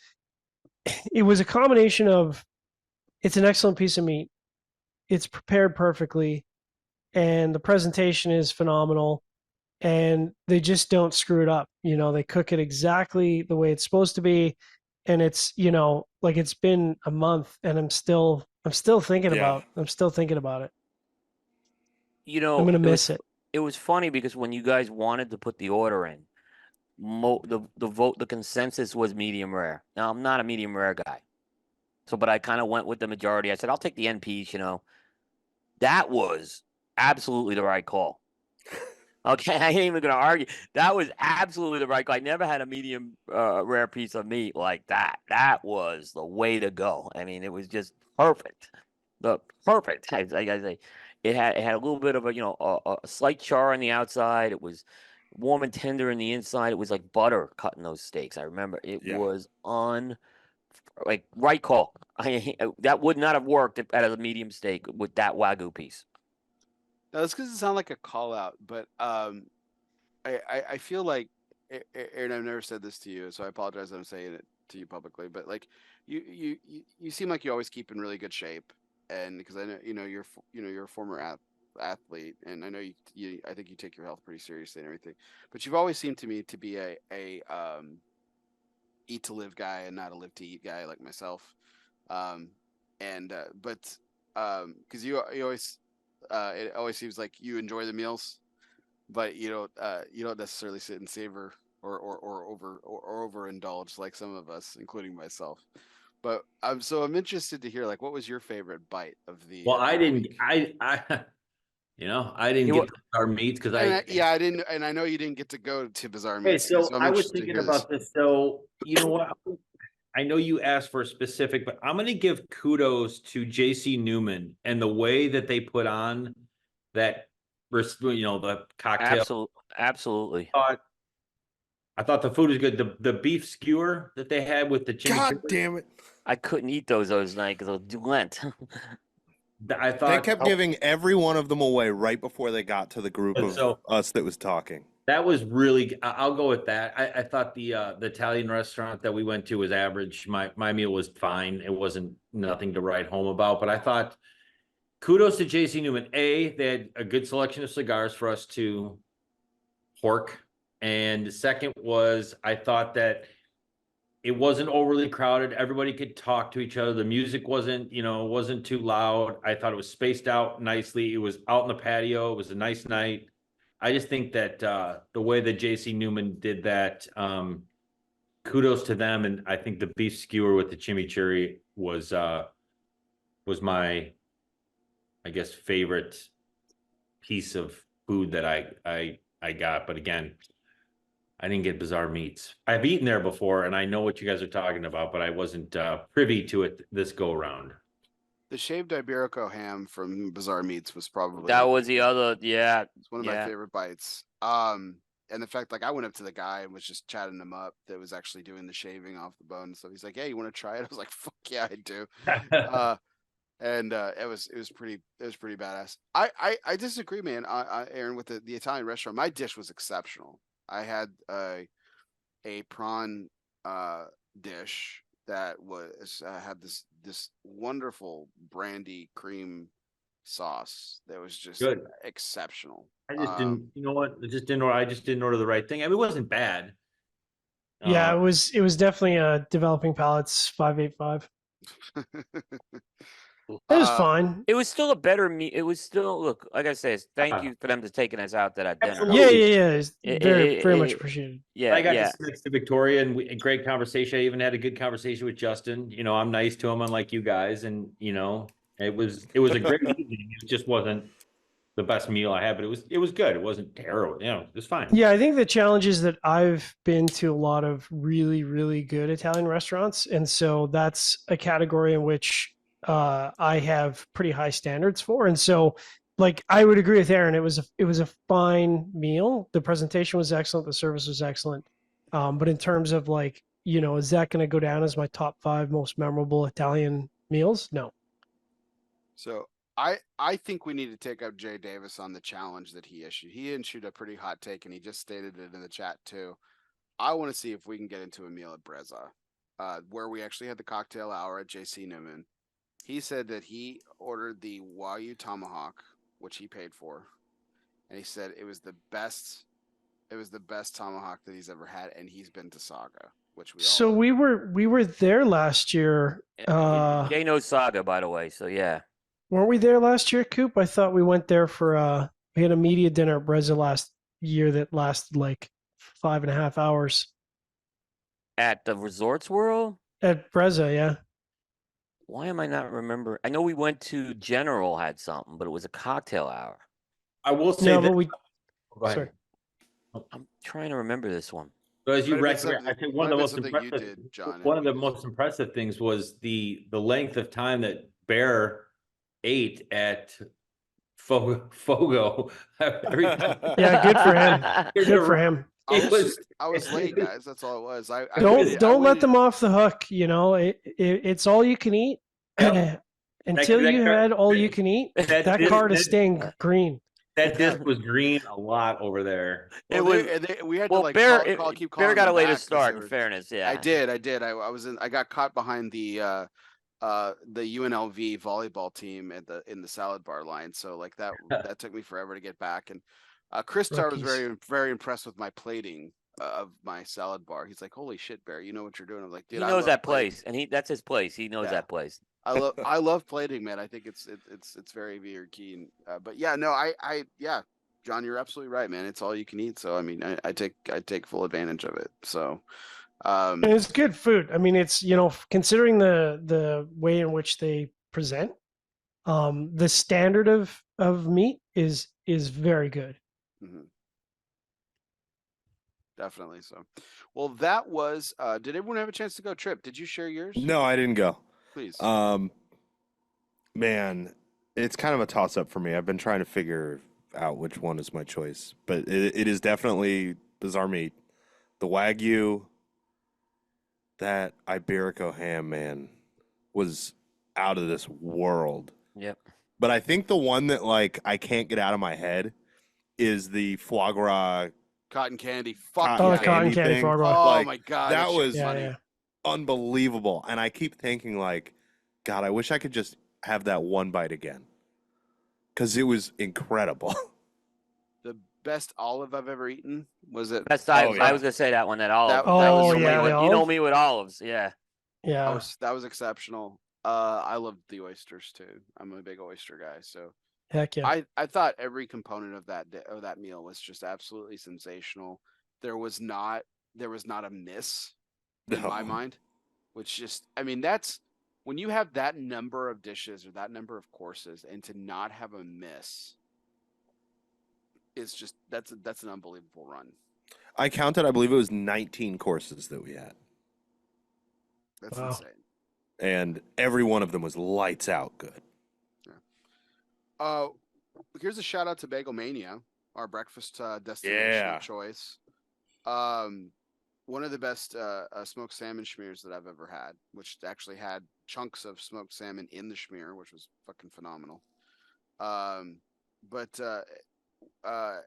it was a combination of, it's an excellent piece of meat, it's prepared perfectly, and the presentation is phenomenal, and they just don't screw it up. They cook it exactly the way it's supposed to be, and it's, like, it's been a month, and I'm still thinking about it. I'm gonna miss it. It was funny because when you guys wanted to put the order in, the consensus was medium rare. Now, I'm not a medium rare guy, but I kind of went with the majority. I said, I'll take the NPs. That was absolutely the right call. Okay, I ain't even gonna argue. That was absolutely the right call. I never had a medium rare piece of meat like that. That was the way to go. I mean, it was just perfect. Like I say, it had a little bit of a slight char on the outside. It was warm and tender in the inside. It was like butter cutting those steaks. I remember it Yeah. was like right call. That would not have worked at a medium steak with that Wagyu piece. No, that's because it sounds like a call out, but I feel like, Aaron, I've never said this to you, so I apologize that I'm saying it to you publicly, but like you seem like you always keep in really good shape, and because I know you're a former athlete, and I know I think you take your health pretty seriously and everything, but you've always seemed to me to be a eat to live guy and not a live to eat guy like myself, but because you always it always seems like you enjoy the meals, but you don't necessarily sit and savor or overindulge like some of us, including myself. But I'm interested to hear, like, what was your favorite bite of the? Well, I didn't. week? I I didn't get our meats because I didn't, and I know you didn't get to go to Bizarre Okay, Meats. so I'm I was interested to thinking hear about this. So you know what? I know you asked for a specific, but I'm going to give kudos to JC Newman and the way that they put on that, the cocktail. Absolutely. I thought the food was good. The beef skewer that they had with the God chimichurri. damn it! I couldn't eat those nights because I'll do Lent. I They thought kept giving every one of them away right before they got to the group of So- us that was talking. that was really. I'll go with that. I thought the Italian restaurant that we went to was average. My meal was fine. It wasn't nothing to write home about. But I thought kudos to JC Newman. They had a good selection of cigars for us to pork. And the second was, I thought that it wasn't overly crowded. Everybody could talk to each other. The music wasn't too loud. I thought it was spaced out nicely. It was out in the patio. It was a nice night. I just think that the way that JC Newman did that, kudos to them. And I think the beef skewer with the chimichurri was my, I guess, favorite piece of food that I got. But again, I didn't get Bizarre Meats. I've eaten there before, and I know what you guys are talking about, but I wasn't privy to it this go around. The shaved Iberico ham from Bizarre Meats was probably That was the other, yeah. It's one of my favorite bites. And the fact, like, I went up to the guy and was just chatting him up that was actually doing the shaving off the bone. So he's like, "Hey, you want to try it?" I was like, "Fuck yeah, I do." It was pretty badass. I disagree, man. Aaron, with the Italian restaurant, my dish was exceptional. I had a prawn dish that was had this wonderful brandy cream sauce that was just Good. exceptional. I just didn't, you know what? I just didn't order the right thing. I mean, it wasn't bad. Yeah, it was definitely a developing palates 585. It was fine. It was still a better meal. It was still, look, like I said, thank you for them to taking us out to that dinner. Absolutely. Yeah. It's very much appreciated. Yeah, I got to sit next to Victoria, and a great conversation. I even had a good conversation with Justin. I'm nice to him, unlike you guys, and it was a great evening. It just wasn't the best meal I had, but it was good. It wasn't terrible. It was fine. Yeah, I think the challenge is that I've been to a lot of really, really good Italian restaurants, and so that's a category in which I have pretty high standards for. And so, like, I would agree with Aaron. It was a fine meal. The presentation was excellent. The service was excellent. But in terms of, like, is that going to go down as my top 5 most memorable Italian meals? No. So I think we need to take up Jay Davis on the challenge that he issued. He issued a pretty hot take, and he just stated it in the chat too. I want to see if we can get into a meal at Brezza, where we actually had the cocktail hour at JC Newman. He said that he ordered the Wagyu tomahawk, which he paid for, and he said it was the best tomahawk that he's ever had, and he's been to Saga, which we all. So we were there last year. Jay knows Saga, by the way. So yeah. Weren't we there last year, Coop? I thought we went there for we had a media dinner at Brezza last year that lasted like 5.5 hours. At the Resorts World? At Brezza, yeah. Why am I not remember? I know we went to General had something, but it was a cocktail hour. I will say No, that. but we. Go ahead. Sorry. I'm trying to remember this one. So as you Might have been reckon, I think might one of the have most been something you impressive, did, John, one and of the we most impressive things was the length of time that Bear ate at Fogo. Every time Yeah, good for him. Good for him. I was late, guys. That's all it was. I Don't let waited- them off the hook. You know, it's all you can eat. Yep. Until that you card- had all you can eat, that card is staying green. That disc was green a lot over there. It well, was we had well. to like Bear keep Bear calling got a them later back 'cause start. they In were- fairness, yeah. I did. I got caught behind the UNLV volleyball team in the salad bar line. So like that took me forever to get back. And Chris Tar was Rookies. very impressed with my plating of my salad bar. He's like, "Holy shit, Bear, you know what you're doing." I'm like, "Dude, He I knows love that plating. place, and that's his place. He knows Yeah. that place. I love plating, man. I think it's very very keen. But yeah, no, yeah, John, you're absolutely right, man. It's all you can eat. So I mean, I take full advantage of it. So And it's good food. I mean, it's, you know, considering the way in which they present, the standard of meat is very good. mhm. Definitely. So, well, that was. Did everyone have a chance to go? Tripp, did you share yours? No, I didn't go. Please. Man, it's kind of a toss up for me. I've been trying to figure out which one is my choice, but it is definitely bizarre meat. The Wagyu, that Iberico ham, man, was out of this world. Yep. But I think the one that like I can't get out of my head is the foie gras. Cotton candy. Fuck Cotton Oh, yeah. the cotton candy candy thing. foie gras. Oh Like, my god. that shit's was Yeah, funny. yeah. Unbelievable. And I keep thinking like, God, I wish I could just have that one bite again. Because it was incredible. The best olive I've ever eaten was it. Best I, Oh, I yeah. was gonna say that one. That olive. That Oh, was yeah, really- the You know olive. me with olives. Yeah. Yeah. That was exceptional. I loved the oysters too. I'm a big oyster guy, so Heck yeah. I thought every component of that meal was just absolutely sensational. There was not a miss in my No. mind, which just, I mean, that's when you have that number of dishes or that number of courses and to not have a miss is just that's an unbelievable run. I counted, I believe it was 19 courses that we had. That's Wow. insane. And every one of them was lights out good. Here's a shout out to Bagel Mania, our breakfast destination Yeah. of choice. One of the best smoked salmon schmears that I've ever had, which actually had chunks of smoked salmon in the schmear, which was fucking phenomenal. But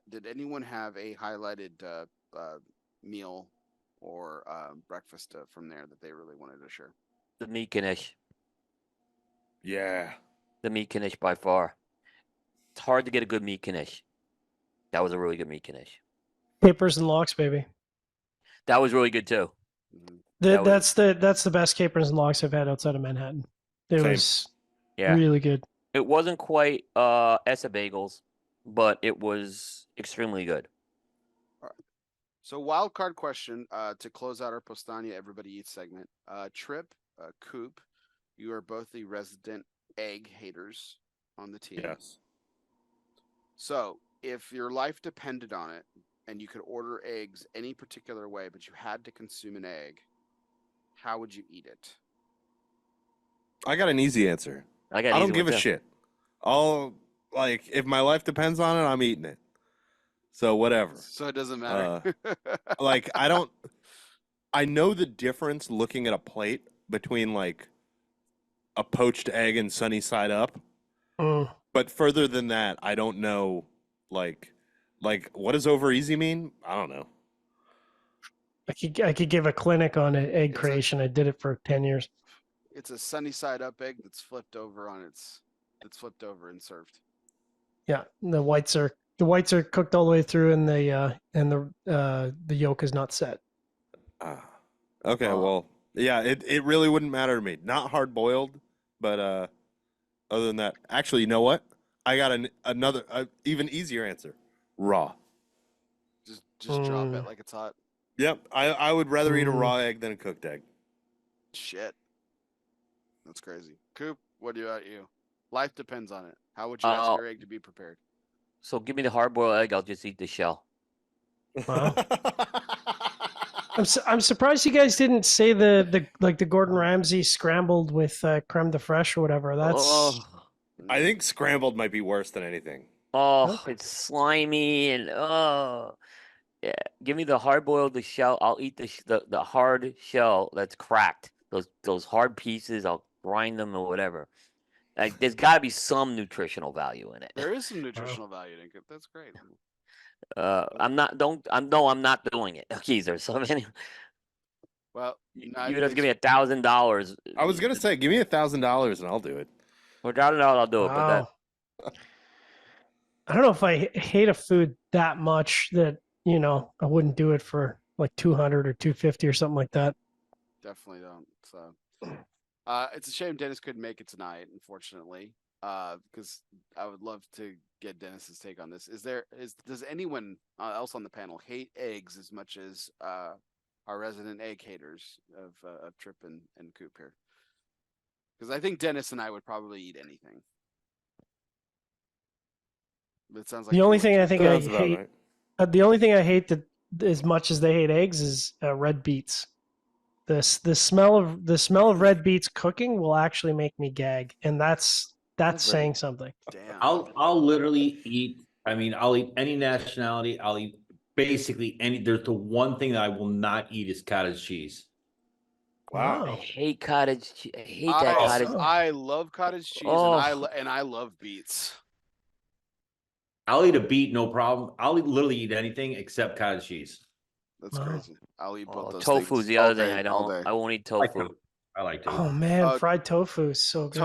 did anyone have a highlighted meal or breakfast from there that they really wanted to share? The meat knish. Yeah. The meat knish by far. It's hard to get a good meat knish. That was a really good meat knish. Capers and lox, baby. That was really good too. Mhm. That was- That's the best capers and lox I've had outside of Manhattan. It Same. was Yeah. really good. It wasn't quite Essa Bagels, but it was extremely good. So wild card question to close out our Postania Everybody Eats segment. Tripp, Coop, you are both the resident egg haters on the team. Yes. So if your life depended on it and you could order eggs any particular way, but you had to consume an egg, how would you eat it? I got an easy answer. I got. I an don't easy give one, a too. shit. Like, if my life depends on it, I'm eating it. So whatever. So it doesn't matter. Like, I know the difference looking at a plate between like a poached egg and sunny side up, Mm. but further than that, I don't know. Like what does over easy mean? I don't know. I could give a clinic on egg It's a- creation. I did it for 10 years. It's a sunny side up egg that's flipped over and served. Yeah, the whites are cooked all the way through, and the yolk is not set. Okay, well, yeah, it really wouldn't matter to me. Not hard boiled, but other than that, actually, you know what? I got another even easier answer. Raw. Just drop it Mm. like it's hot. Yep, I would rather eat a Mm. raw egg than a cooked egg. Shit. That's crazy. Coop, what about you? Life depends on it. How would you ask your egg to be prepared? So give me the hard boiled egg. I'll just eat the shell. Wow. I'm surprised you guys didn't say the Gordon Ramsay scrambled with creme de fraiche or whatever. That's Oh, I think scrambled might be worse than anything. Oh, it's slimy and yeah. Give me the hard boiled the shell. I'll eat the hard shell that's cracked. Those hard pieces. I'll grind them or whatever. Like, there's got to be some nutritional value in it. There is some nutritional value in it. That's great. I'm not. Don't. I'm not doing it, Keezer. So I mean, Well, you'd have to give me $1,000. I was gonna say, give me $1,000 and I'll do it. For $1,000, I'll do it. But that Wow. I don't know if I hate a food that much that I wouldn't do it for like 200 or 250 or something like that. Definitely don't. So, it's a shame Dennis couldn't make it tonight, unfortunately. Because I would love to get Dennis's take on this. Does anyone else on the panel hate eggs as much as our resident egg haters of Tripp and Coop here? Because I think Dennis and I would probably eat anything. But it sounds like The only thing I think I Sounds about hate, right. the only thing I hate that as much as they hate eggs is red beets. The smell of red beets cooking will actually make me gag, and that's saying something. Damn. I'll literally eat. I mean, I'll eat any nationality. I'll eat basically any. There's the one thing that I will not eat is cottage cheese. Wow. I hate cottage cheese. I hate that cottage. I love cottage cheese, Oh. and I love beets. I'll eat a beet, no problem. I'll literally eat anything except cottage cheese. That's Wow. crazy. I'll eat both those Tofu's things the all other thing day, I all don't. day. I won't eat I like tofu. tofu. I like tofu. Oh man, Uh, fried tofu is so good.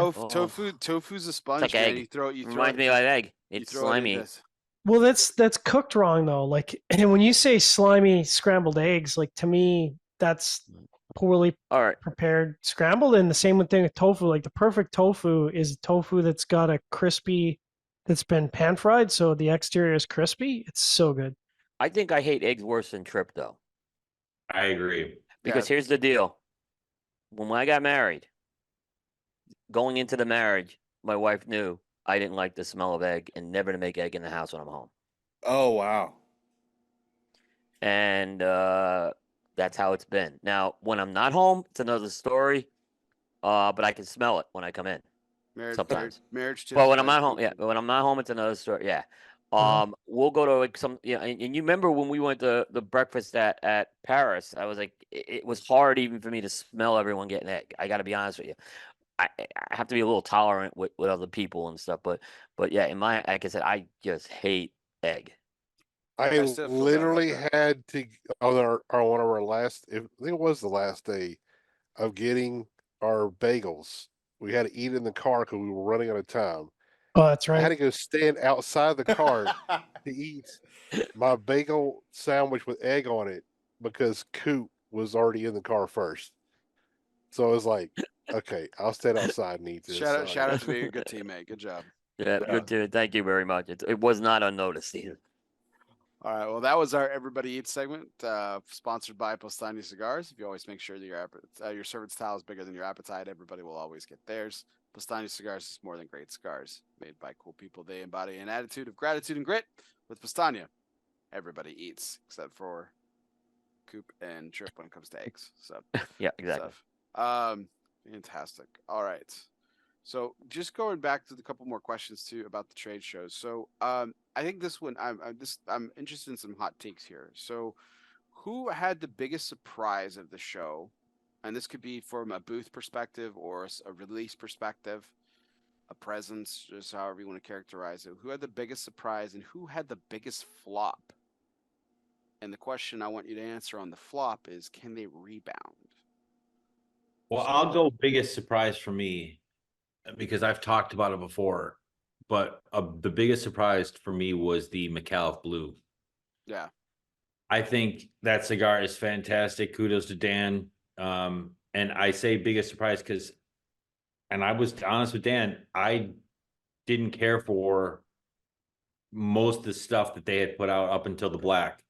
Tofu's a sponge. It's like man. egg. You throw Reminds me of egg. It's throw it in slimy. this. Well, that's cooked wrong though. Like, and when you say slimy scrambled eggs, like to me, that's poorly All right. prepared scrambled. And the same thing with tofu. Like the perfect tofu is tofu that's got a crispy, that's been pan fried, so the exterior is crispy. It's so good. I think I hate eggs worse than Tripp though. I agree. Because here's the deal. When I got married, going into the marriage, my wife knew I didn't like the smell of egg and never to make egg in the house when I'm home. Oh wow. And that's how it's been. Now, when I'm not home, it's another story. But I can smell it when I come in. Sometimes. Marriage. But when I'm not home, yeah. But when I'm not home, it's another story. Yeah. We'll go to like some, and you remember when we went to the breakfast at Paris? I was like, it was hard even for me to smell everyone getting egg. I got to be honest with you. I have to be a little tolerant with other people and stuff, but yeah, like I said, I just hate egg. I still feel bad about literally that. had to on one of our last. I think it was the last day of getting our bagels. We had to eat in the car because we were running out of time. Oh, that's I had right. to go stand outside the car to eat my bagel sandwich with egg on it because Coop was already in the car first. So I was like, okay, I'll stand outside and eat this. Shout out to being a good teammate. Good job. Yeah, good to thank you very much. It was not unnoticed either. All right. Well, that was our Everybody Eats segment, sponsored by Postani Cigars. If you always make sure that your servant's towel is bigger than your appetite, everybody will always get theirs. Postani Cigars is more than great cigars made by cool people. They embody an attitude of gratitude and grit. With Postania, everybody eats except for Coop and Tripp when it comes to eggs. So Yeah, exactly. Fantastic. All right. So just going back to the couple more questions too about the trade shows. So I think this one I'm interested in some hot takes here. So who had the biggest surprise of the show? And this could be from a booth perspective or a release perspective, a presence, just however you want to characterize it. Who had the biggest surprise and who had the biggest flop? And the question I want you to answer on the flop is, can they rebound? Well, I'll go biggest surprise for me because I've talked about it before, but the biggest surprise for me was the McAuliffe Blue. Yeah. I think that cigar is fantastic. Kudos to Dan. And I say biggest surprise because, and I was honest with Dan, I didn't care for most of the stuff that they had put out up until the black.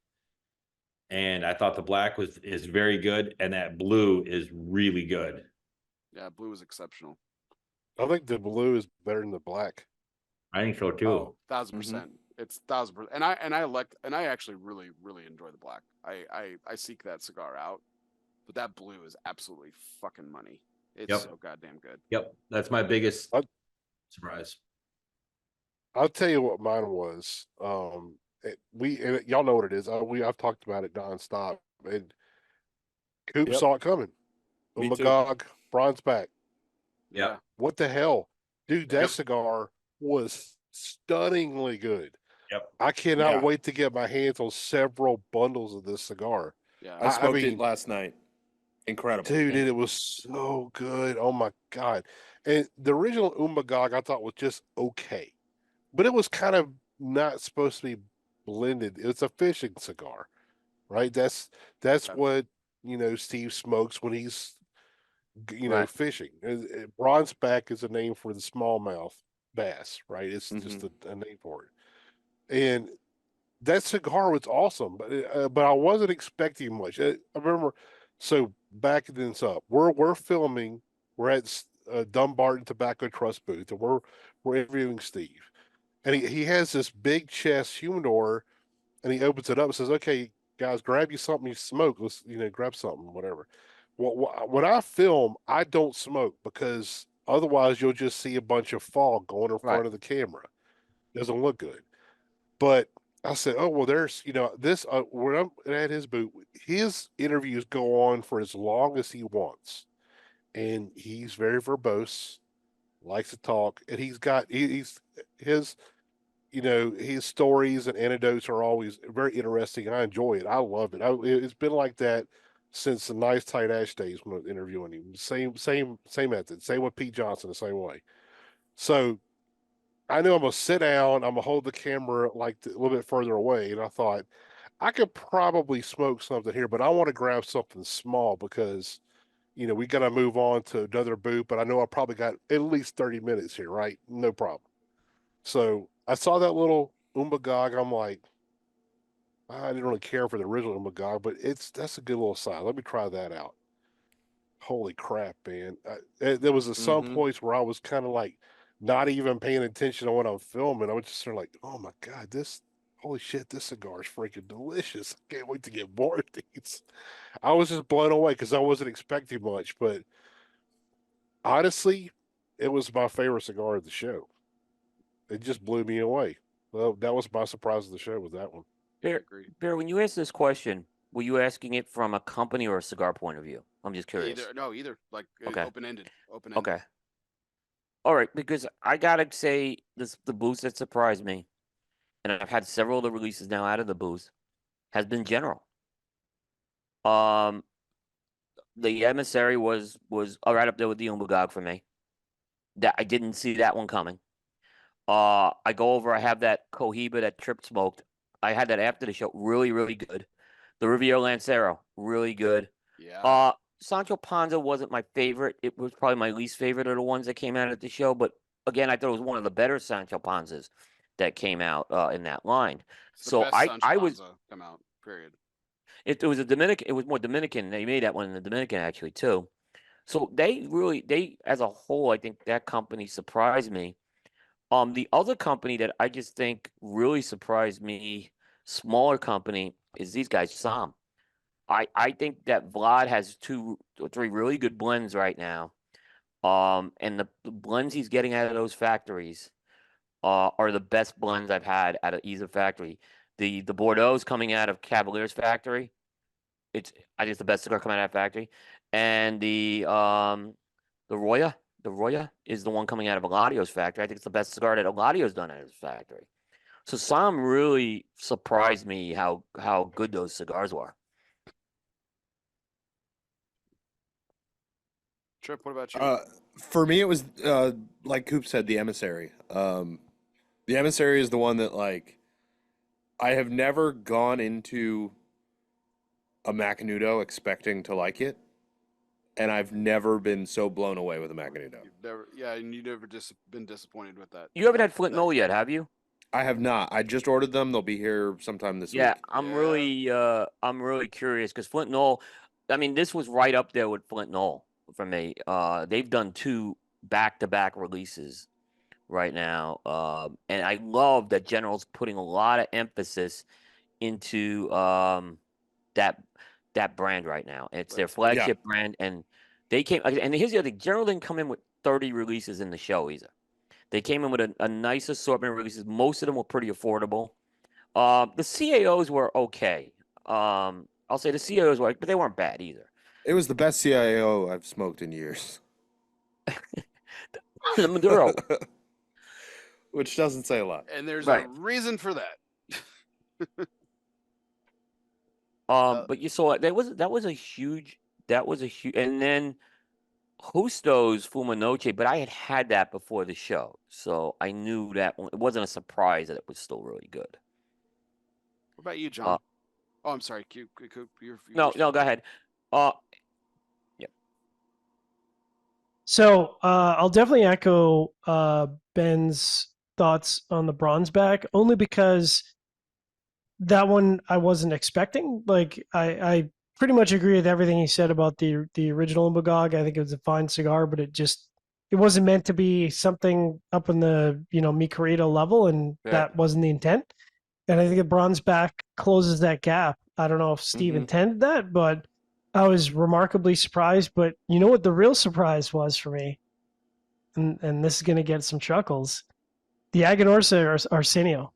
And I thought the black is very good, and that blue is really good. Yeah, blue is exceptional. I think the blue is better than the black. I think so too. Oh, 1,000%. It's 1,000%. And I actually really, really enjoy the black. I seek that cigar out, but that blue is absolutely fucking money. It's so goddamn good. Yep, that's my biggest surprise. I'll tell you what mine was. Y'all know what it is. I've talked about it nonstop, and Coop Yep. saw it coming. Me too. Umagog, bronze back. Yeah. What the hell, dude? That Yep. cigar was stunningly good. Yep. I cannot Yeah. wait to get my hands on several bundles of this cigar. Yeah. I smoked mean, it last night. Incredible. dude, it was so good. Oh my god! And the original Umagog I thought was just okay, but it was kind of not supposed to be blended. It's a fishing cigar, right? That's Yeah. what Steve smokes when he's Right. fishing. Bronzeback is a name for the smallmouth bass, right? It's just a name for it. And that cigar was awesome, but I wasn't expecting much. I remember, so backing this up, we're filming, we're at Dumbarton Tobacco Trust booth, and we're interviewing Steve, and he has this big chest humidor, and he opens it up and says, "Okay, guys, grab you something you smoke. Let's grab something, whatever." Well, when I film, I don't smoke because otherwise you'll just see a bunch of fog going in Right. front of the camera. Doesn't look good. But I said, "Oh well, there's this when I'm at his booth, his interviews go on for as long as he wants, and he's very verbose, likes to talk, and he's his his stories and anecdotes are always very interesting. I enjoy it. I love it. It's been like that since the Nice Tight Ash days when I was interviewing him. Same method. Same with Pete Johnson, the same way. So I knew I'm gonna sit down. I'm gonna hold the camera like a little bit further away, and I thought I could probably smoke something here, but I want to grab something small because we got to move on to another booth. But I know I probably got at least 30 minutes here, right? No problem. So I saw that little Umbagog. I'm like, I didn't really care for the original Umbagog, but that's a good little size. Let me try that out. Holy crap, man! There was some points where I was kind of like not even paying attention to what I'm filming. I was just sort of like, oh my god, holy shit, this cigar is freaking delicious. I can't wait to get more of these. I was just blown away because I wasn't expecting much, but honestly, it was my favorite cigar of the show. It just blew me away. Well, that was my surprise of the show, was that one. Bear, Agreed. Bear, when you asked this question, were you asking it from a company or a cigar point of view? I'm just curious. Either. Like Okay. open-ended. Okay. All right, because I gotta say the booth that surprised me, and I've had several of the releases now out of the booth, has been General. The Emissary was right up there with the Umbagog for me. That I didn't see that one coming. I go over. I have that Cohiba that Tripp smoked. I had that after the show. Really, really good. The Riviera Lancero, really good. Yeah. Sancho Panza wasn't my favorite. It was probably my least favorite of the ones that came out at the show. But again, I thought it was one of the better Sancho Panzas that came out in that line. It's the So best I was. Sancho Panza come out. Period. It was a Dominican. It was more Dominican. They made that one in the Dominican actually too. So they as a whole, I think that company surprised me. The other company that I just think really surprised me, smaller company, is these guys, Sam. I think that Vlad has 2 or 3 really good blends right now. And the blends he's getting out of those factories are the best blends I've had out of either factory. The Bordeaux's coming out of Cavalier's factory. I think it's the best cigar coming out of that factory. And the Roya. The Roya is the one coming out of Eladio's factory. I think it's the best cigar that Eladio's done at his factory. So Sam really surprised me how good those cigars were. Tripp, what about you? For me, it was like Coop said, the Emissary. The Emissary is the one that I have never gone into a Macanudo expecting to like it, and I've never been so blown away with a Macanudo. And you never been disappointed with that. You haven't had Flint Knoll yet, have you? I have not. I just ordered them. They'll be here sometime this week. Yeah, I'm really curious because Flint Knoll, I mean, this was right up there with Flint Knoll for me. They've done 2 back-to-back releases right now, and I love that General's putting a lot of emphasis into that brand right now. It's their flagship brand, and they came. And here's the other thing: General didn't come in with 30 releases in the show either. They came in with a nice assortment of releases. Most of them were pretty affordable. The CAOs were okay. I'll say the CAOs were, but they weren't bad either. It was the best CIO I've smoked in years. The Maduro, Which doesn't say a lot. And there's Right. a reason for that. but you saw that was a huge, and then Justo's Fumanoche, but I had that before the show, so I knew that it wasn't a surprise that it was still really good. What about you, John? Oh, I'm sorry. Coop, No, go ahead. So I'll definitely echo Ben's thoughts on the bronze back, only because that one I wasn't expecting. Like I pretty much agree with everything he said about the original Umbagog. I think it was a fine cigar, but it wasn't meant to be something up in the Mi Querido level, and that wasn't the intent. And I think the bronze back closes that gap. I don't know if Steve intended that, but I was remarkably surprised. But you know what the real surprise was for me? And this is going to get some chuckles. The Aganorsa Arsenio.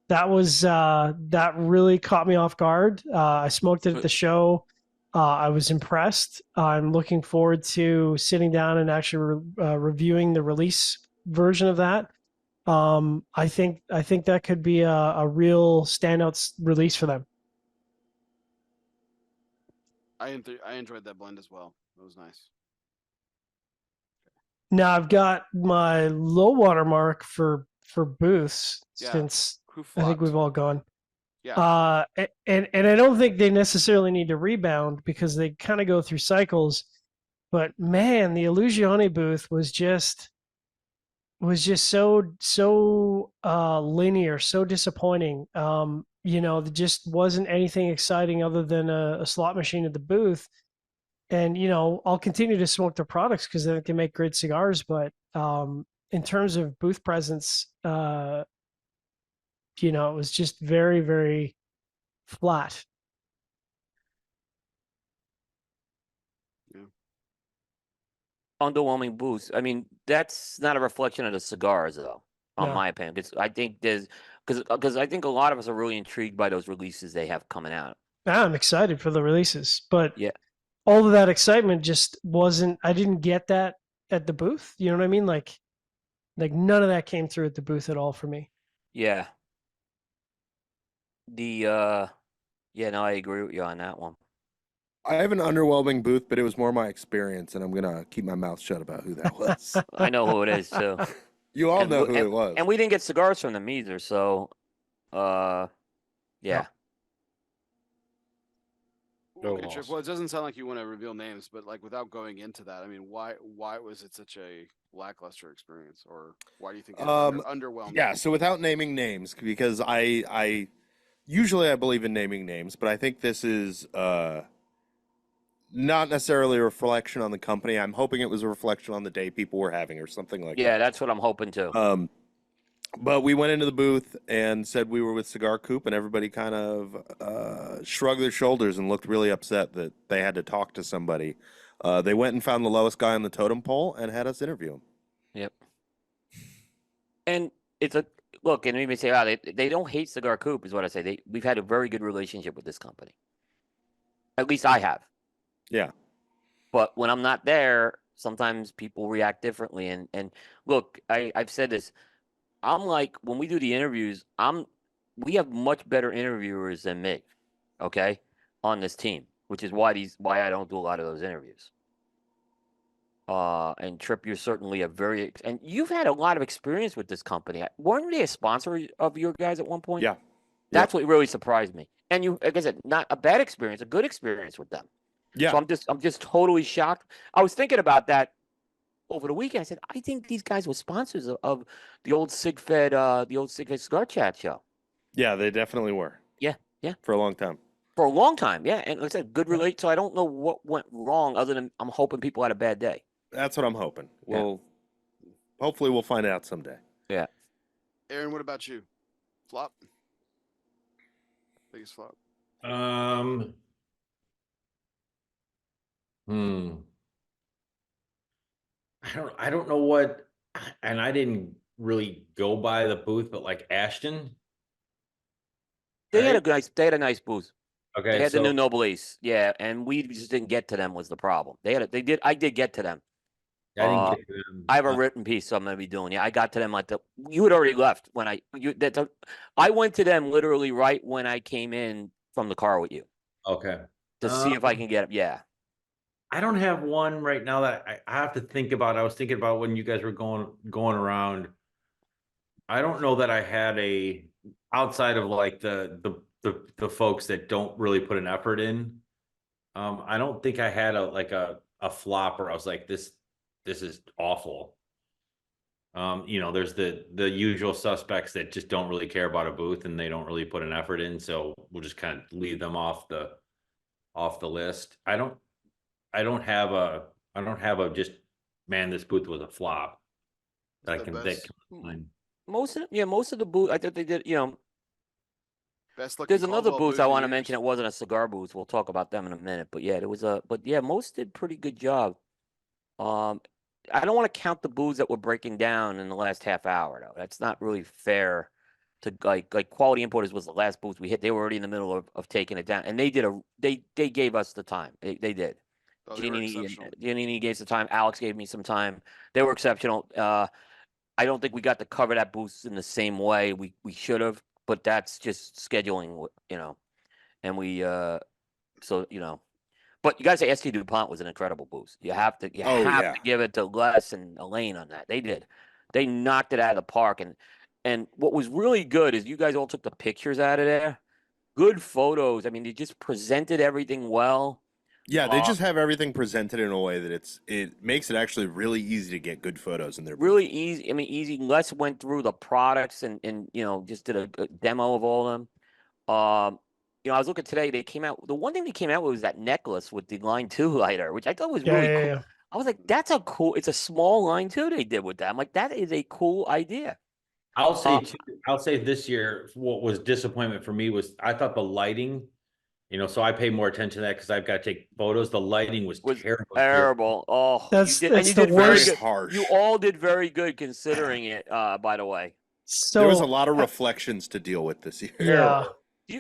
That was that really caught me off guard. I smoked it at the show. I was impressed. I'm looking forward to sitting down and actually reviewing the release version of that. I think that could be a real standout release for them. I enjoyed that blend as well. It was nice. Now I've got my low water mark for booths since I think we've all gone. Yeah. And I don't think they necessarily need to rebound because they kind of go through cycles. But man, the Illusione booth was just so linear, so disappointing. There just wasn't anything exciting other than a slot machine at the booth. And I'll continue to smoke their products because they can make great cigars. But in terms of booth presence, it was just very, very flat. Underwhelming boost. I mean, that's not a reflection of the cigars, though, on my opinion. Because I think because I think a lot of us are really intrigued by those releases they have coming out. I'm excited for the releases, but yeah, all of that excitement just wasn't. I didn't get that at the booth. You know what I mean? Like none of that came through at the booth at all for me. Yeah. No, I agree with you on that one. I have an underwhelming booth, but it was more my experience, and I'm gonna keep my mouth shut about who that was. I know who it is too. You all know who it was, and we didn't get cigars from them either. So, yeah. No Okay, Tripp. loss. Well, it doesn't sound like you want to reveal names, but like without going into that, I mean, why was it such a lackluster experience, or why do you think it was underwhelming? Yeah, so without naming names, because I usually I believe in naming names, but I think this is not necessarily a reflection on the company. I'm hoping it was a reflection on the day people were having or something like that. Yeah, that's what I'm hoping too. But we went into the booth and said we were with Cigar Coop, and everybody kind of shrugged their shoulders and looked really upset that they had to talk to somebody. They went and found the lowest guy on the totem pole and had us interview him. Yep. And it's a look, and even say, they don't hate Cigar Coop, is what I say. We've had a very good relationship with this company. At least I have. Yeah. But when I'm not there, sometimes people react differently. And look, I've said this. I'm like, when we do the interviews, we have much better interviewers than me, okay, on this team, which is why I don't do a lot of those interviews. And Tripp, you're certainly and you've had a lot of experience with this company. Weren't they a sponsor of your guys at one point? Yeah. That's what really surprised me. And you, like I said, not a bad experience, a good experience with them. Yeah. So I'm just totally shocked. I was thinking about that over the weekend. I said, I think these guys were sponsors of the old SigFed Cigar Chat show. Yeah, they definitely were. Yeah. For a long time. For a long time, yeah. And like I said, good relate. So I don't know what went wrong other than I'm hoping people had a bad day. That's what I'm hoping. Hopefully we'll find out someday. Yeah. Aaron, what about you? Flop? Biggest flop? I don't know what and I didn't really go by the booth, but like Ashton. They had Right? a nice booth. They Okay, had the so new Noble Ace, yeah, and we just didn't get to them was the problem. I did get to them. I didn't Uh, get to them. I have a written piece so I'm gonna be doing. Yeah, I got to them you had already left when I went to them literally right when I came in from the car with you Okay. to see if I can get. Yeah, I don't have one right now that I have to think about. I was thinking about when you guys were going around. I don't know that I had a outside of like the folks that don't really put an effort in. I don't think I had a flop where I was like this is awful. There's the usual suspects that just don't really care about a booth and they don't really put an effort in, so we'll just kind of leave them off the list. I don't have a just man, this booth was a flop that I The can that best, comes to mind. most of the booth. I think they did. best looking There's another Caldwell booth I in want to years. mention. It wasn't a cigar booth. We'll talk about them in a minute. But yeah, most did pretty good job. I don't want to count the booths that were breaking down in the last half hour though. That's not really fair to like Quality Importers was the last booth we hit. They were already in the middle of taking it down, and they gave us the time. They did. Oh, they were exceptional. Giannini gave some time. Alex gave me some time. They were exceptional. I don't think we got to cover that booth in the same way we should have, but that's just scheduling, and we but you gotta say ST DuPont was an incredible boost. You have to yeah. give it to Les and Elaine on that. They did. They knocked it out of the park. And what was really good is you guys all took the pictures out of there. Good photos. I mean, they just presented everything well. Yeah, they just have everything presented in a way that it makes it actually really easy to get good photos in their booth. Really easy. I mean, easy. Les went through the products and just did a demo of all of them. I was looking today. They came out. The one thing they came out with was that necklace with the Line 2 lighter, which I thought was really cool. Yeah. I was like, that's a cool. It's a small Line 2 they did with that. I'm like, that is a cool idea. I'll say this year, what was disappointment for me was I thought the lighting, so I pay more attention to that because I've got to take photos. The lighting was terrible. Terrible. Oh, That's you the did very worst. good. Harsh. You all did very good considering it. By the way, So There was a lot of reflections to deal with this year. yeah.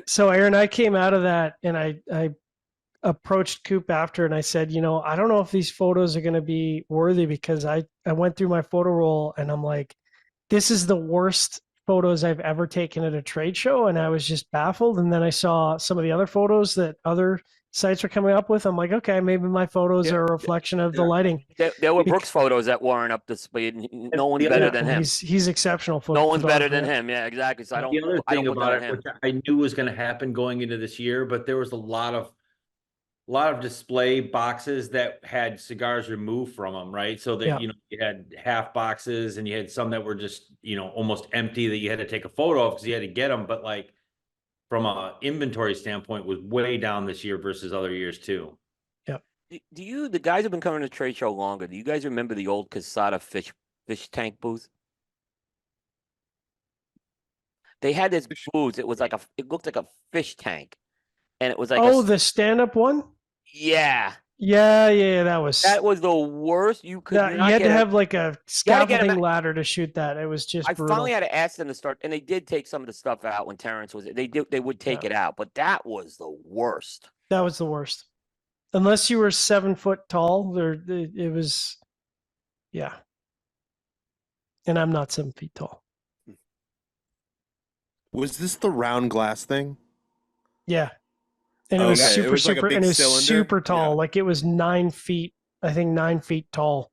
So Aaron, I came out of that and I approached Coop after and I said, I don't know if these photos are going to be worthy because I went through my photo roll and I'm like, this is the worst photos I've ever taken at a trade show. And I was just baffled. And then I saw some of the other photos that other sites are coming up with. I'm like, okay, maybe my photos are a reflection of the lighting. There were Brooks photos that weren't up to speed. No one's better than him. He's exceptional. No one's better than him. Yeah, exactly. So The other thing put that about on it, him. which I knew was going to happen going into this year, but there was a lot of display boxes that had cigars removed from them, right? So that you had half boxes and you had some that were just almost empty that you had to take a photo of because you had to get them. But like from a inventory standpoint, was way down this year versus other years too. The guys have been coming to trade show longer. Do you guys remember the old Casada fish tank booth? They had this booth. It looked like a fish tank, and it was like the stand-up one. Yeah, that was the worst. You could. you had to have like a scaffolding ladder to shoot that. It was just. I brutal. finally had to ask them to start, and they did take some of the stuff out when Terrence was. They would take it out, but that was the worst. That was the worst. Unless you were 7 foot tall, it was. Yeah. And I'm not 7 feet tall. Was this the round glass thing? Yeah. And it was super, it was like a super, big and it was cylinder? super tall. Yeah. Like it was 9 feet, I think 9 feet tall.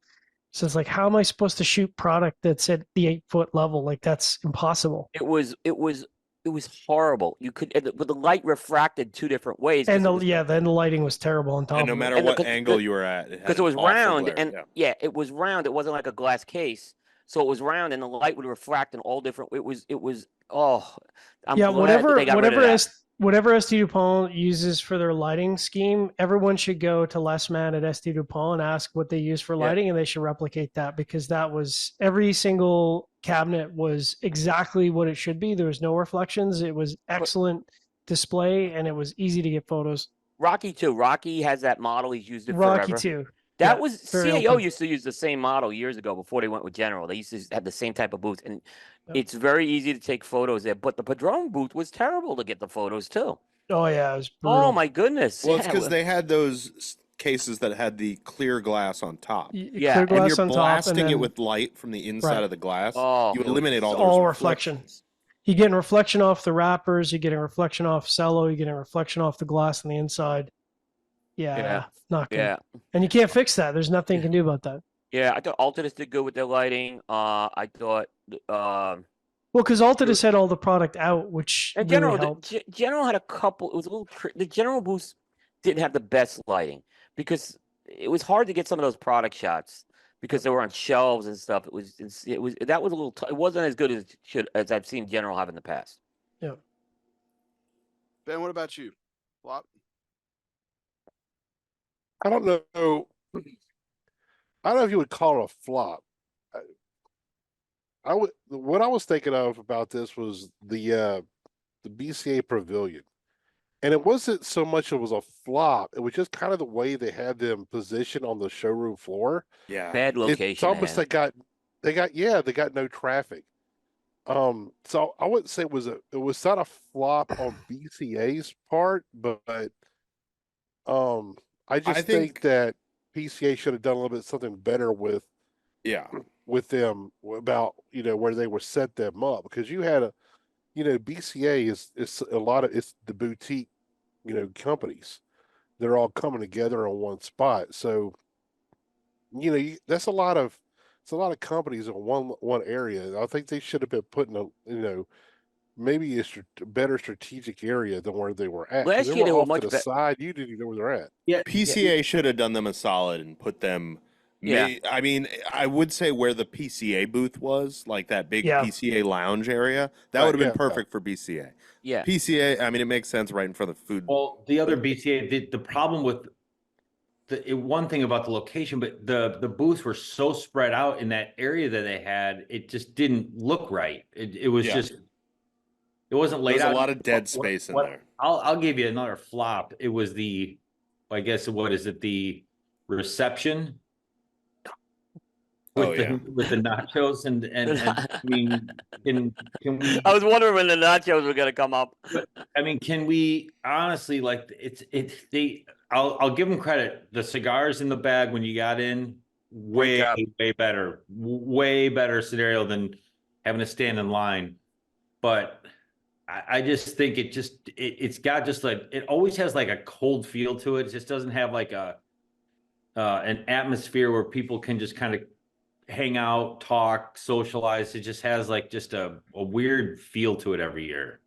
So it's like, how am I supposed to shoot product that's at the 8 foot level? Like that's impossible. It was horrible. You could, but the light refracted two different ways. And then the lighting was terrible on top. And no of matter it. what angle you were at, because it was round, and it was round. It wasn't like a glass case, so it was round, and the light would refract in all different. It was. I'm glad that they got rid of that. Whatever ST DuPont uses for their lighting scheme, everyone should go to Les Man at ST DuPont and ask what they use for lighting, and they should replicate that because that was every single cabinet was exactly what it should be. There was no reflections. It was excellent display, and it was easy to get photos. Rocky too. Rocky has that model. He's used it Rocky forever. too. That Yeah, was very CAO open. used to use the same model years ago before they went with General. They used to have the same type of booth, and Yep. it's very easy to take photos there. But the Padron booth was terrible to get the photos too. Oh yeah, it was brutal. Oh my goodness! Well, it's Yeah, because they had those cases that had the clear glass on top. Yeah, Clear and glass And you're on top, blasting and it then with light from the inside Right. of the glass. Oh, You it eliminate it's all all those reflection. reflections. You're getting reflection off the wrappers. You're getting reflection off cello. You're getting reflection off the glass on the inside. Yeah, not good. yeah, And you can't fix that. There's nothing you can do about that. yeah. I thought Alternus did good with their lighting. I thought, Well, because Altadis had all the product out, which and really General, helped. General had a couple. It was a little. The General booth didn't have the best lighting because it was hard to get some of those product shots because they were on shelves and stuff. It was that was a little. It wasn't as good as I've seen General have in the past. Yeah. Ben, what about you? Flop? I don't know. I don't know if you would call it a flop. I would. What I was thinking of about this was the BCA Pavilion, and it wasn't so much it was a flop. It was just kind of the way they had them positioned on the showroom floor. Yeah. Bad location. It's almost they had. they got no traffic. So I wouldn't say it was not a flop on BCA's part, but I just think that PCA should have done a little bit something better with Yeah. them about where they were set them up, because you had BCA is a lot of it's the boutique companies. They're all coming together on one spot, so that's a lot of companies in one area. I think they should have been putting maybe a better strategic area than where they were at. 'Cause Last year they were off much to the better. side. You didn't even know where they're at. Yeah. PCA should have done them a solid and put them. Yeah. I mean, I would say where the PCA booth was, like that big Yeah. PCA lounge area, that Right, would have been yeah. perfect for BCA. Yeah. PCA, I mean, it makes sense right in front of the food. Well, the other BCA, the problem with one thing about the location, but the booths were so spread out in that area that they had, it just didn't look right. It was Yeah. just, it wasn't laid There's out. a lot of dead space in there. I'll give you another flop. It was I guess, what is it? The reception with with the nachos and I mean, can we? I was wondering when the nachos were gonna come up. I mean, can we honestly, like, I'll give them credit. The cigars in the bag when you got in, way better scenario than having to stand in line. But I just think it's got just like, it always has like a cold feel to it. It just doesn't have like an atmosphere where people can just kind of hang out, talk, socialize. It just has like just a weird feel to it every year.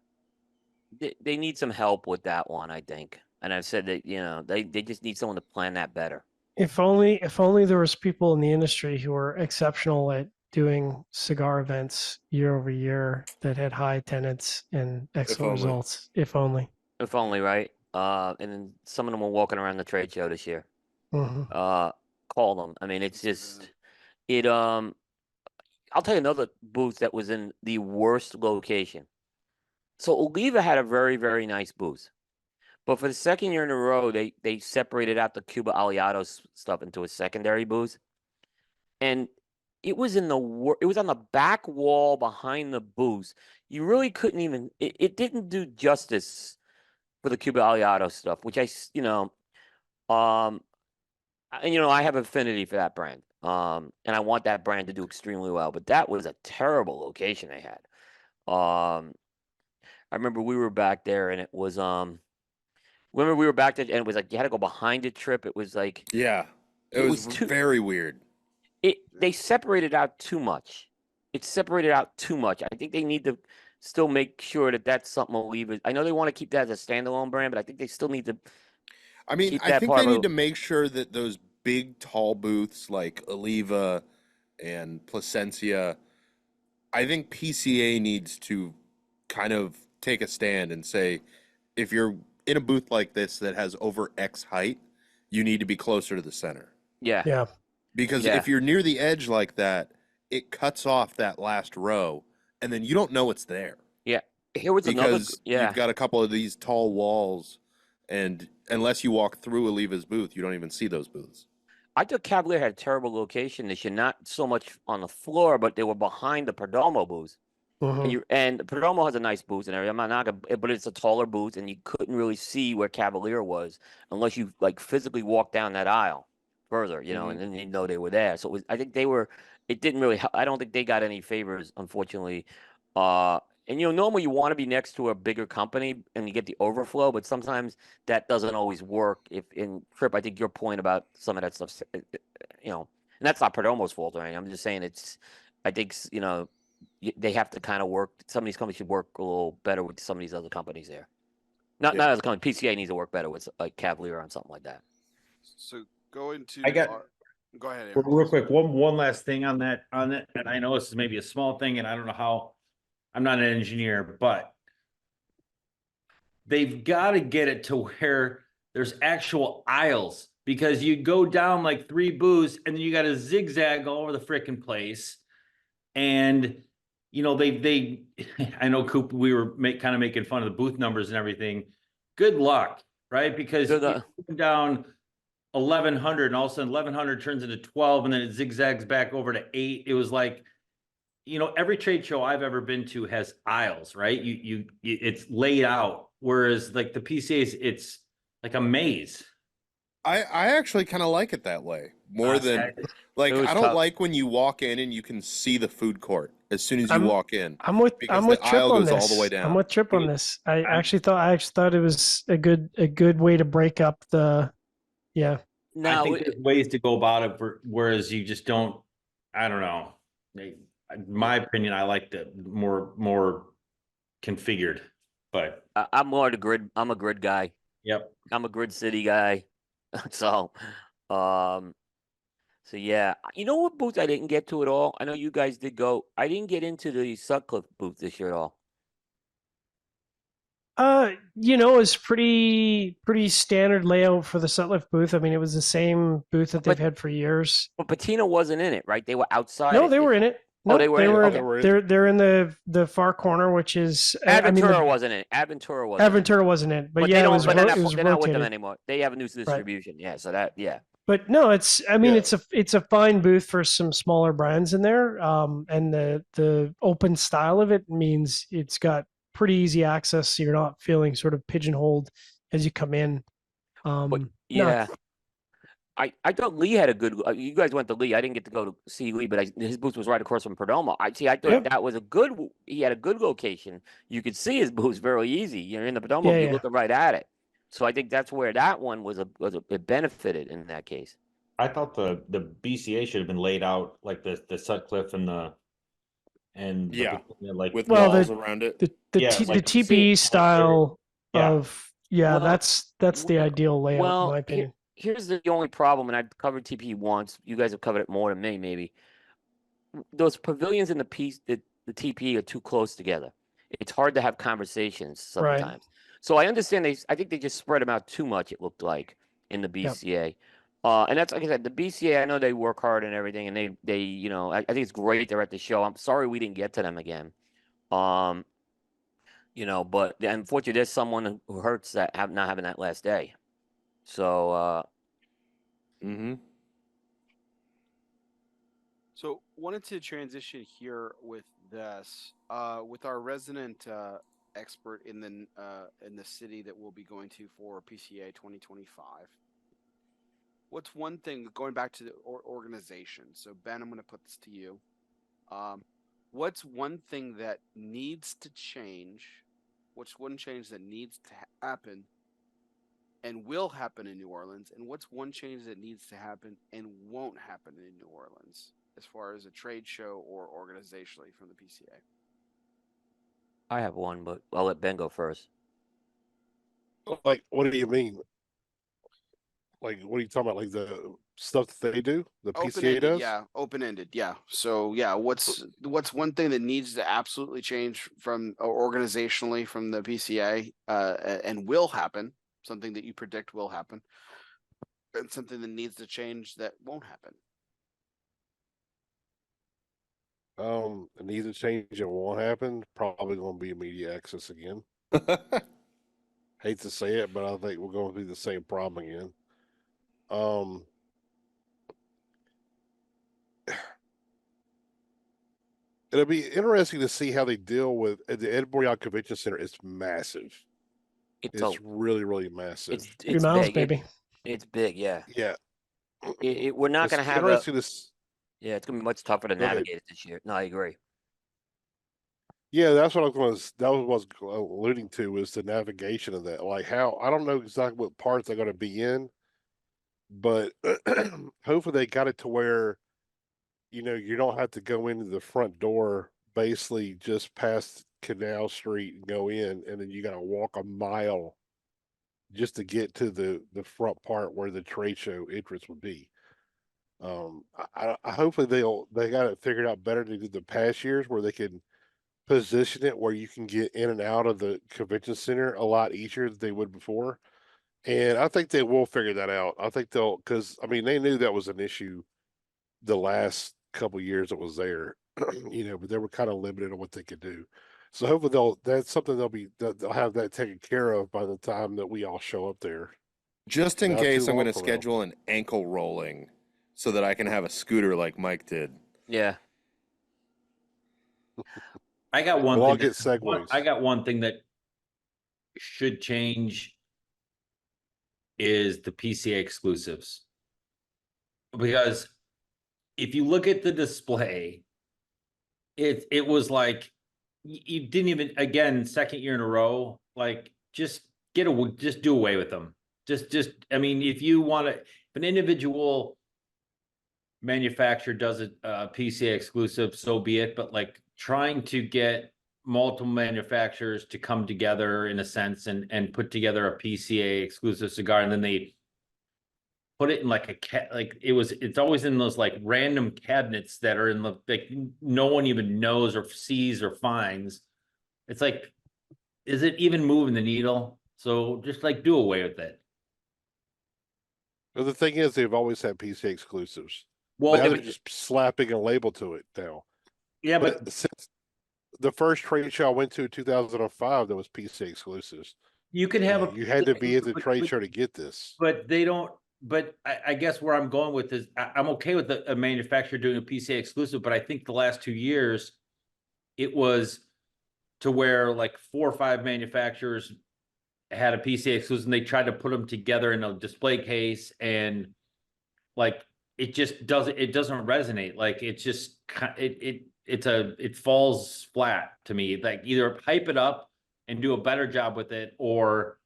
They need some help with that one, I think. And I've said that they just need someone to plan that better. If only there was people in the industry who were exceptional at doing cigar events year over year that had high attendance and excellent only. results. If only. If only, right? And then some of them were walking around the trade show this year. Mhm. Call them. I mean, it's just I'll tell you another booth that was in the worst location. So Oliva had a very, very nice booth. But for the second year in a row, they separated out the Cuba Aliados stuff into a secondary booth. And it was it was on the back wall behind the booth. You really couldn't even it didn't do justice for the Cuba Aliados stuff, which I have affinity for that brand. And I want that brand to do extremely well, but that was a terrible location they had. I remember we were back there and it was remember we were back there and it was like you had to go behind a Tripp. It was like Yeah. It was very weird. They separated out too much. It separated out too much. I think they need to still make sure that that's something Oliva. I know they want to keep that as a standalone brand, but I think they still need to. I mean, keep I that think part they of need to make sure that those big, tall booths like Oliva and Placencia, I think PCA needs to kind of take a stand and say, if you're in a booth like this that has over X height, you need to be closer to the center. Yeah. Yeah. Because if you're near the edge like that, it cuts off that last row, and then you don't know it's there. Yeah. Here was Because another. Yeah. you've got a couple of these tall walls, and unless you walk through Oliva's booth, you don't even see those booths. I thought Cavalier had a terrible location this year, not so much on the floor, but they were behind the Perdomo booth. Mhm. And Perdomo has a nice booth and everything. I'm not gonna, but it's a taller booth, and you couldn't really see where Cavalier was unless you like physically walk down that aisle further, and then you know they were there. So I think they were. It didn't really. I don't think they got any favors, unfortunately. And normally you want to be next to a bigger company and you get the overflow, but sometimes that doesn't always work. If in Tripp, I think your point about some of that stuff, and that's not Perdomo's fault or anything. I'm just saying I think they have to kind of work. Some of these companies should work a little better with some of these other companies there. Not as a company. PCA needs to work better with like Cavalier on something like that. So going to I got- go ahead, Aaron, Real please. quick, one last thing on that, and I know this is maybe a small thing, and I don't know how. I'm not an engineer, but they've got to get it to where there's actual aisles, because you go down like 3 booths and then you got to zigzag all over the freaking place. And they I know Coop, we were kind of making fun of the booth numbers and everything. Good luck, right? Because Good you're luck. down 1,100 and all of a sudden 1,100 turns into 12 and then it zigzags back over to 8. It was like, every trade show I've ever been to has aisles, right? It's laid out. Whereas like the PCAs, it's like a maze. I actually kind of like it that way more than like It was I don't tough. like when you walk in and you can see the food court as soon as you I'm- walk in. I'm with Because Tripp the aisle on goes this. all the way down. I'm with Tripp on this. I actually thought it was a good way to break up the. Yeah. I Now, think there's ways to go about it, whereas you just don't. I don't know. In my opinion, I like the more configured. But I'm more the grid. I'm a grid guy. yep. I'm a grid city guy. So, so yeah. You know what booth I didn't get to at all? I know you guys did go. I didn't get into the Sutcliffe booth this year at all. It's pretty standard layout for the Sutliff booth. I mean, it was the same booth that they've had for years. But Patina wasn't in it, right? They were outside. No, they were in it. Oh, No, they were in it. Okay. They're in the far corner, which is Adventura wasn't in it. Adventura wasn't. Adventura wasn't in, but But yeah, they it don't. was But they're it was not with them rotated. anymore. They have a new distribution. Yeah. So that. Yeah. But no, it's a fine booth for some smaller brands in there. And the open style of it means it's got pretty easy access, so you're not feeling sort of pigeonholed as you come in. But yeah. I thought Lee had a good. You guys went to Lee. I didn't get to go to see Lee, but his booth was right across from Perdomo. I thought that was a good. He had a good location. You could see his booth very easy. You're in the Perdomo. You're looking right at it. So I think that's where that one it benefited in that case. I thought the BCA should have been laid out like the Sutcliffe and like with walls around it. The TPE style of that's the ideal layout in my opinion. Here's the only problem, and I've covered TPE once. You guys have covered it more than me, maybe. Those pavilions and the TPE are too close together. It's hard to have conversations sometimes. Right. So I understand I think they just spread them out too much, it looked like, in the BCA. Yep. And that's, like I said, the BCA, I know they work hard and everything, and they I think it's great they're at the show. I'm sorry we didn't get to them again. But unfortunately, there's someone who hurts that not having that last day. So, So wanted to transition here with this, with our resident expert in the city that we'll be going to for PCA 2025. What's one thing, going back to the organization? So Ben, I'm going to put this to you. What's one thing that needs to change? What's one change that needs to happen and will happen in New Orleans? And what's one change that needs to happen and won't happen in New Orleans as far as a trade show or organizationally from the PCA? I have one, but I'll let Ben go first. Like, what do you mean? Like, what are you talking about? Like the stuff that they do, the PCA does? Yeah, open-ended. Yeah. So yeah, what's one thing that needs to absolutely change from organizationally from the PCA and will happen? Something that you predict will happen, and something that needs to change that won't happen. It needs to change. It won't happen. Probably going to be media access again. Hate to say it, but I think we're going to be the same problem again. It'll be interesting to see how they deal with the Ed Boreal Convention Center. It's massive. It's really, really massive. It's 3 miles, big. baby. It's big. Yeah. Yeah. We're not It's going to have interesting to Yeah, it's going to be much tougher to Go ahead. navigate it this year. No, I agree. Yeah, that's what I was. That was what I was alluding to is the navigation of that. Like how I don't know exactly what parts they're going to be in, but hopefully they got it to where you don't have to go into the front door, basically just past Canal Street and go in, and then you got to walk a mile just to get to the front part where the trade show entrance would be. I hopefully they got it figured out better than they did the past years, where they can position it where you can get in and out of the convention center a lot easier than they would before. And I think they will figure that out. I think because I mean, they knew that was an issue the last couple years it was there, but they were kind of limited on what they could do. So hopefully that's something they'll have that taken care of by the time that we all show up there. Just in Not case, too I'm long going to from now. schedule an ankle rolling so that I can have a scooter like Mike did. Yeah. I got one We'll all thing. get segues. I got one thing that should change is the PCA exclusives. Because if you look at the display, it was like you didn't even, again, second year in a row, like just do away with them. Just I mean, if you want to, if an individual manufacturer does a PCA exclusive, so be it. But like trying to get multiple manufacturers to come together in a sense and put together a PCA exclusive cigar, and then they put it in like it's always in those like random cabinets that are in the like no one even knows or sees or finds. It's like, is it even moving the needle? So just like do away with it. But the thing is, they've always had PC exclusives. Well, Now they're just slapping a label to it now. yeah, But since the first trade show I went to in 2005, there was PC exclusives. you could have You had to be at the trade show to get this. But they don't. But I guess where I'm going with is I'm okay with a manufacturer doing a PCA exclusive, but I think the last 2 years it was to where like 4 or 5 manufacturers had a PCA exclusive and they tried to put them together in a display case, and like it doesn't resonate. Like it's just it falls flat to me. Like either hype it up and do a better job with it, or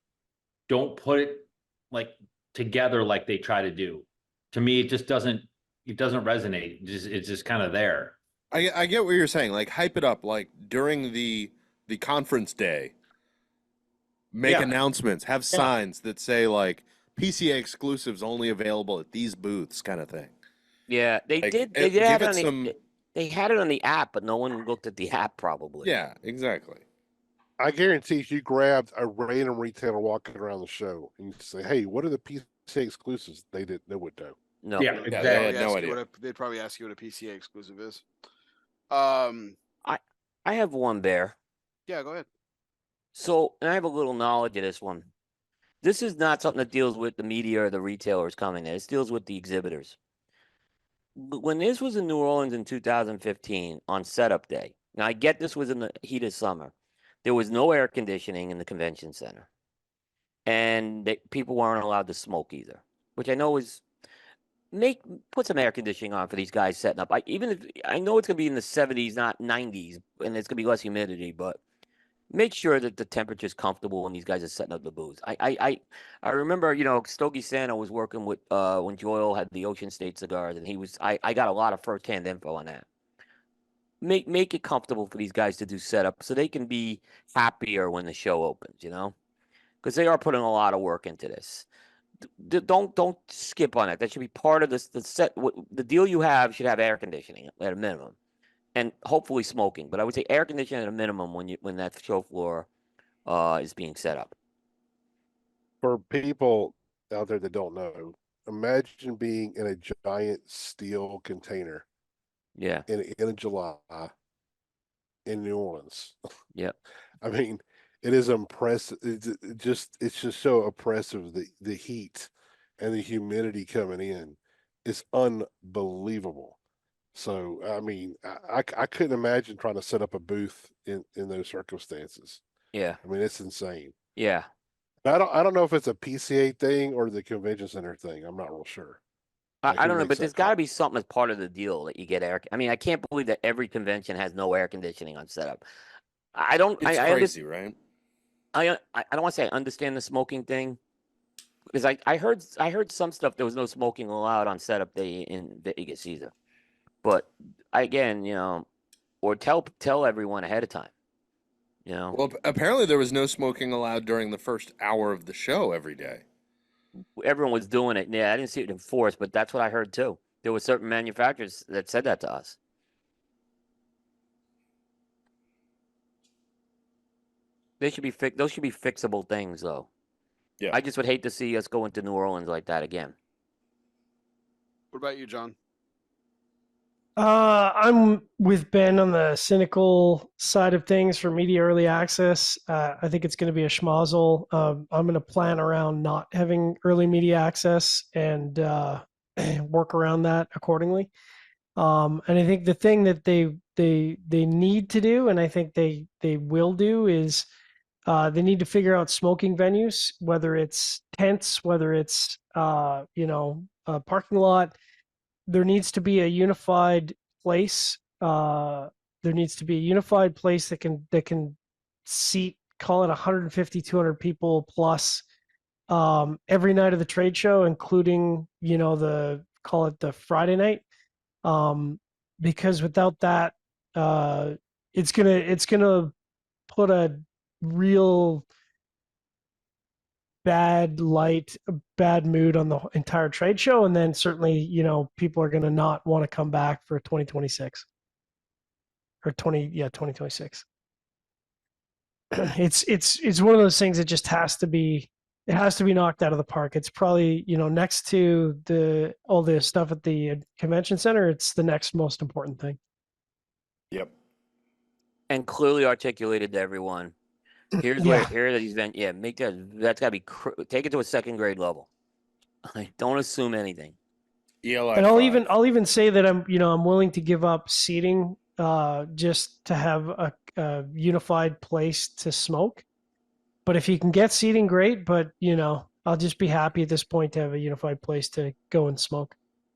don't put it like together like they try to do. To me, it doesn't resonate. It's just kind of there. I get what you're saying. Like hype it up, like during the conference day. Make announcements, have signs that say like PCA exclusives only available at these booths, kind of thing. Yeah, they Like, did. give They had it it on some- they had it on the app, but no one looked at the app probably. Yeah, exactly. I guarantee if you grabbed a random retailer walking around the show and you say, "Hey, what are the PC exclusives?" They would know. No. Yeah, Yeah, exactly. they had no Ask you idea. they'd probably ask you what a PCA exclusive is. I have one, Bear. Yeah, go ahead. So, and I have a little knowledge of this one. This is not something that deals with the media or the retailers coming there. This deals with the exhibitors. When this was in New Orleans in 2015 on setup day, now I get this was in the heat of summer. There was no air conditioning in the convention center. And people weren't allowed to smoke either, which I know is put some air conditioning on for these guys setting up. Even if I know it's gonna be in the 70s, not 90s, and it's gonna be less humidity, but make sure that the temperature is comfortable when these guys are setting up the booths. I remember, Stogie Santa was working with when Joel had the Ocean State cigars, and I got a lot of firsthand info on that. Make it comfortable for these guys to do setup so they can be happier when the show opens, because they are putting a lot of work into this. Don't skip on it. That should be part of this. The deal you have should have air conditioning at a minimum, and hopefully smoking. But I would say air conditioning at a minimum when that show floor is being set up. For people out there that don't know, imagine being in a giant steel container Yeah. in July in New Orleans. Yep. I mean, it is impressive. It's just so oppressive. The heat and the humidity coming in is unbelievable. So I mean, I couldn't imagine trying to set up a booth in those circumstances. Yeah. I mean, it's insane. Yeah. I don't know if it's a PCA thing or the convention center thing. I'm not real sure. Like, I who don't know, makes but that there's got to call? be something as part of the deal that you get air. I mean, I can't believe that every convention has no air conditioning on setup. I don't. It's I crazy, right? I don't want to say I understand the smoking thing because I heard some stuff there was no smoking allowed on setup day in Vegas Caesar, but again, or tell everyone ahead of time. Well, apparently there was no smoking allowed during the first hour of the show every day. Everyone was doing it. Yeah, I didn't see it enforced, but that's what I heard too. There were certain manufacturers that said that to us. They should be those should be fixable things, though. Yeah. I just would hate to see us go into New Orleans like that again. What about you, John? I'm with Ben on the cynical side of things for media early access. I think it's going to be a schmozzle. I'm going to plan around not having early media access and work around that accordingly. And I think the thing that they need to do, and I think they will do, is they need to figure out smoking venues, whether it's tents, whether it's a parking lot. There needs to be a unified place. There needs to be a unified place that can seat, call it 150, 200 people plus every night of the trade show, including the call it the Friday night. Because without that, it's gonna put a real bad light, bad mood on the entire trade show, and then certainly people are going to not want to come back for 2026 or 2026. It's one of those things that just has to be knocked out of the park. It's probably next to all the stuff at the convention center, it's the next most important thing. Yep. And clearly articulated to everyone. Here's Yeah. here are these events. Yeah, make that's got to be take it to a second grade level. Don't assume anything. ELI And 5. I'll even say that I'm willing to give up seating just to have a unified place to smoke. But if you can get seating, great. But I'll just be happy at this point to have a unified place to go and smoke.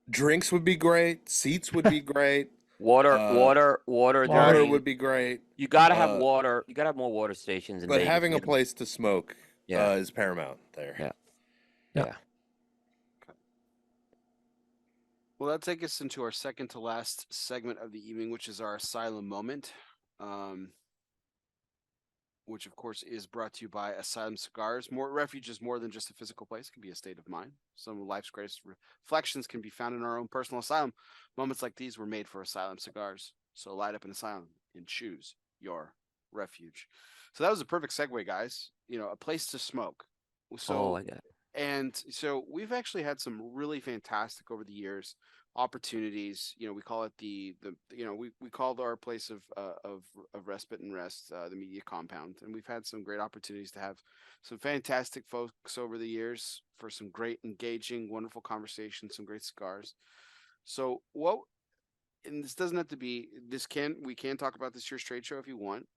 Drinks would be great. Seats would be great. Water. Water would be great. You got to have water. You got to have more water stations. But having a place to smoke is paramount there. Yeah. Well, that takes us into our second to last segment of the evening, which is our Asylum Moment, which, of course, is brought to you by Asylum Cigars. Refuge is more than just a physical place. It can be a state of mind. Some of life's greatest reflections can be found in our own personal asylum. Moments like these were made for Asylum Cigars. So light up an asylum and choose your refuge. So that was a perfect segue, guys. A place to smoke. So, I got it. And so we've actually had some really fantastic over the years opportunities. We call it we called our place of respite and rest the media compound, and we've had some great opportunities to have some fantastic folks over the years for some great, engaging, wonderful conversations, some great cigars. So and this doesn't have to be. We can talk about this year's trade show if you want.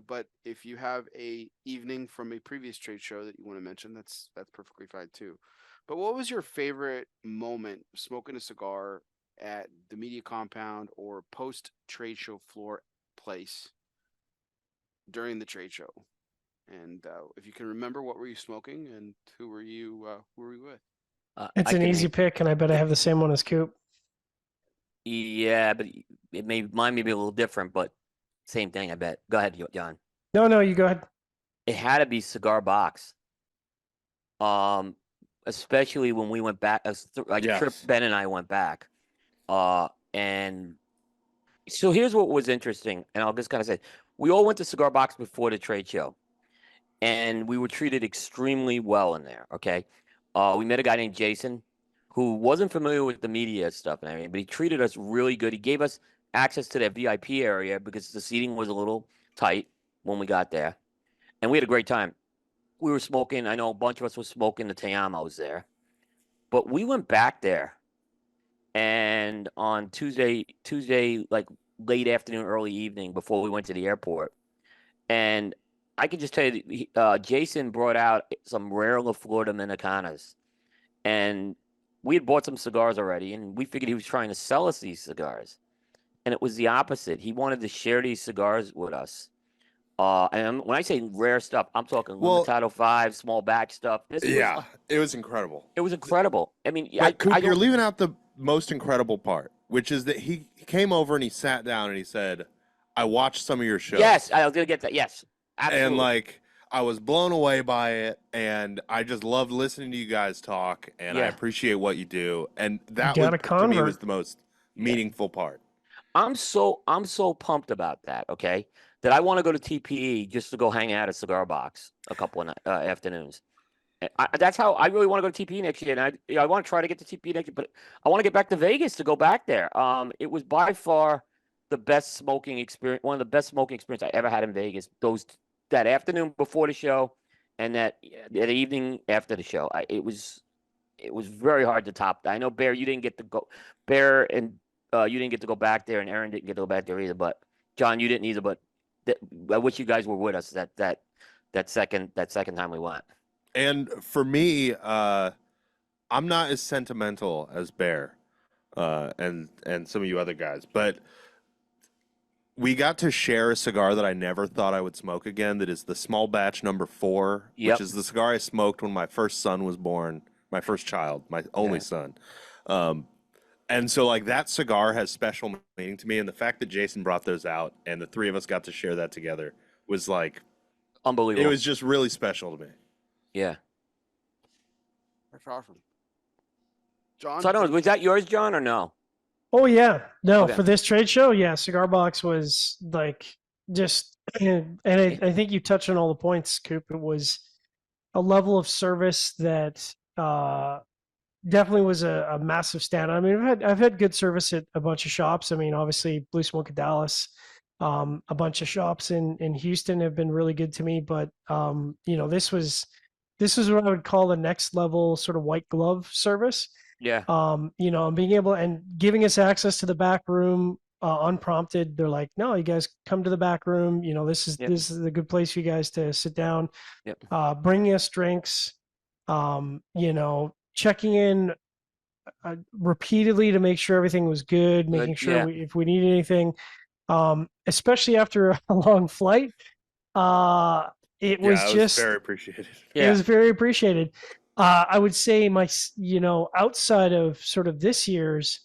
But if you have a evening from a previous trade show that you want to mention, that's perfectly fine too. But what was your favorite moment smoking a cigar at the media compound or post trade show floor place during the trade show? And if you can remember, what were you smoking and who were you with? It's an easy pick, and I bet I have the same one as Coop. Yeah, but mine may be a little different, but same thing, I bet. Go ahead, John. No, you go ahead. It had to be Cigar Box. Especially when we went back, Tripp, Ben and I went back. And so here's what was interesting, and I'll just kind of say, we all went to Cigar Box before the trade show, and we were treated extremely well in there, okay? We met a guy named Jason who wasn't familiar with the media stuff and everything, but he treated us really good. He gave us access to that VIP area because the seating was a little tight when we got there, and we had a great time. We were smoking. I know a bunch of us were smoking the Tayamos there, but we went back there, and on Tuesday, like late afternoon, early evening, before we went to the airport, and I can just tell you, Jason brought out some rare La Flor Dominicanas, and we had bought some cigars already, and we figured he was trying to sell us these cigars, and it was the opposite. He wanted to share these cigars with us. And when I say rare stuff, I'm talking Well- Limitado 5, small batch stuff. This Yeah, was, it was incredible. it was incredible. I mean, But Coop, I you're don't- leaving out the most incredible part, which is that he came over and he sat down and he said, "I watched some of your shows." Yes, I was gonna get that. Yes, absolutely. And like I was blown away by it, and I just loved listening to you guys talk, and I Yeah. appreciate what you do, and that got was, a to me convert. was the most meaningful part. I'm so pumped about that. Okay, that I want to go to TPE just to go hang out at Cigar Box a couple of afternoons. And that's how I really want to go to TPE next year, and I want to try to get to TPE next year, but I want to get back to Vegas to go back there. It was by far the best smoking experience, one of the best smoking experience I ever had in Vegas. That afternoon before the show, and that evening after the show, it was very hard to top. I know Bear, you didn't get to go. Bear and you didn't get to go back there, and Aaron didn't get to go back there either. But John, you didn't either. But I wish you guys were with us that second time we went. And for me, I'm not as sentimental as Bear, and some of you other guys, but we got to share a cigar that I never thought I would smoke again. That is the small batch number 4, Yep. which is the cigar I smoked when my first son was born, my first child, my only son. And so like that cigar has special meaning to me. And the fact that Jason brought those out and the three of us got to share that together was like, Unbelievable. it was just really special to me. Yeah. That's awesome. John, So I don't know. Was that yours, John, or no? Oh yeah, no, Okay. for this trade show, yeah, Cigar Box was like just, and I think you touched on all the points, Coop. It was a level of service that definitely was a massive standout. I mean, I've had good service at a bunch of shops. I mean, obviously Blue Smoke in Dallas, a bunch of shops in Houston have been really good to me, but you know, this was what I would call the next level sort of white glove service. Yeah. You know, and being able and giving us access to the back room unprompted. They're like, no, you guys come to the back room. You know, this is a good place for you guys to sit down. Yep. Bringing us drinks. You know, checking in repeatedly to make sure everything was good, making sure if we need anything, especially after a long flight. It was just very appreciated. It was very appreciated. I would say outside of sort of this year's,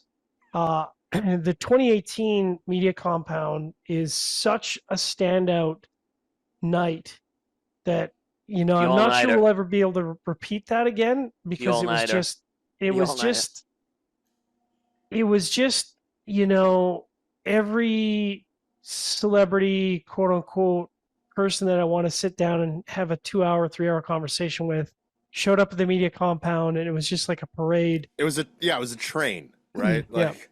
the 2018 media compound is such a standout night that, I'm not sure we'll ever be able to repeat that again, because it was just, every celebrity, quote unquote, person that I want to sit down and have a 2-hour, 3-hour conversation with showed up at the media compound, and it was just like a parade. It was a train, right? Like,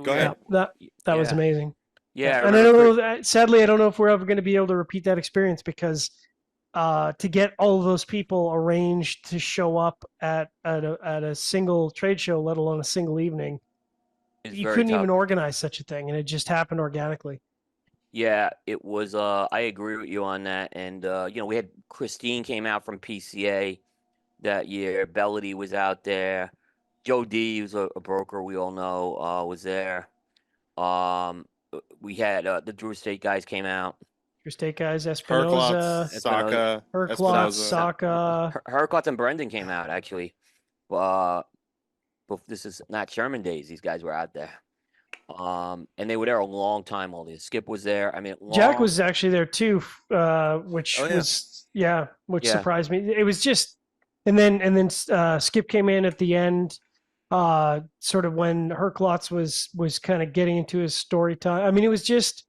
go ahead. That was amazing. Yeah. And I don't know, sadly, I don't know if we're ever going to be able to repeat that experience, because to get all of those people arranged to show up at a single trade show, let alone a single evening, you couldn't even organize such a thing, and it just happened organically. Yeah, it was. I agree with you on that. And we had Christine came out from PCA that year. Bellady was out there. Joe D, who's a broker we all know, was there. We had the Drew Estate guys came out. Drew Estate guys, Espinoza, Saka, Herklotz, Saka. Herklotz and Brendan came out actually. But this is not Sherman days. These guys were out there. And they were there a long time. All these. Skip was there. I mean, Jack was actually there too, which surprised me. It was just, and then Skip came in at the end, sort of when Herklotz was kind of getting into his story time. I mean, it was just.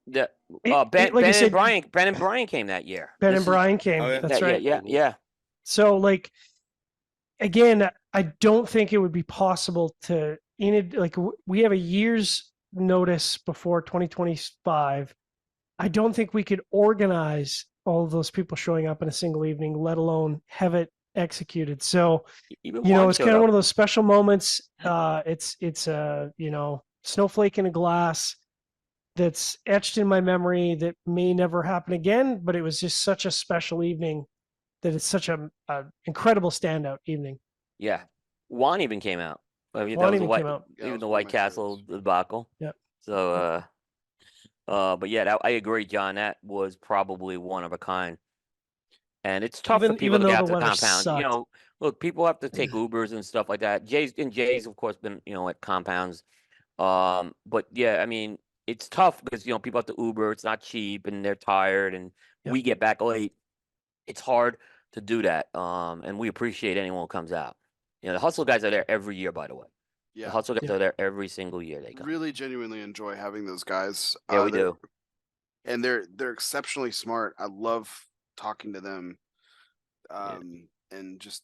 Ben and Brian came that year. Ben and Brian came. Oh, yeah. That's right. Yeah. So like, again, I don't think it would be possible to. We have a year's notice before 2025. I don't think we could organize all of those people showing up in a single evening, let alone have it executed. So, Even you know, Juan it's showed kind of up. one of those special moments. It's a, you know, snowflake in a glass that's etched in my memory that may never happen again, but it was just such a special evening that it's such a incredible standout evening. Yeah, Juan even came out. I mean, that Juan was even came out. Yeah, even it the was one of White my Castle favorites. debacle. Yep. So, but yeah, I agree, John. That was probably one of a kind. And it's tough for people Even to get though out the to the weather compound. You sucked. know, look, people have to take Ubers and stuff like that. Jay's of course been, you know, at compounds. But yeah, I mean, it's tough because, you know, people have to Uber, it's not cheap and they're tired and Yep. we get back late. It's hard to do that. And we appreciate anyone who comes out. You know, the hustle guys are there every year, by the way. The Yeah, hustle guys Yeah. are there every single year they come. really genuinely enjoy having those guys. Yeah, we they're- do. and they're exceptionally smart. I love talking to them, and just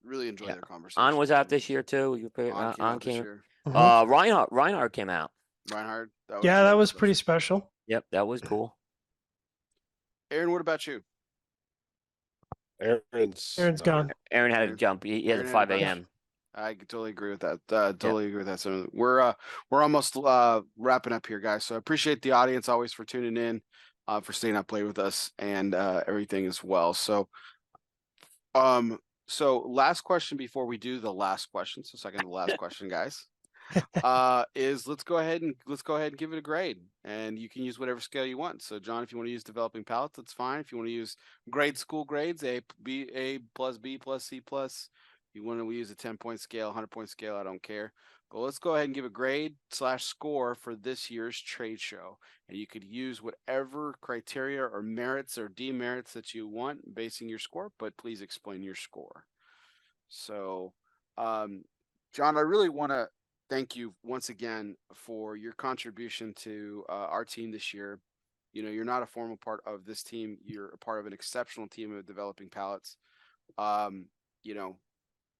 really enjoy Yeah. their conversation. On was out this year too. On came out this year. Reinhardt came out. Reinhard. Yeah, that really was pretty special. special. Yep, that was cool. Aaron, what about you? Aaron's gone. Aaron had to Aaron- jump. He had Aaron a had 5 to rush. a.m. I totally agree with that. Totally agree with that. So we're almost wrapping up here, guys. So I appreciate the audience always for tuning in, for staying up late with us and everything as well. So last question before we do the last question. So second to last question, guys. Is let's go ahead and give it a grade, and you can use whatever scale you want. So John, if you want to use developing palates, that's fine. If you want to use school grades, A plus B plus C plus. If you want to use a 10-point scale, 100-point scale, I don't care. But let's go ahead and give a grade / score for this year's trade show, and you could use whatever criteria or merits or demerits that you want basing your score, but please explain your score. So, John, I really want to thank you once again for your contribution to our team this year. You know, you're not a formal part of this team. You're a part of an exceptional team of developing palates. You know,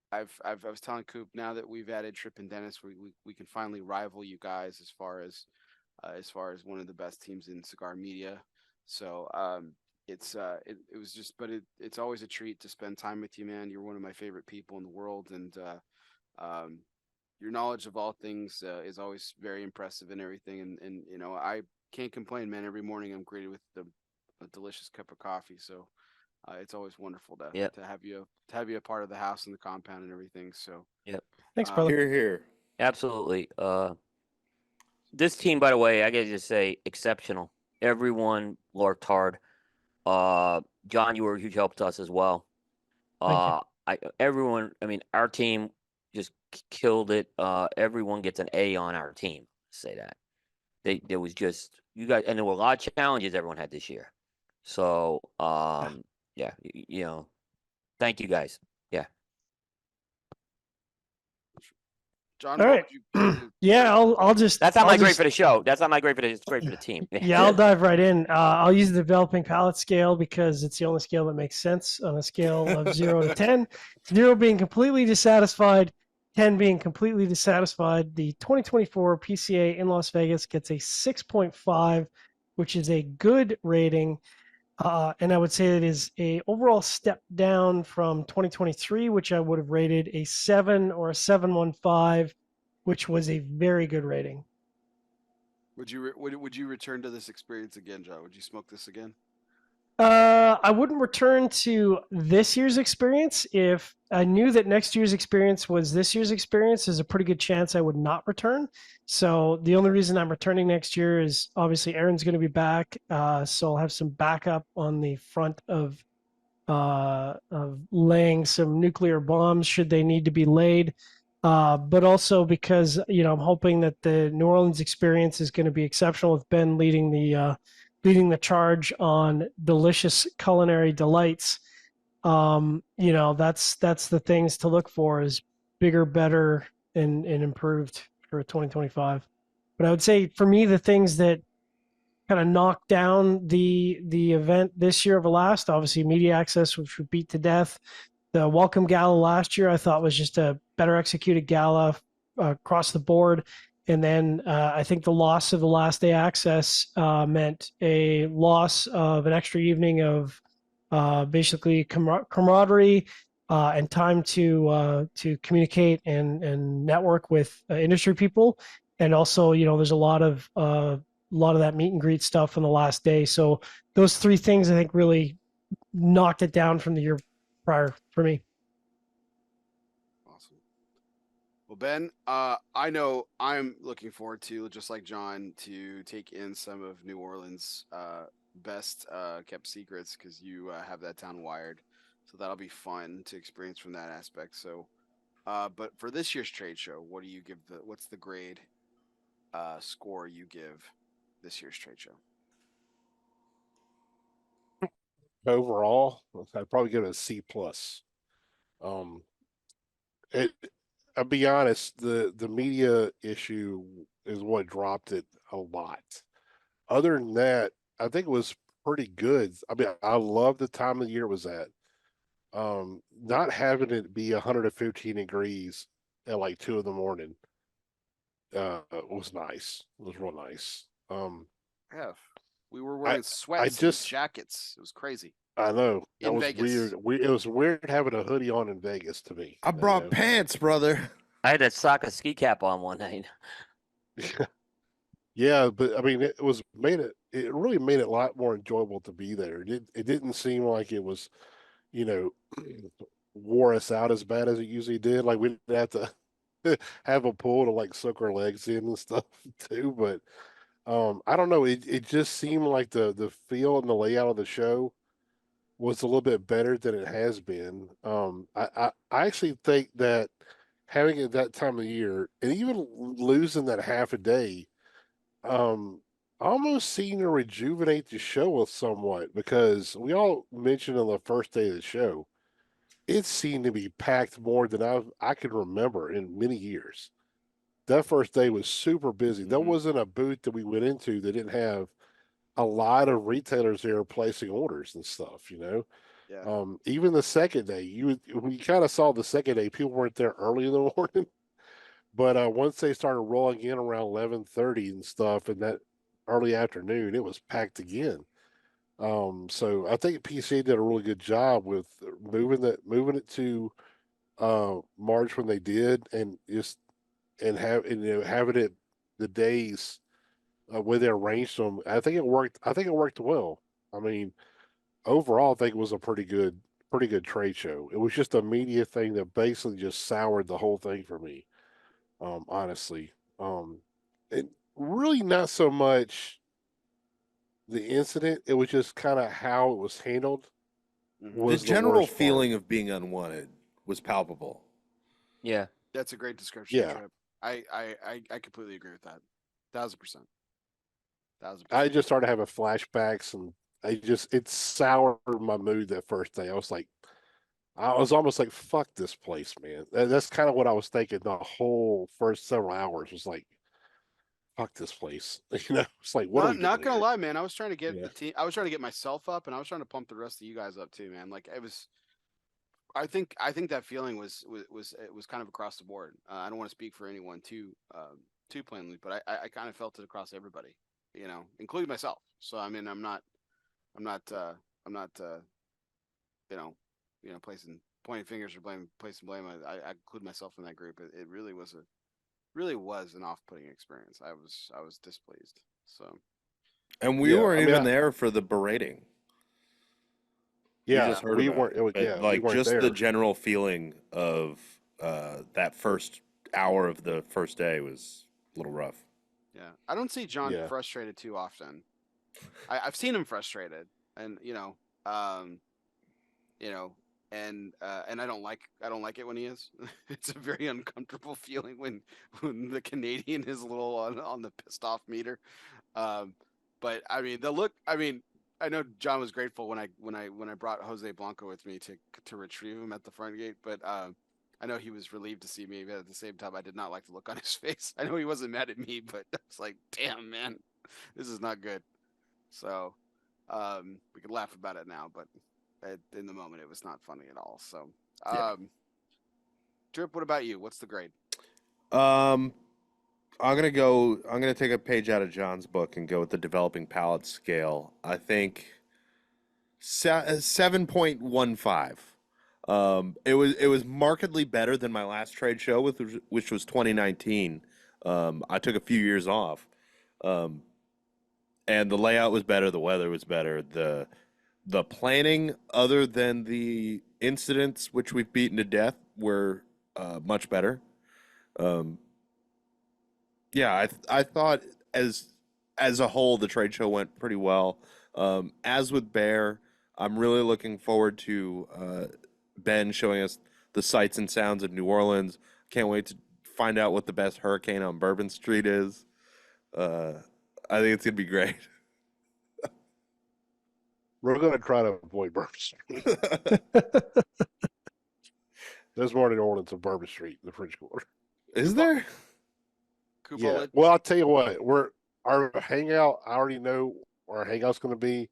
I was telling Coop, now that we've added Tripp and Denis, we can finally rival you guys as far as one of the best teams in cigar media. So it was just, but it's always a treat to spend time with you, man. You're one of my favorite people in the world, and your knowledge of all things is always very impressive and everything. And you know, I can't complain, man. Every morning I'm greeted with a delicious cup of coffee. So it's always wonderful to have you a part of the house and the compound and everything. So Thanks, brother. Here, here. Absolutely. This team, by the way, I gotta just say, exceptional. Everyone worked hard. John, you were a huge help to us as well. Everyone, I mean, our team just killed it. Everyone gets an A on our team. Say that. There was just, you guys, and there were a lot of challenges everyone had this year. So, yeah, you know, thank you guys. Yeah. John, All what right. would you Yeah, I'll just. That's not I'll my grade just- for the show. That's not my grade for the. It's great for the team. Yeah, I'll dive right in. I'll use the developing palette scale because it's the only scale that makes sense on a scale of 0 to 10. 0 being completely dissatisfied, 10 being completely dissatisfied. The 2024 PCA in Las Vegas gets a 6.5, which is a good rating. And I would say it is a overall step down from 2023, which I would have rated a 7 or a 7.15, which was a very good rating. would you return to this experience again, John? Would you smoke this again? I wouldn't return to this year's experience. If I knew that next year's experience was this year's experience, there's a pretty good chance I would not return. So the only reason I'm returning next year is obviously Aaron's going to be back. So I'll have some backup on the front of laying some nuclear bombs should they need to be laid. But also because, you know, I'm hoping that the New Orleans experience is going to be exceptional with Ben leading the charge on delicious culinary delights. You know, that's the things to look for is bigger, better, and improved for 2025. But I would say for me, the things that kind of knocked down the event this year over last, obviously media access, which we beat to death. The welcome gala last year, I thought was just a better executed gala across the board. And then I think the loss of the last day access meant a loss of an extra evening of basically camaraderie and time to communicate and network with industry people. And also, there's a lot of that meet and greet stuff on the last day. So those three things I think really knocked it down from the year prior for me. Awesome. Well, Ben, I know I'm looking forward to, just like John, to take in some of New Orleans' best kept secrets, because you have that town wired. So that'll be fun to experience from that aspect. So, but for this year's trade show, what do you give what's the grade score you give this year's trade show? Overall, I'd probably give it a C plus. Um, it, I'll be honest, the media issue is what dropped it a lot. Other than that, I think it was pretty good. I mean, I love the time of the year it was at. Not having it be 115 degrees at like 2 in the morning was nice. It was real nice. Yeah, we were I wearing I sweats and just jackets. It was crazy I know that in was Vegas. weird. It was weird having a hoodie on in Vegas to me. I brought pants, brother. I had that soccer ski cap on one night. Yeah, but I mean, it really made it a lot more enjoyable to be there. It didn't seem like it was, you know, wore us out as bad as it usually did. Like we didn't have to have a pool to like soak our legs in and stuff too. But I don't know. It just seemed like the feel and the layout of the show was a little bit better than it has been. I actually think that having it that time of year and even losing that half a day, almost seemed to rejuvenate the show somewhat because we all mentioned on the first day of the show, it seemed to be packed more than I could remember in many years. That first day was super busy. There wasn't a booth that we went into that didn't have a lot of retailers there placing orders and stuff, you know. Yeah. Even the second day, we kind of saw the second day, people weren't there early in the morning, but once they started rolling in around 11:30 and stuff, and that early afternoon, it was packed again. So I think PCA did a really good job with moving it to March when they did, and just having it the days where they arranged them. I think it worked. I think it worked well. I mean, overall, I think it was a pretty good trade show. It was just a media thing that basically just soured the whole thing for me. Honestly, and really not so much the incident. It was just kind of how it was handled. Mhm. Was The the general worst part. feeling of being unwanted was palpable. Yeah. That's a great description, Yeah. Tripp. I completely agree with that. 1,000%. 1,000%. I just started having flashbacks, and it soured my mood that first day. I was almost like, "Fuck this place, man." That's kind of what I was thinking the whole first several hours. Was like, "Fuck this place," you know. It's like, what are we Not doing gonna here? lie, man. I was trying to get Yeah. the team. I was trying to get myself up, and I was trying to pump the rest of you guys up too, man. Like it was. I think that feeling was kind of across the board. I don't want to speak for anyone too plainly, but I kind of felt it across everybody, including myself. So I mean, I'm not I'm not placing pointing fingers or placing blame. I include myself in that group. It really was an off-putting experience. I was displeased. So And we Yeah, weren't I mean, even there for the berating. We yeah, just heard we about weren't. it. But Yeah, we like weren't just the there. general feeling of that first hour of the first day was a little rough. yeah, I don't see John Yeah. frustrated too often. I've seen him frustrated, and and I don't like it when he is. It's a very uncomfortable feeling when the Canadian is a little on the pissed off meter. But I mean the look. I mean, I know John was grateful when I brought Jose Blanco with me to retrieve him at the front gate, but I know he was relieved to see me, but at the same time, I did not like the look on his face. I know he wasn't mad at me, but it's like, damn, man, this is not good. So we could laugh about it now, but in the moment, it was not funny at all. So, Tripp, what about you? What's the grade? I'm gonna take a page out of John's book and go with the developing palate scale. I think 7.15. It was markedly better than my last trade show, which was 2019. I took a few years off, and the layout was better. The weather was better. The planning, other than the incidents which we've beaten to death, were much better. Yeah, I thought as a whole the trade show went pretty well. As with Bear, I'm really looking forward to Ben showing us the sights and sounds of New Orleans. Can't wait to find out what the best hurricane on Bourbon Street is. I think it's gonna be great. We're going to try to avoid Bourbon Street. There's more in New Orleans than Bourbon Street, the French Quarter. Is there? Coop, Yeah. Well, I'll tell you what. Our hangout. I already know where our hangout's going to be,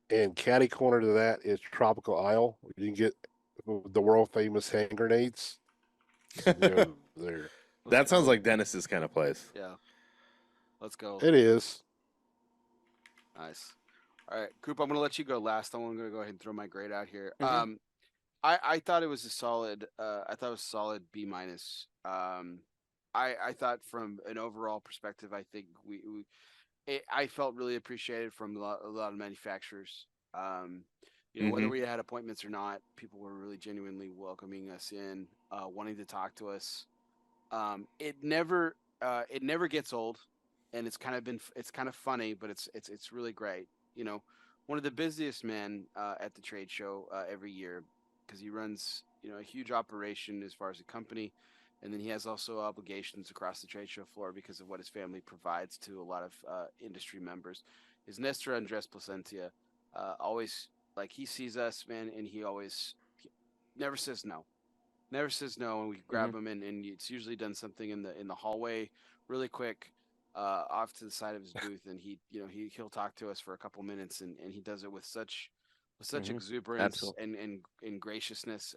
and catty corner to that is Tropical Isle. You can get the world famous hand grenades. So there. That sounds like Dennis's kind of place. Yeah. Let's go. It is. Nice. All right, Coop, I'm going to let you go last. I'm going to go ahead and throw my grade out here. Mhm. I thought it was a solid. I thought it was a solid B minus. I thought from an overall perspective, I think I felt really appreciated from a lot of manufacturers. Whether we had appointments or not, people were really genuinely welcoming us in, wanting to talk to us. It never gets old, and it's kind of funny, but it's really great. One of the busiest men at the trade show every year, because he runs a huge operation as far as a company, and then he has also obligations across the trade show floor because of what his family provides to a lot of industry members. Is Nestor Andres Placentia. Always, like, he sees us, man, and he never says no. Never says no, and we grab him, and it's usually done something in the hallway really quick. Off to the side of his booth, and he'll talk to us for a couple minutes, and he does it with such exuberance and graciousness.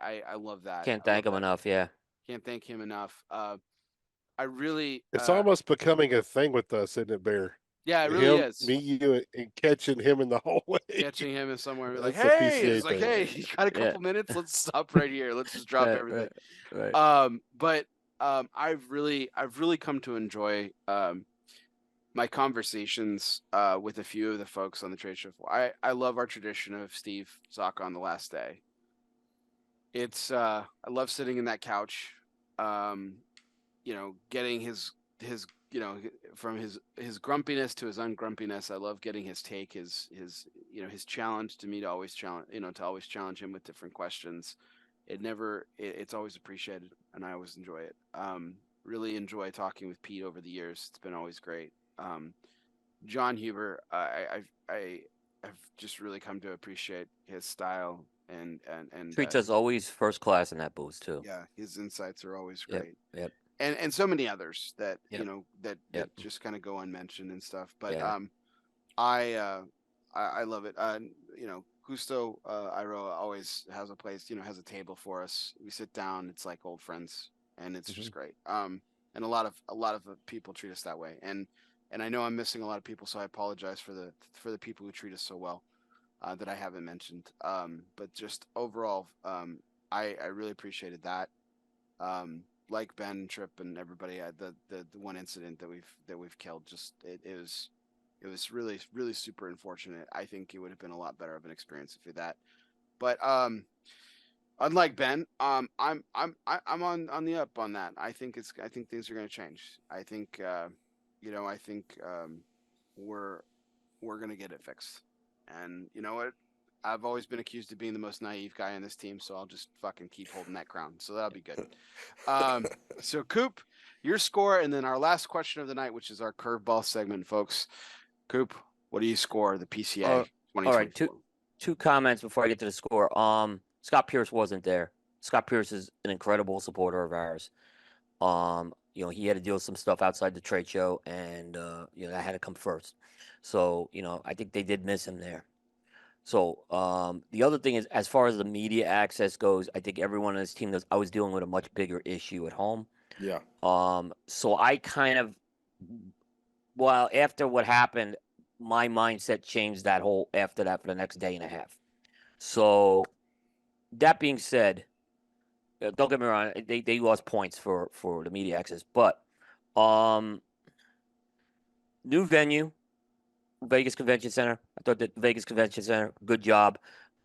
I love that. Can't thank him enough. Yeah. Can't thank him enough. I really. It's almost becoming a thing with us, isn't it, Bear? Yeah, it really is. Me, you, and catching him in the hallway. Catching him in somewhere, like, That's the hey, PCA it's like, thing. hey, you got a couple minutes? Let's stop right here. Let's just drop everything. Right. But I've really come to enjoy my conversations with a few of the folks on the trade show floor. I love our tradition of Steve Zock on the last day. It's I love sitting in that couch, getting his from his grumpiness to his ungrumpiness. I love getting his take, his challenge to me to always challenge him with different questions. It's always appreciated, and I always enjoy it. Really enjoy talking with Pete over the years. It's been always great. John Huber, I've just really come to appreciate his style and Treats us always first class in that booth too. yeah, his insights are always great. Yep. And so many others that Yep. that just kind of go unmentioned and stuff. But Yeah. I love it. Gusto Iro always has a place, has a table for us. We sit down, it's like old friends, and it's just great. And a lot of people treat us that way. And I know I'm missing a lot of people, so I apologize for the people who treat us so well that I haven't mentioned. But just overall, I really appreciated that. Like Ben, Tripp, and everybody, the one incident that we've killed, just it was really, really super unfortunate. I think it would have been a lot better of an experience if you that. But unlike Ben, I'm on the up on that. I think things are going to change. I think we're going to get it fixed. And you know what? I've always been accused of being the most naive guy on this team, so I'll just fucking keep holding that crown. So that'll be good. So Coop, your score, and then our last question of the night, which is our curveball segment, folks. Coop, what do you score the PCA 2024? All right, two comments before I get to the score. Scott Pierce wasn't there. Scott Pierce is an incredible supporter of ours. He had to deal with some stuff outside the trade show, and that had to come first. So, I think they did miss him there. So, the other thing is, as far as the media access goes, I think everyone on this team knows I was dealing with a much bigger issue at home. Yeah. So I kind of, after what happened, my mindset changed after that for the next day and a half. So that being said, don't get me wrong, they lost points for the media access, but new venue, Vegas Convention Center. I thought that Vegas Convention Center, good job.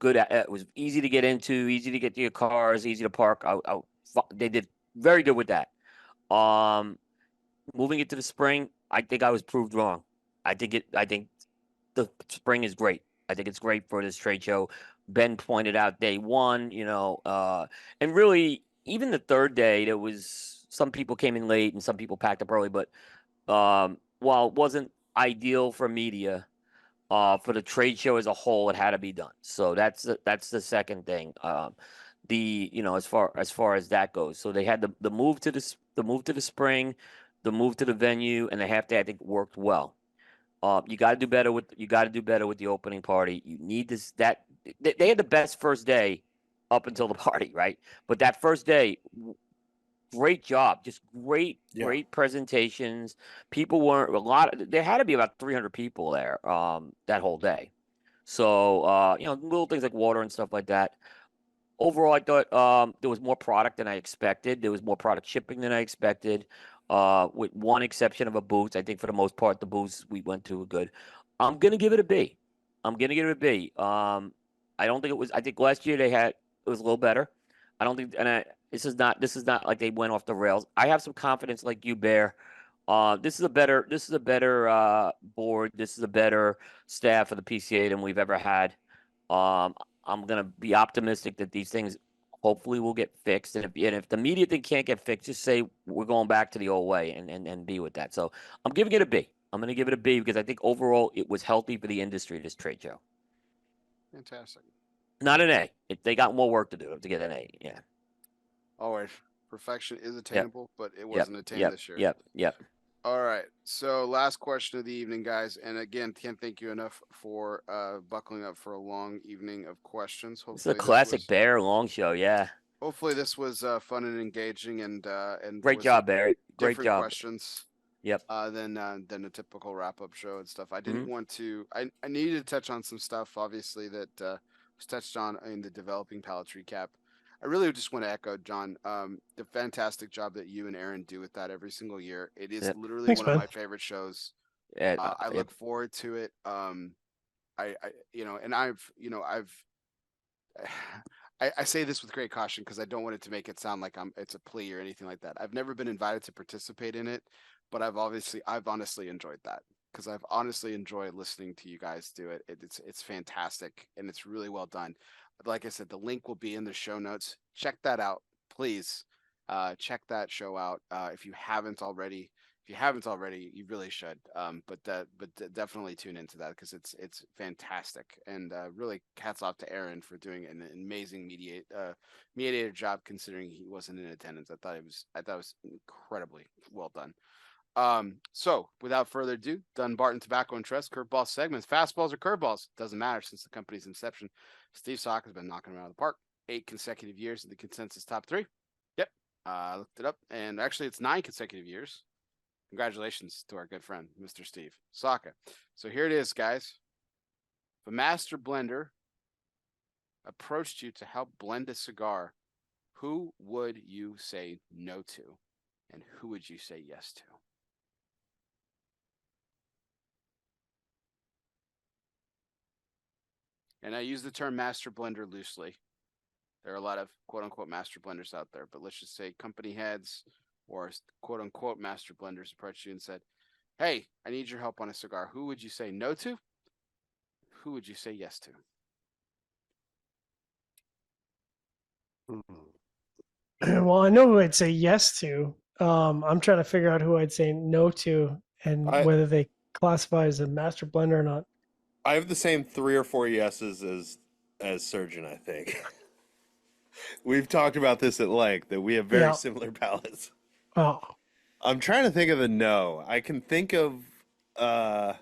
It was easy to get into, easy to get to your cars, easy to park. They did very good with that. Moving it to the spring, I think I was proved wrong. I think the spring is great. I think it's great for this trade show. Ben pointed out day one, and really even the third day, there was some people came in late and some people packed up early, but while it wasn't ideal for media, for the trade show as a whole, it had to be done. So that's the second thing. As far as that goes, so they had the move to the spring, the move to the venue, and the half day I think worked well. You got to do better with the opening party. You need this. They had the best first day up until the party, right? But that first day, great job, just great presentations. People weren't there had to be about 300 people there that whole day. So little things like water and stuff like that. Overall, I thought there was more product than I expected. There was more product shipping than I expected. With one exception of a booth. I think for the most part, the booths we went to were good. I'm gonna give it a B. I don't think it was. I think last year it was a little better. I don't think, this is not like they went off the rails. I have some confidence, like you, Bear. This is a better board. This is a better staff of the PCA than we've ever had. I'm gonna be optimistic that these things hopefully will get fixed. And if the media thing can't get fixed, just say we're going back to the old way and be with that. So I'm giving it a B. I'm gonna give it a B because I think overall it was healthy for the industry, this trade show. Fantastic. Not an A. They got more work to do to get an A. Yeah. Always. Perfection is attainable, but it wasn't attained this year. Yep. All right. So last question of the evening, guys. And again, can't thank you enough for buckling up for a long evening of questions. This is a classic Bear long show. Yeah. Hopefully this was fun and engaging and great job, Bear. Great job. Questions. Yep. Than a typical wrap up show and stuff. I didn't want to. I needed to touch on some stuff, obviously, that was touched on in the developing pallets recap. I really just want to echo, John, the fantastic job that you and Aaron do with that every single year. It is literally one of my favorite shows. I look forward to it. I say this with great caution because I don't want it to make it sound like it's a plea or anything like that. I've never been invited to participate in it, but I've honestly enjoyed that because I've honestly enjoyed listening to you guys do it. It's fantastic and it's really well done. Like I said, the link will be in the show notes. Check that out, please. Check that show out if you haven't already. If you haven't already, you really should. But definitely tune into that because it's fantastic. And really, hats off to Aaron for doing an amazing mediator job considering he wasn't in attendance. I thought it was incredibly well done. So without further ado, Dunbarton Tobacco and Trust curveball segments, fastballs or curveballs, doesn't matter since the company's inception. Steve Sock has been knocking them out of the park 8 consecutive years in the consensus top 3. Yep. I looked it up and actually it's 9 consecutive years. Congratulations to our good friend, Mr. Steve Saka. So here it is, guys. If a master blender approached you to help blend a cigar, who would you say no to? And who would you say yes to? And I use the term master blender loosely. There are a lot of quote-unquote master blenders out there, but let's just say company heads or quote-unquote master blenders approached you and said, hey, I need your help on a cigar. Who would you say no to? Who would you say yes to? Well, I know who I'd say yes to. I'm trying to figure out who I'd say no to and whether they classify as a master blender or not. I have the same 3 or 4 yeses as Surgeon, I think. We've talked about this at length, that we have very similar palates. Oh. I'm trying to think of a no. I can think of Bear,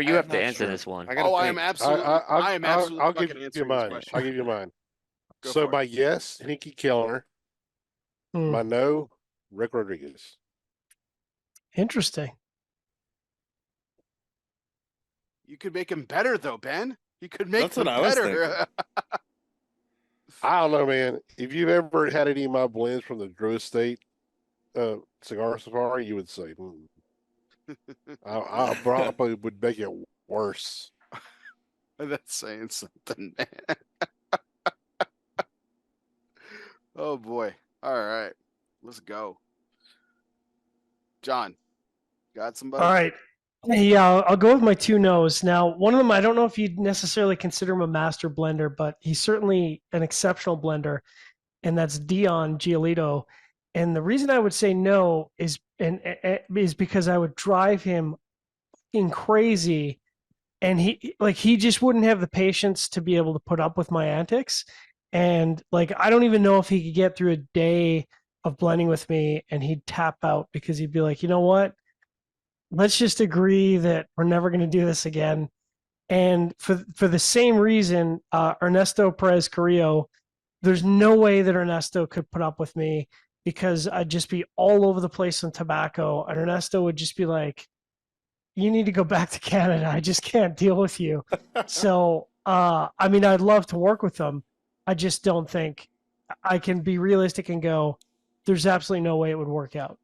you have to answer this one. I am absolutely. I'll give you mine. I'll give you mine. So my yes, Hinky Kellner. My no, Rick Rodriguez. Interesting. You could make him better though, Ben. You could make That's them what I was better. I don't know, man. If you've ever had any of my blends from the Drew Estate Cigar Safari, you would say, I probably would make it worse. That's saying something, man. Oh boy. All right. Let's go. John, got somebody? All right. Yeah, I'll go with my two no's. Now, one of them, I don't know if you'd necessarily consider him a master blender, but he's certainly an exceptional blender, and that's Dion Giolito. And the reason I would say no is because I would drive him fucking crazy, and he just wouldn't have the patience to be able to put up with my antics. And like I don't even know if he could get through a day of blending with me, and he'd tap out because he'd be like, you know what? Let's just agree that we're never going to do this again. And for the same reason, Ernesto Perez Carrillo, there's no way that Ernesto could put up with me because I'd just be all over the place on tobacco. And Ernesto would just be like, you need to go back to Canada. I just can't deal with you. So, I mean, I'd love to work with them. I just don't think I can be realistic and go, there's absolutely no way it would work out.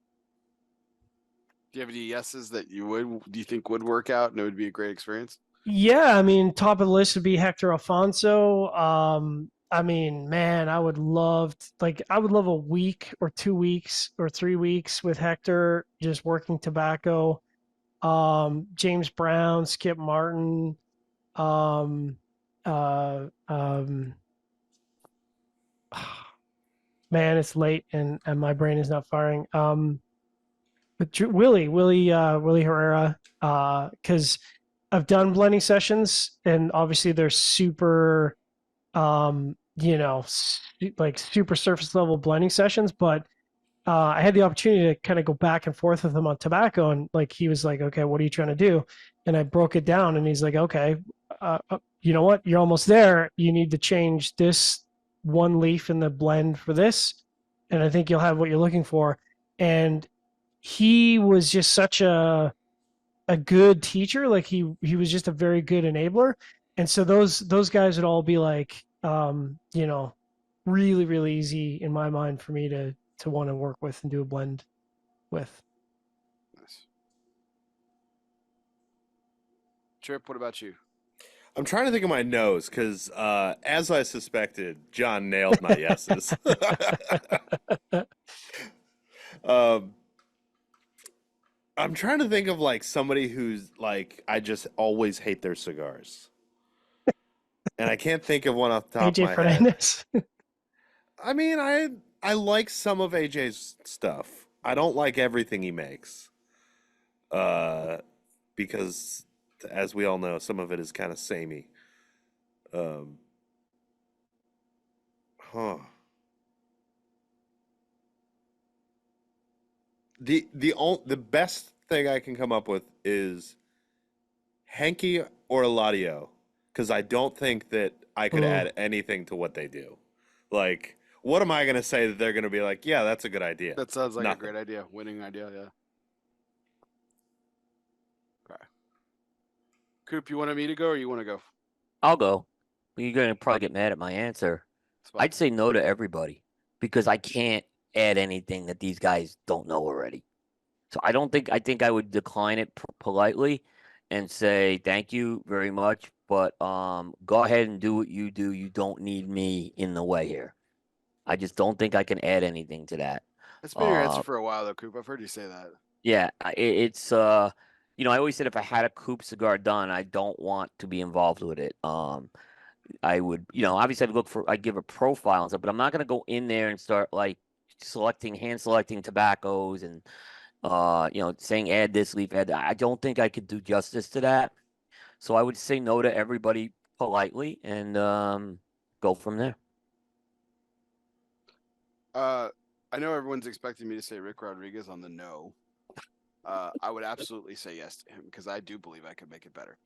Do you have any yeses that do you think would work out and it would be a great experience? Yeah, I mean, top of the list would be Hector Alfonso. I mean, man, I would love a week or 2 weeks or 3 weeks with Hector just working tobacco. James Brown, Skip Martin, man, it's late and my brain is not firing. But Willie Herrera, because I've done blending sessions and obviously they're super, like super surface level blending sessions. But I had the opportunity to kind of go back and forth with him on tobacco, and like he was like, "Okay, what are you trying to do?" And I broke it down, and he's like, "Okay, you know what? You're almost there. You need to change this one leaf in the blend for this, and I think you'll have what you're looking for." And he was just such a good teacher. Like he was just a very good enabler. And so those guys would all be like, really, really easy in my mind for me to want to work with and do a blend with. Nice. Tripp, what about you? I'm trying to think of my no's because, as I suspected, John nailed my yeses. I'm trying to think of like somebody who's like I just always hate their cigars, and I can't think of one off the top AJ of my Fernandez. head. I mean, I like some of AJ's stuff. I don't like everything he makes, because as we all know, some of it is kind of samey. Huh. The best thing I can come up with is Henke or Eladio, because I don't think that I could add anything to what they do. Like, what am I gonna say that they're gonna be like? Yeah, that's a good idea. That sounds like Nothing. a great idea. Winning idea, yeah. Okay. Coop, you want me to go or you want to go? I'll go. You're gonna probably get mad at my answer. I'd say no to everybody because I can't add anything that these guys don't know already. So I think I would decline it politely and say thank you very much, but go ahead and do what you do. You don't need me in the way here. I just don't think I can add anything to that. That's been your answer for a while though, Coop. I've heard you say that. Yeah, it's I always said if I had a Coop cigar done, I don't want to be involved with it. I would, obviously I'd give a profile and stuff, but I'm not going to go in there and start like hand selecting tobaccos and, saying add this leaf, add that. I don't think I could do justice to that. So I would say no to everybody politely and go from there. I know everyone's expecting me to say Rick Rodriguez on the no. I would absolutely say yes to him because I do believe I could make it better.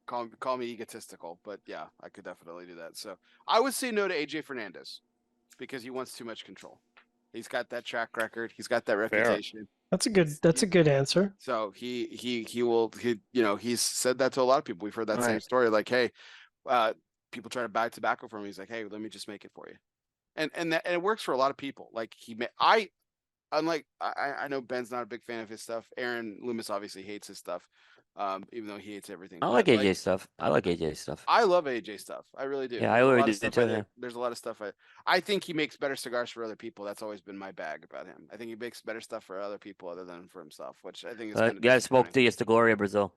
Call me egotistical, but yeah, I could definitely do that. So I would say no to AJ Fernandez because he wants too much control. He's got that track record. He's got that reputation. That's a good answer. So he will he's said that to a lot of people. We've heard that same Right. story. Like, hey, people try to buy tobacco from him. He's like, hey, let me just make it for you, and it works for a lot of people. Like I know Ben's not a big fan of his stuff. Aaron Loomis obviously hates his stuff, even though he hates everything. I But, like AJ stuff. I like AJ stuff. I love AJ stuff. I really do. Yeah, I There's a really lot of do stuff too, I yeah. think- There's a lot of stuff I think he makes better cigars for other people. That's always been my bag about him. I think he makes better stuff for other people other than for himself, which I think is kind You of guys smoked disappointing. Diaz de Gloria Brazil.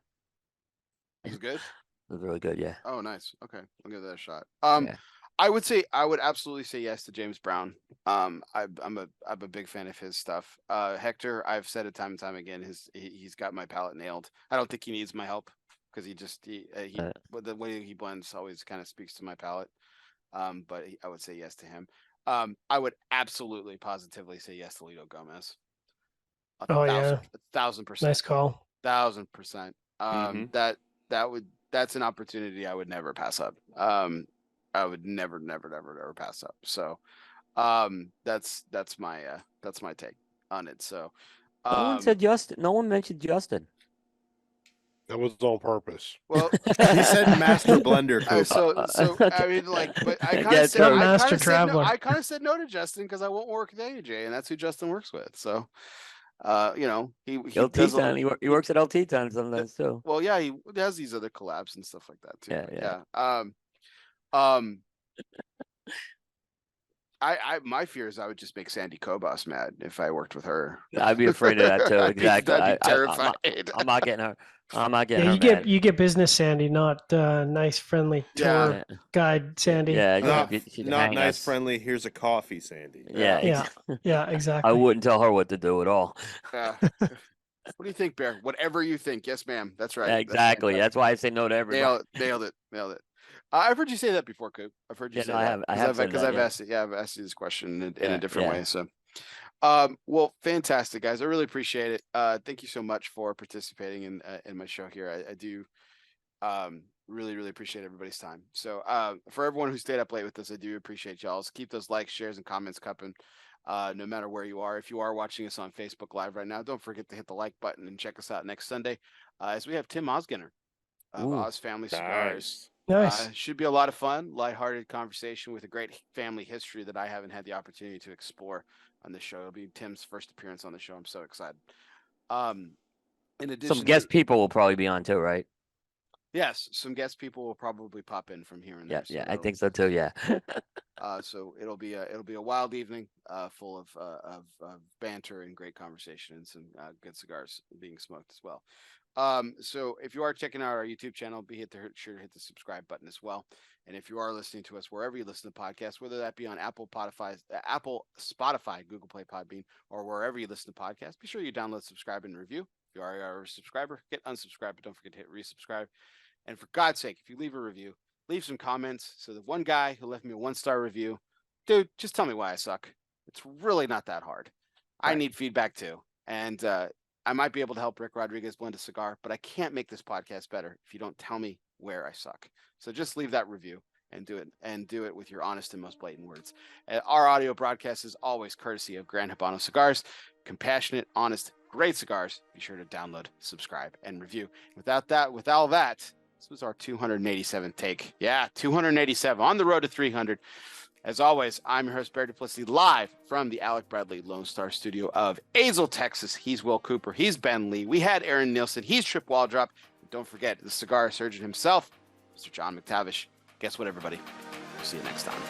Is it good? It was really good, yeah. Oh, nice. Okay, I'll give that a shot. Yeah. I would absolutely say yes to James Brown. I'm a big fan of his stuff. Hector, I've said it time and time again. He's got my palate nailed. I don't think he needs my help because but the way he blends always kind of speaks to my palate. But I would say yes to him. I would absolutely positively say yes to Lito Gomez. Oh, yeah. 1,000%. Nice call. 1,000%. Mhm. That's an opportunity I would never pass up. I would never pass up. So, that's my take on it. So, No one said Justin. No one mentioned Justin. That was on purpose. well, He said master blender. Coop. so I mean, like, but I kind Yeah, of said, true. Master Traveler. I kind of said no to Justin because I won't work with AJ, and that's who Justin works with. So, he LT does time. He works at LT time sometimes too. well, yeah, he has these other collabs and stuff like that too. Yeah, but yeah. my fear is I would just make Sandy Kobos mad if I worked with her. I'd be afraid of that too. Exactly. I'd be terrified. I'm not getting her. I'm not getting Yeah, her. you get business Sandy, not nice friendly tour Yeah. guide Sandy. Yeah, Not, not hang nice, us. friendly. Here's a coffee, Sandy. Yeah, Yeah, yeah, exactly. I wouldn't tell her what to do at all. Yeah. What do you think, Bear? Whatever you think. Yes, ma'am. That's right. Yeah, That's exactly. fantastic. That's why I say no to everybody. Nailed it. I've heard you say that before, Coop. I've heard you Yeah, say no, that. I have said because that, I've yeah. asked it. Yeah, I've asked you this question in Yeah, a different yeah. way. So, well, fantastic, guys. I really appreciate it. Thank you so much for participating in my show here. I do really appreciate everybody's time. So, for everyone who stayed up late with us, I do appreciate y'all. So keep those likes, shares, and comments coming. No matter where you are. If you are watching us on Facebook Live right now, don't forget to hit the like button and check us out next Sunday, as we have Tim Osgener of Ooh, Oz Family Cigars. Nice. Nice. Should be a lot of fun, lighthearted conversation with a great family history that I haven't had the opportunity to explore on the show. It'll be Tim's first appearance on the show. I'm so excited. In addition, Some guest people will probably be on too, right? yes, some guest people will probably pop in from here and Yeah, there. So yeah, I that'll- think so too. Yeah. So it'll be a wild evening, full of banter and great conversation and some good cigars being smoked as well. So if you are checking out our YouTube channel, sure to hit the subscribe button as well. And if you are listening to us wherever you listen to podcasts, whether that be on Apple, Spotify, Google Play, Podbean, or wherever you listen to podcasts, be sure you download, subscribe, and review. If you are a subscriber, get unsubscribed, but don't forget to hit resubscribe. And for God's sake, if you leave a review, leave some comments. So the one guy who left me a 1-star review, dude, just tell me why I suck. It's really not that hard. I Right. need feedback too. And I might be able to help Rick Rodriguez blend a cigar, but I can't make this podcast better if you don't tell me where I suck. So just leave that review and do it with your honest and most blatant words. Our audio broadcast is always courtesy of Gran Habano Cigars. Compassionate, honest, great cigars. Be sure to download, subscribe, and review. With all that, this was our 287th take. Yeah, 287 on the road to 300. As always, I'm your host, Barry Duplessis, live from the Alec Bradley Lone Star studio of Azle, Texas. He's Will Cooper. He's Ben Lee. We had Aaron Nielsen. He's Tripp Waldrop. And don't forget the cigar surgeon himself, Mr. John McTavish. Guess what, everybody? We'll see you next time.